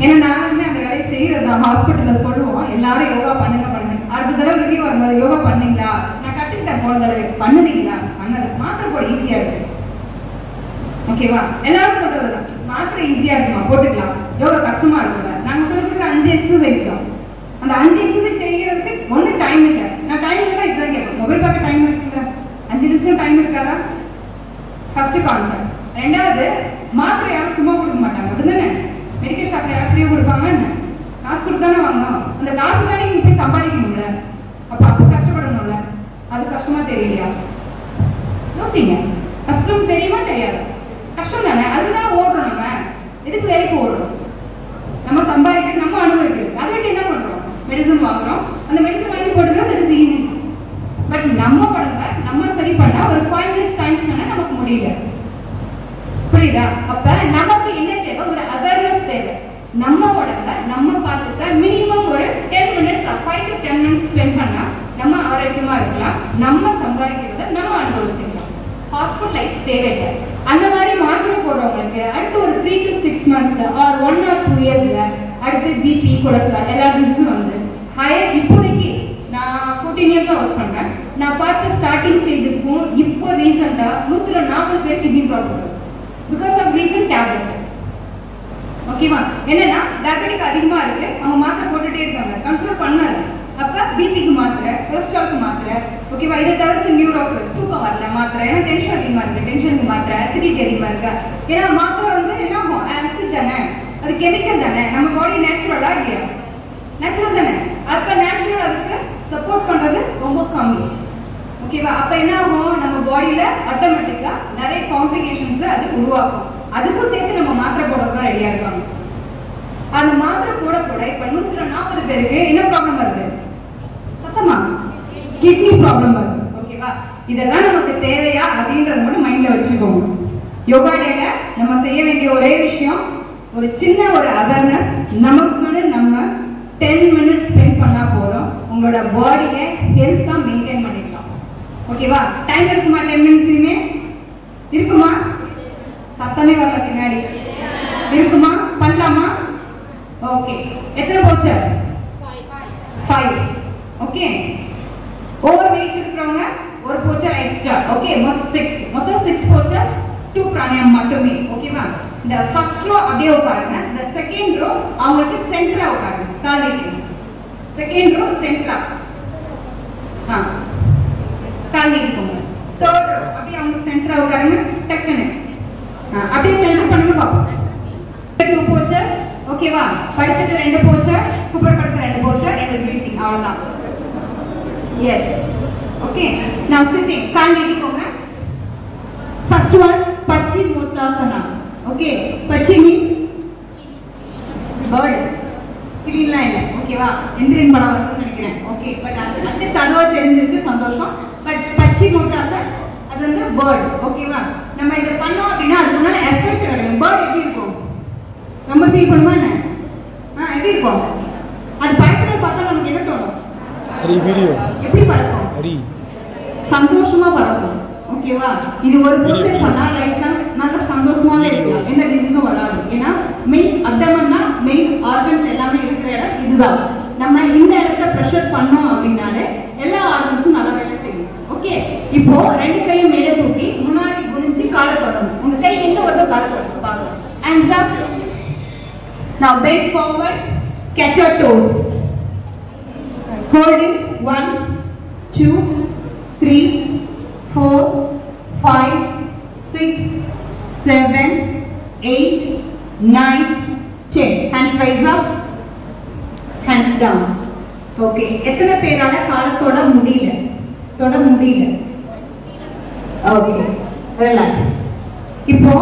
ஏன்னா நான் வந்து அந்த வேலையை செய்யறது தான் ஹாஸ்பிட்டல்ல சொல்லுவோம் எல்லாரும் யோகா பண்ணுங்க அடுத்த தடவை ரிவ்யூ வரும்போது யோகா பண்ணீங்களா நான் கத்துக்கிட்டேன் போன தடவை பண்ணுனீங்களா பண்ணல மாத்திரை போட ஈஸியா இருக்கு ஓகேவா எல்லாரும் சொல்றதுதான் மாத்திரை ஈஸியா இருக்குமா போட்டுக்கலாம் யோகா கஷ்டமா இருக்கும்ல நாங்க சொல்லி கொடுத்த 5 எக்ஸசைஸ் தான் அந்த 5 எக்ஸசைஸ் செய்யறதுக்கு ஒண்ணு டைம் இல்லை நான் டைம் இல்லைன்னா இதுதான் கேட்பேன் மொபைல் பார்க்க டைம் இருக்குல்ல 5 நிமிஷம் டைம் இருக்காதா ஃபர்ஸ்ட் கான்செப்ட் ரெண்டாவது மாத்திரை யாரும் சும்மா கொடுக்க மாட்டாங்க அப்படிதானே மெடிக்கல் ஷாப்ல யாரும் ஃப்ரீயா கொடுப்பாங்க காசு கொடுத்தானே வாங்கணும் அந்த காசுக்கான நீங்க போய் சம்பாதிக்கணும்ல அப்ப கஷ்டப்படணும்ல அது கஷ்டமா தெரியலையா யோசிங்க கஷ்டம் தெரியுமா தெரியாது கஷ்டம் தானே அதுதான் ஓடுறோம் நம்ம எதுக்கு வேலைக்கு ஓடுறோம் நம்ம சம்பாதிக்க நம்ம அனுபவிக்கிறது அதை விட்டு என்ன பண்றோம் மெடிசன் வாங்குறோம் அந்த மெடிசன் வாங்கி போடுறது தட் இஸ் ஈஸி பட் நம்ம உடம்ப நம்ம சரி பண்ணா ஒரு 5 மினிட்ஸ் டைம் சொன்னா நமக்கு முடியல புரியுதா அப்ப நமக்கு என்ன தேவை ஒரு அவேர்னஸ் தேவை நம்ம உடம்ப நம்ம பார்த்துக்க மினிமம் ஒரு 10 மினிட்ஸ் 5 to 10 மினிட்ஸ் ஸ்பெண்ட் பண்ணா நம்ம ஆரோக்கியமா இருக்கலாம் நம்ம சம்பாதிக்கிறத நம்ம அனுபவிச்சுக்கலாம் ஹாஸ்பிட்டலைஸ் தேவையில்லை அந்த மாதிரி மாத்திரை போடுறவங்களுக்கு அடுத்து ஒரு 3 to 6 months ஆர் 1 or 2 இயர்ஸ்ல அடுத்து பிபி கொலஸ்ட்ரால் எல்லா டிசீஸும் வந்து ஹையர் இப்போதைக்கு நான் 14 இயர்ஸா ஒர்க் பண்றேன் நான் பார்த்த ஸ்டார்டிங் ஸ்டேஜஸ்க்கும் இப்போ ரீசெண்டா 140 பேர் kidney problem because of recent tablet ஓகேவா என்னன்னா டயபெட்டிக் அதிகமா இருக்கு அவங்க மாத்திரை போட்டுட்டே இருக்காங்க கண்ட்ரோல் பண்ணாரு அப்ப பிபிக்கு மாத்திரை கொலஸ்ட்ரால்க்கு மாத்திரை ஓகேவா இதை தவிர்த்து நியூரோக்கு தூக்கம் வரல மாத்திரை ஏன்னா டென்ஷன் அதிகமா இருக்கு டென்ஷனுக்கு மாத்திரை அசிடிட்டி அதிகமா இருக்கு ஏன்னா மாத்திரை வந்து என்ன ஆகும் ஆசிட் தானே அது கெமிக்கல் தானே நம்ம பாடி நேச்சுரலா இல்லையா நேச்சுரல் தானே அப்ப நேச்சுரல் அதுக்கு சப்போர்ட் பண்றது ரொம்ப கம்மி ஓகேவா? அப்ப என்ன ஆகும், நம்ம பாடியில ஆட்டோமேட்டிக்கா நிறைய காம்ப்ளிகேஷன்ஸ் அது உருவாக்கும். அதுக்கும் சேர்த்து நம்ம மாத்திரை போடுறதுதான் ரெடியா இருக்காங்க. அந்த மாத்திரை போட கூட இப்ப 140 பேருக்கு என்ன ப்ராப்ளம் வருது? சத்தமா கிட்னி ப்ராப்ளம் வருது. ஓகேவா? இதெல்லாம் நமக்கு தேவையா அப்படின்றத மட்டும் மைண்ட்ல வச்சுக்கோங்க. யோகா டேல நம்ம செய்ய வேண்டிய ஒரே விஷயம், ஒரு சின்ன ஒரு அவேர்னஸ். நமக்குன்னு நம்ம 10 மினிட்ஸ் ஸ்பெண்ட் பண்ணா போதும், உங்களோட பாடியை ஹெல்த்தா மெயின்டைன் பண்ணிக்கலாம். ஓகேவா? டைம் இருக்குமா? 10 மினிட்ஸ்லயுமே இருக்குமா? சத்தமே வரல பின்னாடி. இருக்குமா? பண்ணலாமா? ஓகே. எத்தனை போச்சர்ஸ்? 5. ஓகே. ஓவர் வெயிட் இருக்கிறவங்க ஒரு போச்சர் எக்ஸ்ட்ரா. ஓகே, மொத்தம் 6 போச்சர், 2 பிராணாயாமம் மட்டுமே. ஓகேவா? இந்த ஃபர்ஸ்ட் ரோ அப்படியே உட்காருங்க. இந்த செகண்ட் ரோ அவங்களுக்கு சென்டரா உட்காருங்க. கால் நீட்டுங்க. செகண்ட் ரோ சென்டரா. கால் நீட்டுங்க. தேர்ட் ரோ அப்படியே அவங்க சென்டரா உட்காருங்க. டக்குன்னு அப்படியே சென்டர் பண்ணுங்க பாப்போம். 2 போச்சர்ஸ். ஓகேவா? படுத்துட்டு 2 போச்சர், குப்புற படுத்து 2 போச்சர், and breathing. அவ்வளவுதான். எஸ். ஓகே. now sitting. கால் நீட்டிக்கோங்க. ஃபர்ஸ்ட் ஒன் பச்சிமோத்தாசனா. ஓகே. பச்சி மீன்ஸ் பேர்ட். கிளீன்லாம் இல்ல. ஓகேவா? இந்திரியன் படம் வரும்னு நினைக்கிறேன். ஓகே. பட் அட்லீஸ்ட் அதுவும் தெரிஞ்சிருக்கு, சந்தோஷம். பட் பச்சிமோத்தாசன் அது வந்து பேர்ட். ஓகேவா? நம்ம இதை பண்ணோம் அப்படின்னா அதுக்கு முன்னாடி எஃபெக்ட் கிடைக்கும். பேர்ட் எப்படி இருக்கும்? ரொம்ப ஃபீல் பண்ணுமா என்ன? எப்படி இருக்கும்? அது பறக்கிறத பார்த்தா நமக்கு என்ன தோணும்? எப்படி பறக்கும்? சந்தோஷமா பறக்கும். ஓகேவா? இது ஒரு ப்ரோசஸ் பண்ணா லைஃப் நல்ல சந்தோஷமாவே இருக்கலாம். எந்த டிசீஸும் வராது. ஏன்னா மெயின் அப்டமன் தான் மெயின் ஆர்கன்ஸ் எல்லாமே இருக்கிற இடம் இதுதான். நம்ம இந்த இடத்த ப்ரெஷர் பண்ணோம் அப்படின்னாலே எல்லா ஆர்கன்ஸும் நல்லா வேலை செய்யும். ஓகே. இப்போ 2 கையும் மேலே தூக்கி முன்னாடி குனிஞ்சு காலை தொடரும். உங்க கை எங்க வருதோ காலை தொடரும். பாருங்க. Hands up. Now bend forward. Catch your toes. Hold it. 1, 2, 3, 4, 5, 6, 7, 8, 9, 10. Hands rise up. Hands down. Okay. எத்தனை பேரால காலத்தோட முடியல? தொட முடியல. ஓகே. ரிலாக்ஸ். இப்போ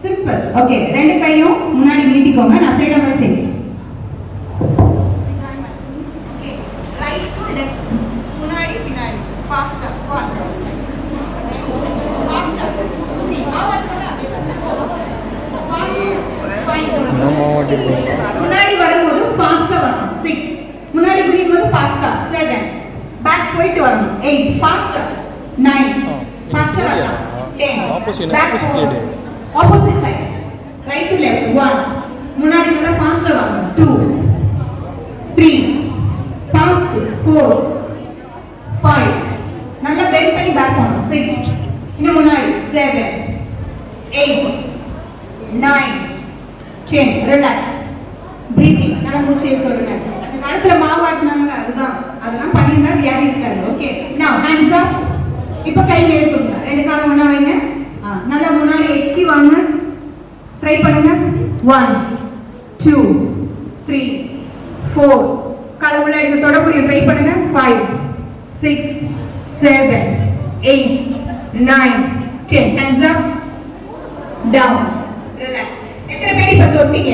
சிம்பிள். ஓகே. 2 கையும் முன்னாடி நீட்டிக்கோங்க. நான் செய்யற மாதிரி செய்யுங்க. ஓகே. Right to left. முன்னாடி பின்னாடி. ஃபாஸ்டா. 1 2 ஃபாஸ்டா. 3 ஆவட்டோட அப்படியே. 5 முன்னாடி வரும்போது ஃபாஸ்டா வரணும். 6 முன்னாடி குனியும்போது ஃபாஸ்டா. 7 பேக் போயிட்டு வரணும். 8 ஃபாஸ்டா. 9 ஃபாஸ்டா வரணும். 10 back opposite side. Right to left. 1 முன்னாடி கூட ஃபாஸ்டா வாங்க. 2 3 ஃபாஸ்ட். 4 5 நல்லா பெண்ட் பண்ணி பேக் பண்ணணும். 6 இன்னும் முன்னாடி. 7 8 9 10. ரிலாக்ஸ். பிரீத்திங். நல்லா மூச்சு இழுத்துடுங்க. அந்த காலத்துல மாவு ஆட்டினாங்க, அதுதான். அதெல்லாம் பண்ணிருந்தா வியாதி இருக்காது. ஓகே. now hands up. இப்போ கை எடுத்துங்க. 2 காலம் ஒண்ணா வைங்க. நல்லா முன்னாடி எக்கி வாங்க. ட்ரை பண்ணுங்க. 1 2 3 4 காலை உள்ள எடுக்க தொடக்கூடிய ட்ரை பண்ணுங்க. 5 6 7 8 9 10. hands up. down. relax. எத்தனை பேர் இப்ப தொட்டீங்க?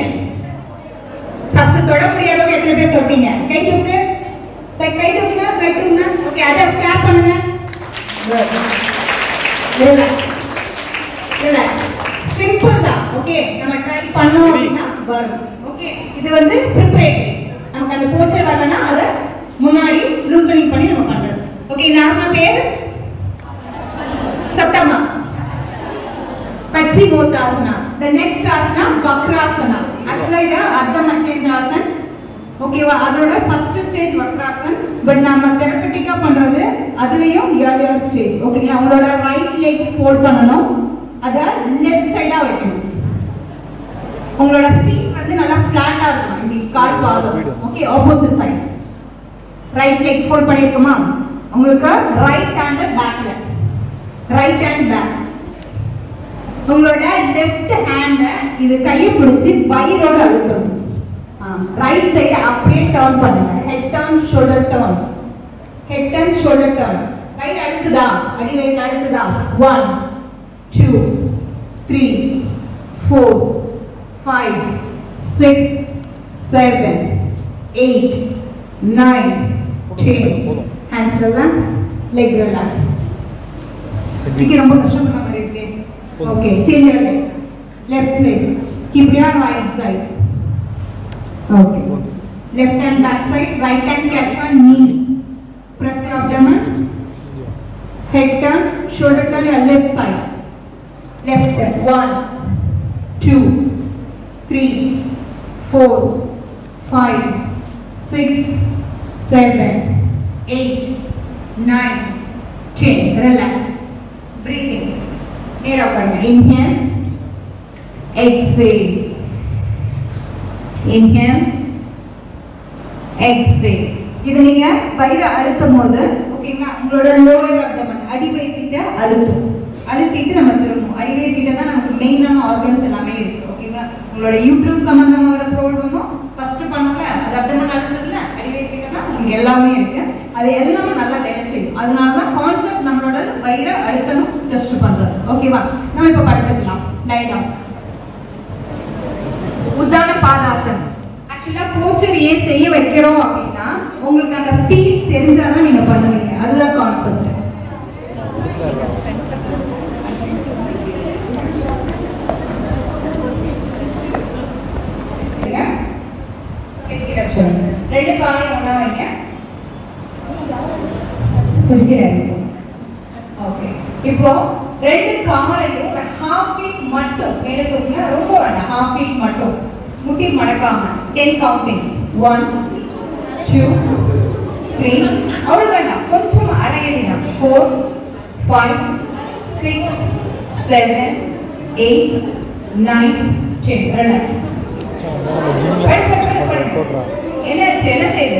ஃபர்ஸ்ட் தொட முடியாத அளவுக்கு எத்தனை பேர் தொட்டீங்க? கை தூக்கு. கை தூக்குங்க. ஓகே. அத ஸ்டாப் பண்ணுங்க. ரிலாக்ஸ். சிம்பிள் தான். ஓகே. நம்ம ட்ரை பண்ணோம் அப்படினா வரும். ஓகே. இது வந்து ப்ரிபரேட்டரி. நமக்கு அந்த போச்சர் வரலனா அத முன்னாடி லூசனிங் பண்ணி நம்ம பண்றது. ஓகே. இந்த ஆசனா பேர் சத்தமா பச்சிமோத்தாசனா. the next asana vakrasana. actually இது அர்த்த மச்சேந்திராசன். ஓகேவா? அதோட ஃபர்ஸ்ட் ஸ்டேஜ் வக்ராசன். பட் நாம தெரபெட்டிக்கா பண்றது அதுலயும் ஏர்லியர் ஸ்டேஜ். ஓகேங்களா? அவங்களோட ரைட் லெக்ஸ் ஃபோல்ட் பண்ணனும். அத லெஃப்ட் சைடா வைக்கணும். உங்களோட ஃபீட் வந்து நல்லா ஃபிளாட்டா இருக்கணும். இப்படி கால் பாதம். Okay. Opposite side. Right leg fold பண்ணிருக்கோமா? உங்களுக்கு ரைட் ஹேண்ட் பேக்ல. Right hand back. உங்களோட லெஃப்ட் ஹேண்ட இது கையை பிடிச்சி வயிறோட அழுத்தணும். ரைட் சைடு அப்படியே டர்ன் பண்ணுங்க. Head turn, shoulder turn. Head turn, shoulder turn. வயிறு அழுத்துதா, அடி வயிறு அழுத்துதா. 1 2 3 4 5 6 7 8 9 10. Hands relax, leg relax. இது ரொம்ப கஷ்டமான மாதிரி இருக்கு. Okay, change your leg. Left leg. Keep your right side. Okay. Left hand back side, right hand catch your knee. Press your abdomen. Head turn, shoulder turn your left side. Left turn. 1 2 3 4 5 6 7 8 9 10. Relax. Breathe in. Here open. Inhale. Exhale. Inhale. Exhale. இது நீங்க வயிறு அழுத்தும் போது ஓகேங்களா, உங்களோட lower abdomen அடி வயிற்றிட்ட அழுத்திட்டு நம்ம திரும்பும். அடி வயிற்றிட்ட தான் நமக்கு மெயினான ஆர்கன்ஸ் எல்லாமே இருக்கு. ஓகேங்களா, உங்களோட யூட்ரஸ் சம்பந்தமா வர ப்ராப்ளமும் ஃபர்ஸ்ட் பண்ணல, அது அப்டமன் அழுத்ததுல அடி வயிற்றிட்ட தான் உங்களுக்கு எல்லாமே இருக்கு. அது எல்லாமே நல்லா வேலை செய்யும். அதனாலதான் கான்செப்ட் நம்மளோட வயிறு அழுத்தணும் டெஸ்ட் பண்றது. ஓகேவா, நம்ம இப்ப படுத்துக்கலாம். Lie down. உத்தான பாதாசன். ஆக்சுவலா போச்சர் ஏன் செய்ய வைக்கிறோம் அப்படின்னா உங்களுக்கு அந்த ஃபீல் தெரிஞ்சாதான் நீங்க பண்ணுவீங்க. அதுதான் கான்செப்ட். ரெண்டு காலையும் ஒண்ணா வைங்க. ஓகே, இப்போ ரெண்டு காலையும் ஒரு ஹாஃப் ஃபீட் மட்டும் மேலே தூக்குங்க. ரொம்ப வேண்டாம், ஹாஃப் ஃபீட் மட்டும். முட்டி மடக்காம 10 கவுண்டிங். 1 2 3 அவ்வளவு வேண்டாம், கொஞ்சம் அடங்கிடுங்க. 4 5 6 7 8 9 10. ரிலாக்ஸ். என்னாச்சு, என்ன செய்யுது?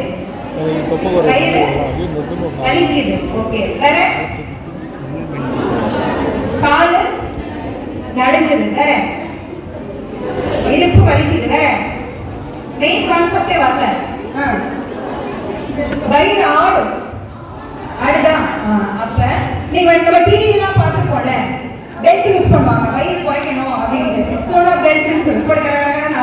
வயிறு வலிக்குது. ஓகே, வேற காலு நடுங்குது. வேற இடுப்பு வலிக்குது. வேற மெயின் கான்செப்டே வரல. வயிறு ஆடும். ஆடுதான். அப்ப நீங்க நம்ம டிவி எல்லாம் பார்த்துருக்கோம்ல, பெல்ட் யூஸ் பண்ணுவாங்க வயிறு குறைக்கணும் அப்படின்னு. சோடா பெல்ட்னு சொல்லி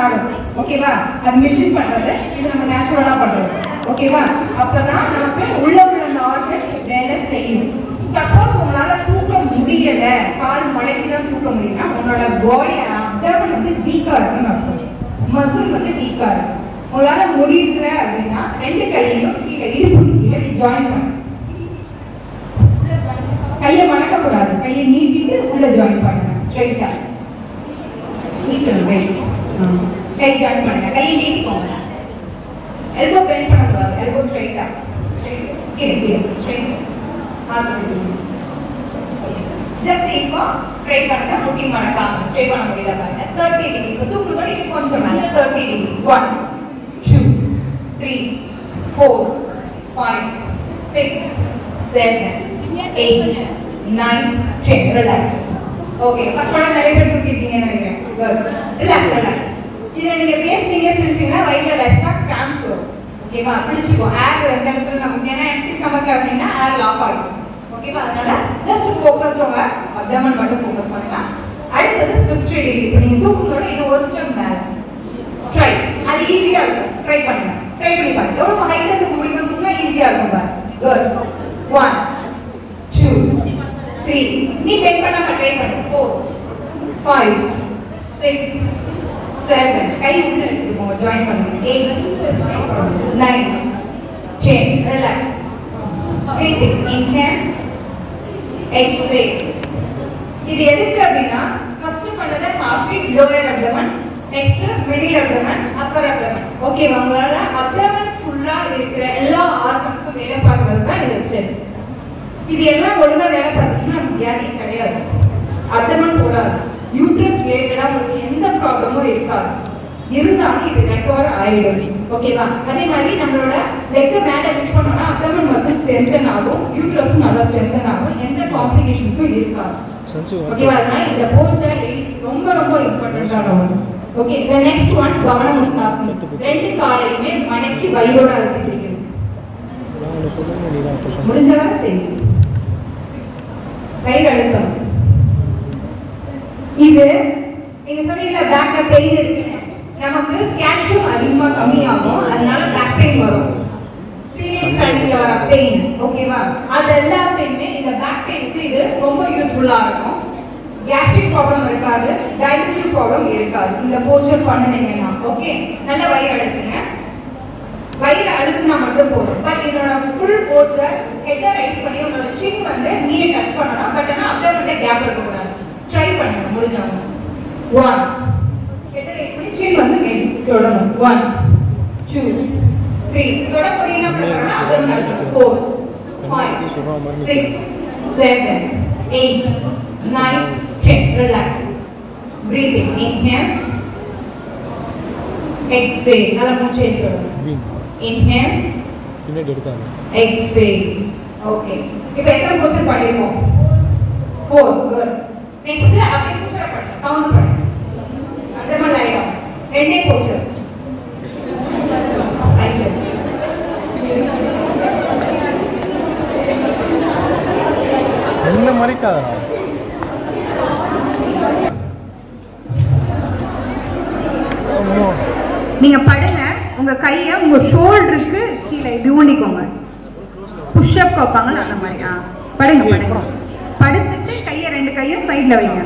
ஆடும். ஓகேவா, அது மிஷின் பண்றது, இது நம்ம நேச்சுரலா பண்றது. ஓகேவா, அப்பதான் நமக்கு உள்ள அந்த ஆர்கன் வேலை செய்யும். சப்போஸ் உங்களால தூக்க முடியல, கால் மடக்கி தான் தூக்க முடியும்னா உங்களோட பாடி அப்டமன் வந்து வீக்கா இருக்குன்னு அர்த்தம். மசில் வந்து வீக்கா இருக்கு. உங்களால முடியல அப்படின்னா ரெண்டு கையையும் கீழே இடுப்புக்கு கீழே ஜாயின் பண்ணு. கையை மடக்க கூடாது, கையை நீட்டிட்டு உள்ள ஜாயின் பண்ணுங்க. ஸ்ட்ரைட்டா கை ஜாயின் பண்ணுங்க. கையை நீட்டிக்கோங்க. எல்போ பெண்ட் பண்ணக்கூடாது. எல்போ ஸ்ட்ரைட்டா கீழே கீழே ஸ்ட்ரைட். ஜஸ்ட் இப்போ ட்ரை பண்ணுங்க. முட்டி மடக்காம ஸ்ட்ரைட் பண்ண முடியுதா பாருங்க. 30 டிகிரி. இப்போ தூக்குறது இது கொஞ்சம் மேல 30 டிகிரி. 1 2 3 4 5 6 7 8 9 10. ரிலாக்ஸ். ஓகே, ஃபர்ஸ்டோட நிறைய பேர் தூக்கிட்டீங்கன்னு நினைக்கிறேன். Relax relax. இதில் நீங்க பேசுனீங்க செஞ்சீங்கன்னா வயிறுல லைட்டா கிராம்ஸ் வரும். ஓகேவா, பிடிச்சிக்கோ. ஏர் எந்த இடத்துல நமக்கு ஏன்னா எம்டி ஸ்டமக் அப்படின்னா ஏர் லாக் ஆகும். ஓகேவா, அதனால ஜஸ்ட் ஃபோக்கஸ் உங்க அப்டமன் மட்டும் ஃபோக்கஸ் பண்ணுங்க. அடுத்தது 60 டிகிரி. இப்போ நீங்க தூக்குறதோட இன்னும் ஒரு ஸ்டெப் மேல ட்ரை. அது ஈஸியா இருக்கும். ட்ரை பண்ணுங்க. ட்ரை பண்ணி பாருங்க. எவ்வளவு ஹைட்ல தூக்க முடியுமோ தூக்குனா ஈஸியா இருக்கும் பாருங்க. குட். 1 2 3 நீ பெண்ட் பண்ணாம ட்ரை பண்ணு. 4 5 6 7 கை உள்ள எடுத்துக்கோங்க. ஜாயின் பண்ணுங்க. 8 9 10. ரிலாக்ஸ். Breathing. Inhale. Exhale. இது எதுக்கு அப்படின்னா ஃபர்ஸ்ட் பண்ணது half feet lower abdomen, next middle abdomen, upper abdomen. Okay, உங்களால abdomen ஃபுல்லா இருக்கிற எல்லா ஆர்கன்ஸும் வேலை பார்க்கறது தான் இந்த ஸ்டெப்ஸ். இது எல்லாம் ஒழுங்கா வேலை பார்த்துச்சுன்னா நமக்கு வியாதி கிடையாது. அப்டமன் போடாது. யூட்ரஸ் ரிலேட்டடா உங்களுக்கு எந்த ப்ராப்ளமும் இருக்காது. இருந்தாலும் இது ரெக்கவர் ஆயிடும். ஓகேவா, அதே மாதிரி நம்மளோட லெக் மேல லிஃப்ட் பண்ணோம்னா அப்டமன் மசில் ஸ்ட்ரென்தன் ஆகும், யூட்ரஸும் நல்லா ஸ்ட்ரென்தன் ஆகும், எந்த காம்ப்ளிகேஷன்ஸும் இருக்காது. ஓகேவா, அதனால இந்த போஸ்டர் லேடிஸ் ரொம்ப ரொம்ப இம்பார்ட்டன்டான ஒன்று. Okay, the next one பவனமுத்தாசன். ரெண்டு காலையுமே மடக்கி வயிறோட அழுத்தி பிடிக்கணும். முடிஞ்சவரை செய்யுங்க. வயிறு அழுத்தம். இது நீங்க சொன்னீங்கல்ல பேக்ல பெயின் இருக்குன்னு, நமக்கு கால்சியம் அதிகமா கம்மியாகும், அதனால பேக் பெயின் வரும். பீரியட்ஸ் டைமிங்ல வர பெயின், ஓகேவா? அது எல்லாத்தையுமே இந்த பேக் பெயினுக்கு இது ரொம்ப யூஸ்ஃபுல்லா இருக்கும். கேஸ்ட்ரிக் ப்ராப்ளம் இருக்காது, டைஜஸ்டிவ் ப்ராப்ளம் இருக்காது இந்த போஸ்டர் பண்ணுனீங்கன்னா. ஓகே, நல்ல வயிறு அழுத்துங்க. வயிறு அழுத்தினா மட்டும் போதும். பட் இதோட ஃபுல் போஸ்டர் ஹெட்டை ரைஸ் பண்ணி உங்களோட சின் வந்து நீயை டச் பண்ணணும். பட் ஆனால் அப்டமன்ல கேப் இருக்கக்கூடாது. ட்ரை பண்ணுங்க முடிஞ்சவங்க. 1 ஹெட்டை ரைஸ் பண்ணி சின் வந்து தொடணும். 1 2 3 தொட முடியல அப்படினா அப்டமன் அழுத்துங்க. 4 5 6 7 8 9 10. Relax. Breathing. Inhale. Exhale. நல்லா மூச்சு இழுக்கணும். Inhale. Exhale. Okay. இப்போ எத்தனை போஸ்டர் பண்ணிருக்கோம்? 4. Good. Next அப்படியே குதிரை பண்ணுங்க. கவுண்ட் பண்ணுங்க. Abdomen lie down. ரெண்டே போஸ்டர். சைடுல. என்ன மாதிரி காதரா? நீங்க படுங்க, உங்க கையை உங்க ஷோல்டருக்கு கீழே இப்படி ஊண்டிக்கோங்க. புஷ் அப் வைப்பாங்கன்னு அந்த மாதிரி. படுங்க படுங்க. படுத்துட்டு கையை ரெண்டு கையும் சைடுல வைங்க.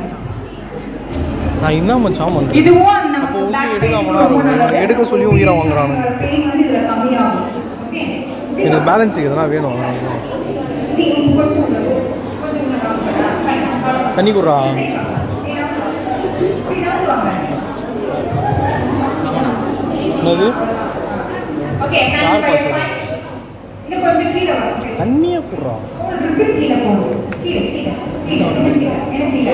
நான் என்ன மச்சான் பண்றேன்? இதுவும் நமக்கு பேக் பெயின் எடுக்க சொல்லி உயிரா வாங்குறானே. பெயின் வந்து இதுல கம்மியாகும். ஓகே, எனக்கு பேலன்ஸ் இதெல்லாம் வேணும். தண்ணி குடுறா. என்னது? ஓகே, இன்னும் கொஞ்சம் கீழ வா. தண்ணியே குடுறா. கீழ போ. கீழ கீழ கீழ என்ன கீழ?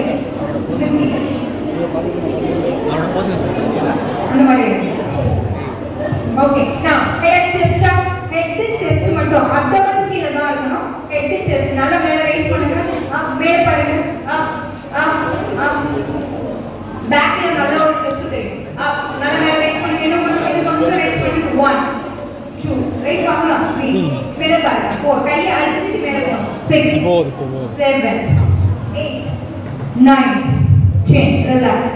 அவன போஸ் அந்த மாதிரி. Okay, now head chest up. head chest மட்டும் அப்டமன் கீழ தான் இருக்கணும். head chest நல்லா மேல ரைஸ் பண்ணுங்க. மேல பாருங்க. பேக்ல நல்ல ஒரு ட்விஸ்ட் தெரியும். நல்லா மேல ரைஸ் பண்ணி இன்னும் கொஞ்சம் ரைஸ் பண்ணி 1 2 ரைஸ் பண்ணலாம். 3 மேல பாருங்க. 4 கையை அழுத்திட்டு மேல போங்க. 6 7 8 9 10. ரிலாக்ஸ்.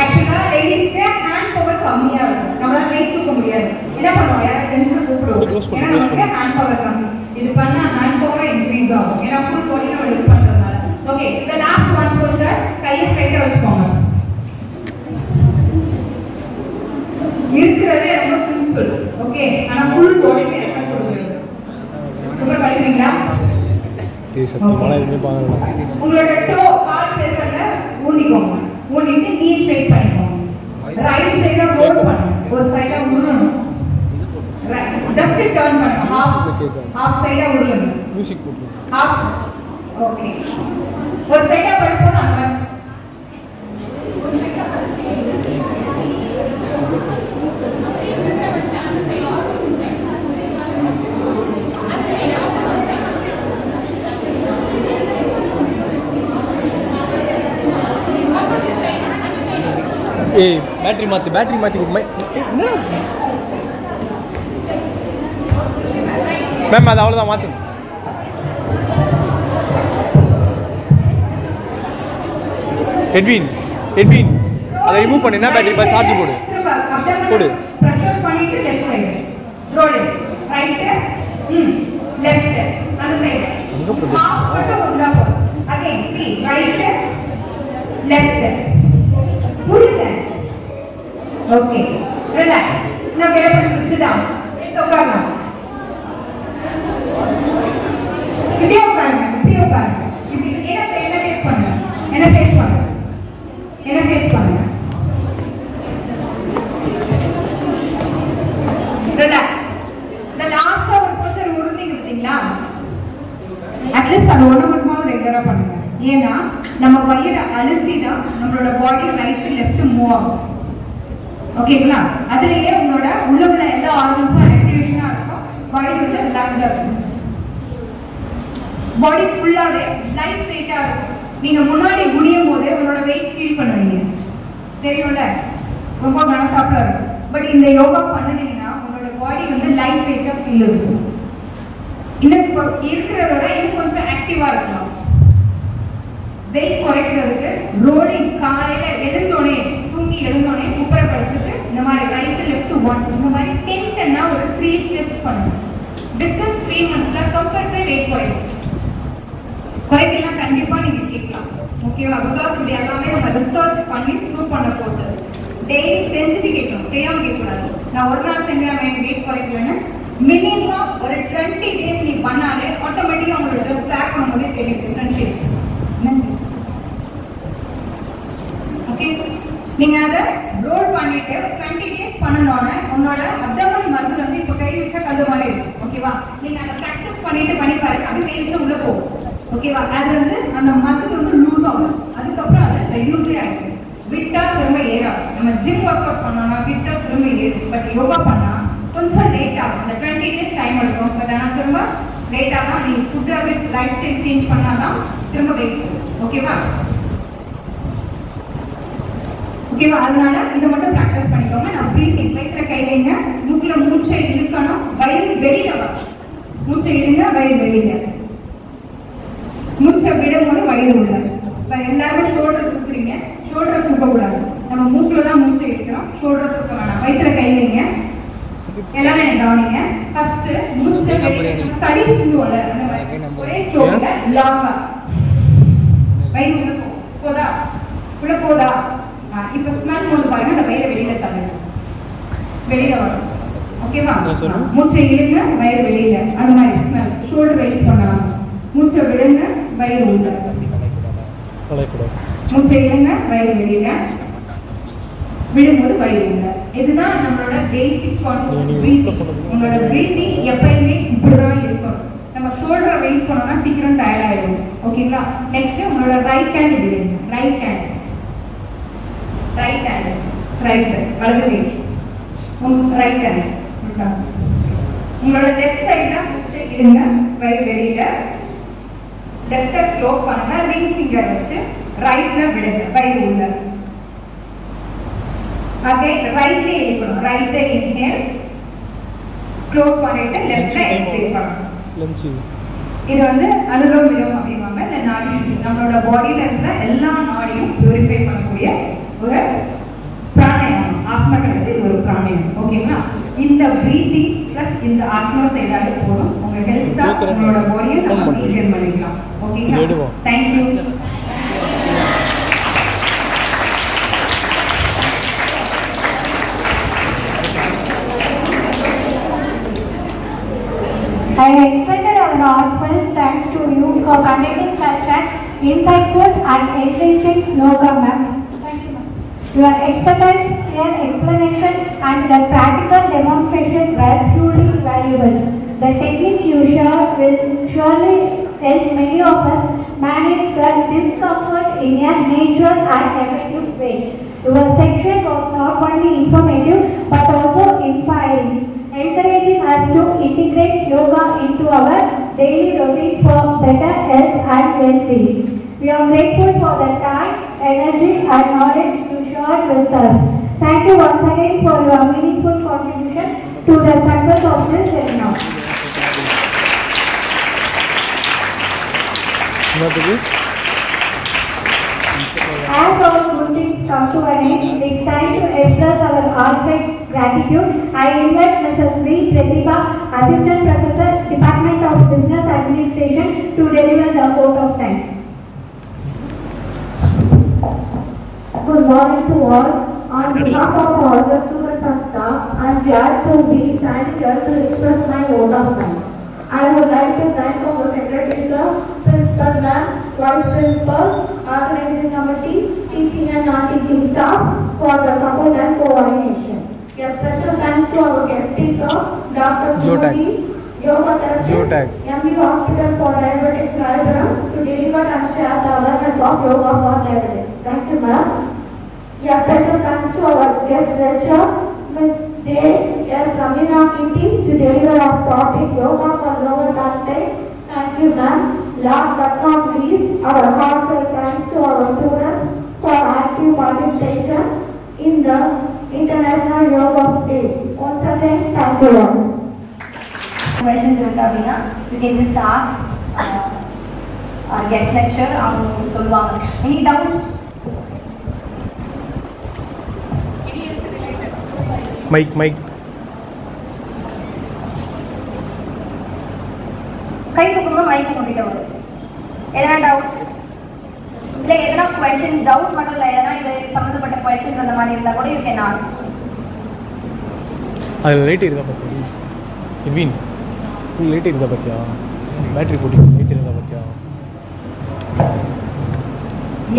ஆக்சுவலா லேடிஸ்க்கு ஹேண்ட் பவர் கம்மியா இருக்கும். நம்மளால வெயிட் தூக்க முடியாது. என்ன பண்ணுவோம்? யாராவது ஜென்ஸ் கூப்பிடுவோம். ஏன்னா நமக்கு ஹேண்ட் பவர் கம்மி. இது பண்ணா ஹேண்ட் பவர் இன்க்ரீஸ் ஆகும். ஏன்னா ஃபுல் பாடி நம்ம லிஃப்ட் பண்றதுனால. ஓகே, இந்த லாஸ்ட் ஒன் போஸ்டர் கையை ஸ்ட்ரைட்டா வச்சுக்கோங்க. இருக்கிறதே ரொம்ப சிம்பிள். ஓகே, ஆனா ஃபுல் பாடிக்கு எஃபெக்ட் கொடுக்குது. சூப்பர் படிக்கிறீங்களா? ஏய் சத்தியமா இதுமே பாருங்க. உங்களோட டோ கால் பெருவல்ல ஊண்டிக்கோங்க. ஊண்டிட்டு நீ ஸ்ட்ரைட் பண்ணிக்கோங்க. ரைட் சைடுல ரோல் பண்ணுங்க. ஒரு சைடா உருளணும். ஜஸ்ட் டர்ன் பண்ணுங்க. ஹாஃப் சைடா உருளுங்க. மியூசிக் போட்டு. ஹாஃப். ஓகே. ஒரு சைடா படுப்போம் அங்க. ஒரு சைடா ஏய் பேட்டரி மாத்தி என்னடா மேம் அது அவ்வளோதான் மாத்து. எட்வின் அதை ரிமூவ் பண்ணு. என்ன பேட்டரி பா சார்ஜ் போடு. பிரஷர் பண்ணிட்டு left side roll right left அந்த சைடு அங்க போடு. உள்ள போ. அகைன் 3 ரைட் லெஃப்ட் புரியுதா? Okay, relax. now get up and sit down. உட்காரலாம். இப்படியே உட்காருங்க. இப்படி என்ன ஃபேஸ் பண்ணுங்க. ரிலாக்ஸ். இந்த லாஸ்டா ஒரு போஸ்டர் உருட்டிங்க பார்த்தீங்களா? அட்லீஸ்ட் அது ஒன்று மட்டுமாவது ரெகுலரா பண்ணுங்க. ஏன்னா நம்ம வயிறை அழுத்தி தான் நம்மளோட பாடி ரைட் லெஃப்ட் மூவ் ஆகும். ஓகேங்களா? அதுலயே உங்களோட உள்ள எல்லா ஆர்கன்ஸும் ஆக்டிவேஷனா இருக்கும். பாடி வந்து ரிலாக்ஸ்டா இருக்கும். பாடி ஃபுல்லாவே லைட் வெயிட்டா இருக்கும். நீங்க முன்னாடி குனியும் போது உங்களோட வெயிட் ஃபீல் பண்ணுவீங்க. தெரியும்ல? ரொம்ப கனத்தாப்புல இருக்கும். பட் இந்த யோகா பண்ணுனீங்கன்னா உங்களோட பாடி வந்து லைட் வெயிட்டா ஃபீல் இருக்கும். இன்னும் இருக்கிறதோட இன்னும் கொஞ்சம் ஆக்டிவா இருக்கலாம். வெயிட் குறைக்கிறதுக்கு ரோலிங், காலையில எழுந்தோடனே தூங்கி எழுந்தோடனே குப்பரப்படுத்துட்டு இந்த மாதிரி ரைட் லெஃப்ட் 1 இந்த மாதிரி 10 ஒரு 3 ஸ்டெப்ஸ் பண்ணணும். வித்தின் 3 monthsல கம்பல்சரி வெயிட் குறையும். குறைக்கலாம் கண்டிப்பா நீங்க கேட்கலாம். ஓகேவா? பிகாஸ் இது எல்லாமே நம்ம ரிசர்ச் பண்ணி ப்ரூவ் பண்ண போச்சு. டெய்லி செஞ்சுட்டு கேட்கணும், செய்யாம கேட்கக்கூடாது. நான் ஒரு நாள் செஞ்சேன் வெயிட் குறைக்கலன்னு மினிமம் ஒரு 20 days நீ பண்ணாலே ஆட்டோமேட்டிக்கா உங்களோட ட்ரெஸ் பேக் பண்ணும்போதே தெரியும் டிஃபரன்ஷியேட். ஓகே, நீங்க அதை ரோல் பண்ணிட்டு 20 days பண்ணனோட உன்னோட அப்டமன் மசில் வந்து இப்போ கை வச்சா கல்லு மாதிரி இருக்கும். ஓகேவா? நீங்க அதை ப்ராக்டிஸ் பண்ணிட்டு பண்ணி பாருங்க. அப்படி கை வச்சா உள்ள போகும். ஓகேவா? அது வந்து அந்த மசில் வந்து லூஸ் ஆகும். அதுக்கப்புறம் அது ரெடியூஸே ஆயிடும். விட்டா திரும்ப ஏறாது. நம்ம ஜிம் ஒர்க் அவுட் பண்ணோம்னா விட்டா திரும்ப ஏறும். பட் யோகா பண்ணா கொஞ்சம் லேட் ஆகும். அந்த 20 days டைம் எடுக்கும். பட் ஆனால் திரும்ப லேட் ஆகும். நீங்க food habits, life style change பண்ணாதான் திரும்ப வெயிட் போகும். ஓகேவா? ஓகேவா? அதனால இதை மட்டும் ப்ராக்டிஸ் பண்ணிக்கோங்க. நான் ப்ரீத்திங், வயிற்றுல கை வைங்க, மூக்குல மூச்சை இழுக்கணும், வயிறு வெளியில வரும். மூச்சை இழுங்க, வயிறு வெளியில. மூச்சை விடும்போது வயிறு உள்ள. எல்லாருமே ஷோல்டர் தூக்குறீங்க, ஷோல்டர் தூக்க கூடாது. நம்ம மூக்குல தான் மூச்சை இழுக்கிறோம், ஷோல்டர் தூக்க வேணாம். வயிற்றுல கை வைங்க. எல்லாமே கவனிங்க. ஃபர்ஸ்ட் மூச்சை சளி சிந்துவோல அந்த மாதிரி ஒரே ஸ்ட்ரோக்ல லாங்கா வயிறு உள்ள போதா, உள்ள போதா. இப்ப ஸ்மெல் போது பாருங்க, அந்த வயிறு வெளியில தள்ளுங்க, வெளியில வரும். ஓகேவா? மூச்சை இழுங்க, வயிறு வெளியில. அந்த மாதிரி ஸ்மெல். ஷோல்டர் ரைஸ் பண்ணலாம். மூச்சை விடுங்க, வயிறு உள்ள. மூச்சை இழுங்க, வயிறு வெளியில. விடும்போது வயிறு உள்ள. இதுதான் நம்மளோட பேசிக் கான்செப்ட் பிரீத்திங். உங்களோட பிரீத்திங் எப்பயுமே இப்படிதான் இருக்கணும். நம்ம ஷோல்டர் ரைஸ் பண்ணோம்னா சீக்கிரம் டயர்ட் ஆயிடும். ஓகேங்களா? நெக்ஸ்ட் உங்களோட ரைட் ஹேண்ட் விடுங்க. Right hand, right hand, right வலது கை, ரைட் ஹேண்ட். உங்களோட லெஃப்ட் சைடுல மூச்சை இழுங்க, வயிறு வெளியில. லெஃப்ட் க்ளோஸ் பண்ணுங்க, ரிங் ஃபிங்கர் வச்சு ரைட்ல விடுங்க, வயிறு உள்ள. அகைன் ரைட்ல இழுக்கணும். ரைட் சைடு இன்ஹேல், க்ளோஸ் பண்ணிட்டு லெஃப்ட்ல எக்ஸேல் பண்ணணும். இது வந்து அனுலோம் விலோம் அப்படிவாங்க. இந்த நாடி நம்மளோட பாடியில இருக்கிற எல்லா நாடியும் பியூரிஃபை பண்ணக்கூடிய ஒரு பிராணாயாமம். ஆஸ்மா கிடையாது, இது ஒரு பிராணாயாமம். ஓகேங்களா? இந்த பிரீத்திங் பிளஸ் இந்த ஆஸ்மா செய்தாலே போதும். உங்க ஹெல்த் தான், உங்களோட பாடியை நம்ம மெயின்டைன் பண்ணிக்கலாம். ஓகேங்களா? Thank you. I extended our heartfelt thanks to you for conducting such an insightful and engaging yoga, ma'am. Thank you, ma'am. Your expertise, clear explanation, and the practical demonstration were truly valuable. The technique you shared will surely help many of us manage the discomfort in a natural and effective way. Your section was not only informative but also inspiring, encouraging us to integrate yoga into our daily routine for better health and well-being. We are grateful for the time, energy and knowledge you shared with us. Thank you once again for your meaningful contribution to the success of this seminar. As our meetings come to an end, it's time to express our heartfelt gratitude. I invite Mrs. V. Pratibha, Assistant Professor, Department of Business Administration, to deliver the vote of thanks. Good morning to all. On behalf of all the students and staff, I am glad to be standing here to express my vote of thanks. I would like to thank our Secretary Sir, Principal Ma'am, Vice Principals, Organizing Committee, teaching and non-teaching staff for the support and coordination. A special thanks to our guest speaker, Dr. Suti, yoga therapist, MV Hospital for Diabetics, Rayagam, to deliver and share the awareness of yoga for diabetics. Thank you, ma'am. A special thanks to our guest lecturer, Ms. J. S. Ramina Kitty, to deliver our topic yoga for lower back pain. Thank you, ma'am. Last but not least, our heartfelt thanks to our students for active participation in the International Yoga Day. Once again, thank you all. questions இருக்கு அப்படின்னா you can just ask our guest lecturer. அவங்க சொல்லுவாங்க. Any doubts? Mic கை தூக்கும்போது mic உங்ககிட்ட வரும். எதனா doubts இல்லை எதனா questions doubt மட்டும் இல்லை எதனா இது சம்மந்தப்பட்ட கொஸ்டின்ஸ் அந்த மாதிரி இருந்தால் கூட யூ கேன் ஆஸ்க். அதில் லைட் இருக்கா பார்த்தியா எட்வின்? லைட் இருக்கா பார்த்தியா? பேட்டரி போட்டு லைட் இருக்கா பார்த்தியா?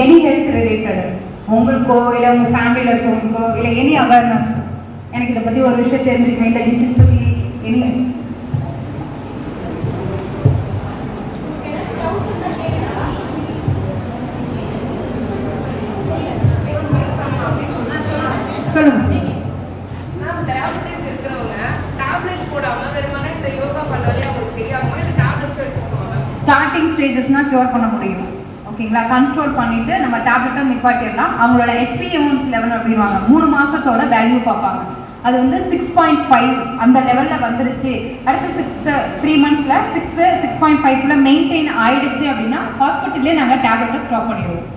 எனி ஹெல்த் ரிலேட்டட் உங்களுக்கோ இல்லை உங்கள் ஃபேமிலியில் இருக்கவங்களுக்கோ இல்லை எனி அவேர்னஸ், எனக்கு இதை பற்றி ஒரு விஷயம் தெரிஞ்சுக்கணும், இந்த டிசீஸ் பற்றி எனி சொல்லுங்க. மேம் டயபிட்டிஸ் இருக்கிறவங்க டேப்லெட்ஸ் போடாம வெறுமனே இந்த யோகா பண்ணாலே அவங்களுக்கு சரியாகுமா இல்லை டேப்லெட்ஸ் எடுத்துக்கோங்க? ஸ்டார்டிங் ஸ்டேஜஸ்னா கியூர் பண்ண முடியும். ஓகேங்களா, கண்ட்ரோல் பண்ணிட்டு நம்ம டேப்லெட்டை நிப்பாட்டிடலாம். அவங்களோட HbA1c லெவல் அப்படிவாங்க 3 மாசத்தோட வேல்யூ பார்ப்பாங்க. அது வந்து 6.5 அந்த லெவலில் வந்துருச்சு. அடுத்து 3 monthsல 6.5 மெயின்டைன் ஆயிடுச்சு அப்படின்னா ஹாஸ்பிட்டல்லே நாங்கள் டேப்லெட்டை ஸ்டாப் பண்ணிடுவோம்.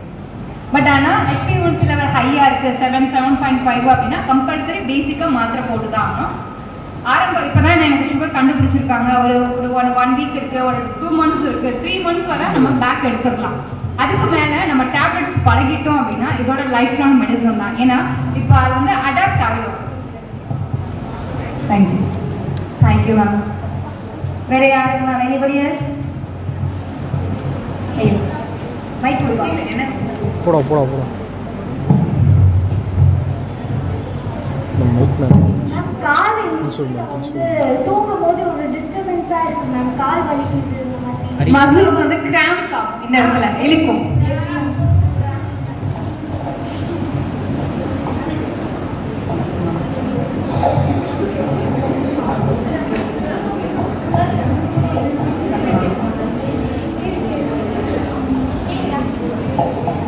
பட் ஆனால் HbA1c லெவல் ஹையாக இருக்குது 7.5 அப்படின்னா கம்பல்சரி பேசிக்காக மாத்திரை போட்டு தான் ஆகணும். இப்போ தான் எனக்கு சுகர் கண்டுபிடிச்சிருக்காங்க, ஒரு 1 வீக் இருக்குது, ஒரு 2 months இருக்குது, 3 months வரை நம்ம பேக் எடுத்துடலாம். அதுக்கு மேலே நம்ம டேப்லெட்ஸ் பழகிட்டோம் அப்படின்னா இதோட லைஃப் லாங் மெடிசன் தான். ஏன்னா இப்போ அது வந்து அடாப்ட் ஆகிடும். Thank you ma'am. வேற யாருக்கு ma'am? Anybody else? Yes mike கொடுப்பாங்க. என்ன போடா மைக் மேம் கால் வந்து தூங்கும் போது ஒரு டிஸ்டர்பன்ஸா இருக்கு மேம். கால் வலிக்குது இந்த மாதிரி. மசில்ஸ் வந்து கிராம்ப்ஸ் ஆகும், இந்த இடத்துல இழுக்கும்.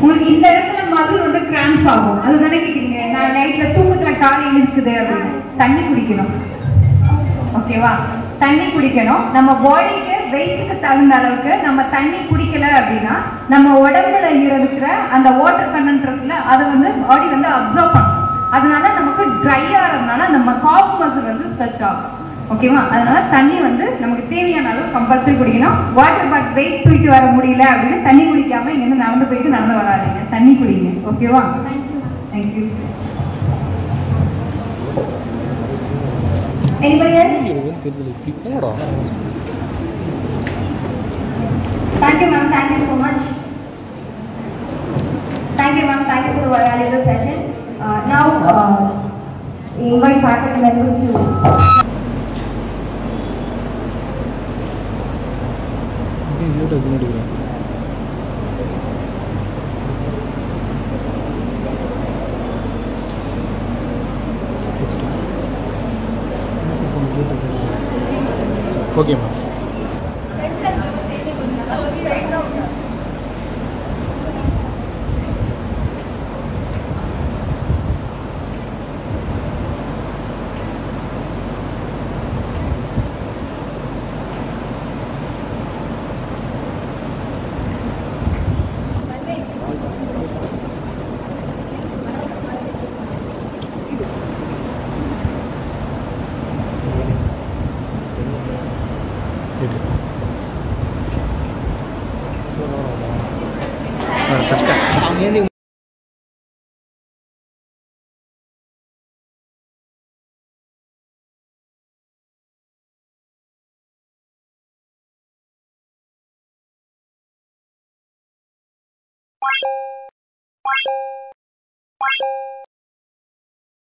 உங்களுக்கு இந்த இடத்துல மசில் வந்து கிராம்ப்ஸ் ஆகும். அதுதானே கேக்குறீங்க. நான் நைட்ல தூக்கத்துல காலையில் இருக்குது அப்படின்னு தண்ணி குடிக்கணும். ஓகேவா, தண்ணி குடிக்கணும். நம்ம பாடிக்கு வெயிட்டுக்கு தகுந்த அளவுக்கு நம்ம தண்ணி குடிக்கல அப்படின்னா நம்ம உடம்புல இருக்கிற அந்த வாட்டர் கண்டென்ட் இருக்குல்ல அதை வந்து பாடி வந்து அப்சர்வ் பண்ணும். அதனால நமக்கு ட்ரை ஆகிறதுனால நம்ம காஃப் மசில் வந்து ஸ்ட்ரெச் ஆகும். ஓகேவா, அதனால தண்ணி வந்து நமக்கு தேவையான அளவு கம்பல்சரி குடிக்கணும். வாட்டர் பாட்டில் வெயிட் தூக்கிட்டு வர முடியல அப்படின்னு தண்ணி குடிக்காம இங்கேருந்து நடந்து போயிட்டு நடந்து வராதீங்க, தண்ணி குடிங்க. ஓகேவா, thank you. Anybody else? Thank you ma'am, thank you so much. Thank you ma'am, thank you for the valuable session. Now we invite faculty members to okay ma'am. அங்கேருந்து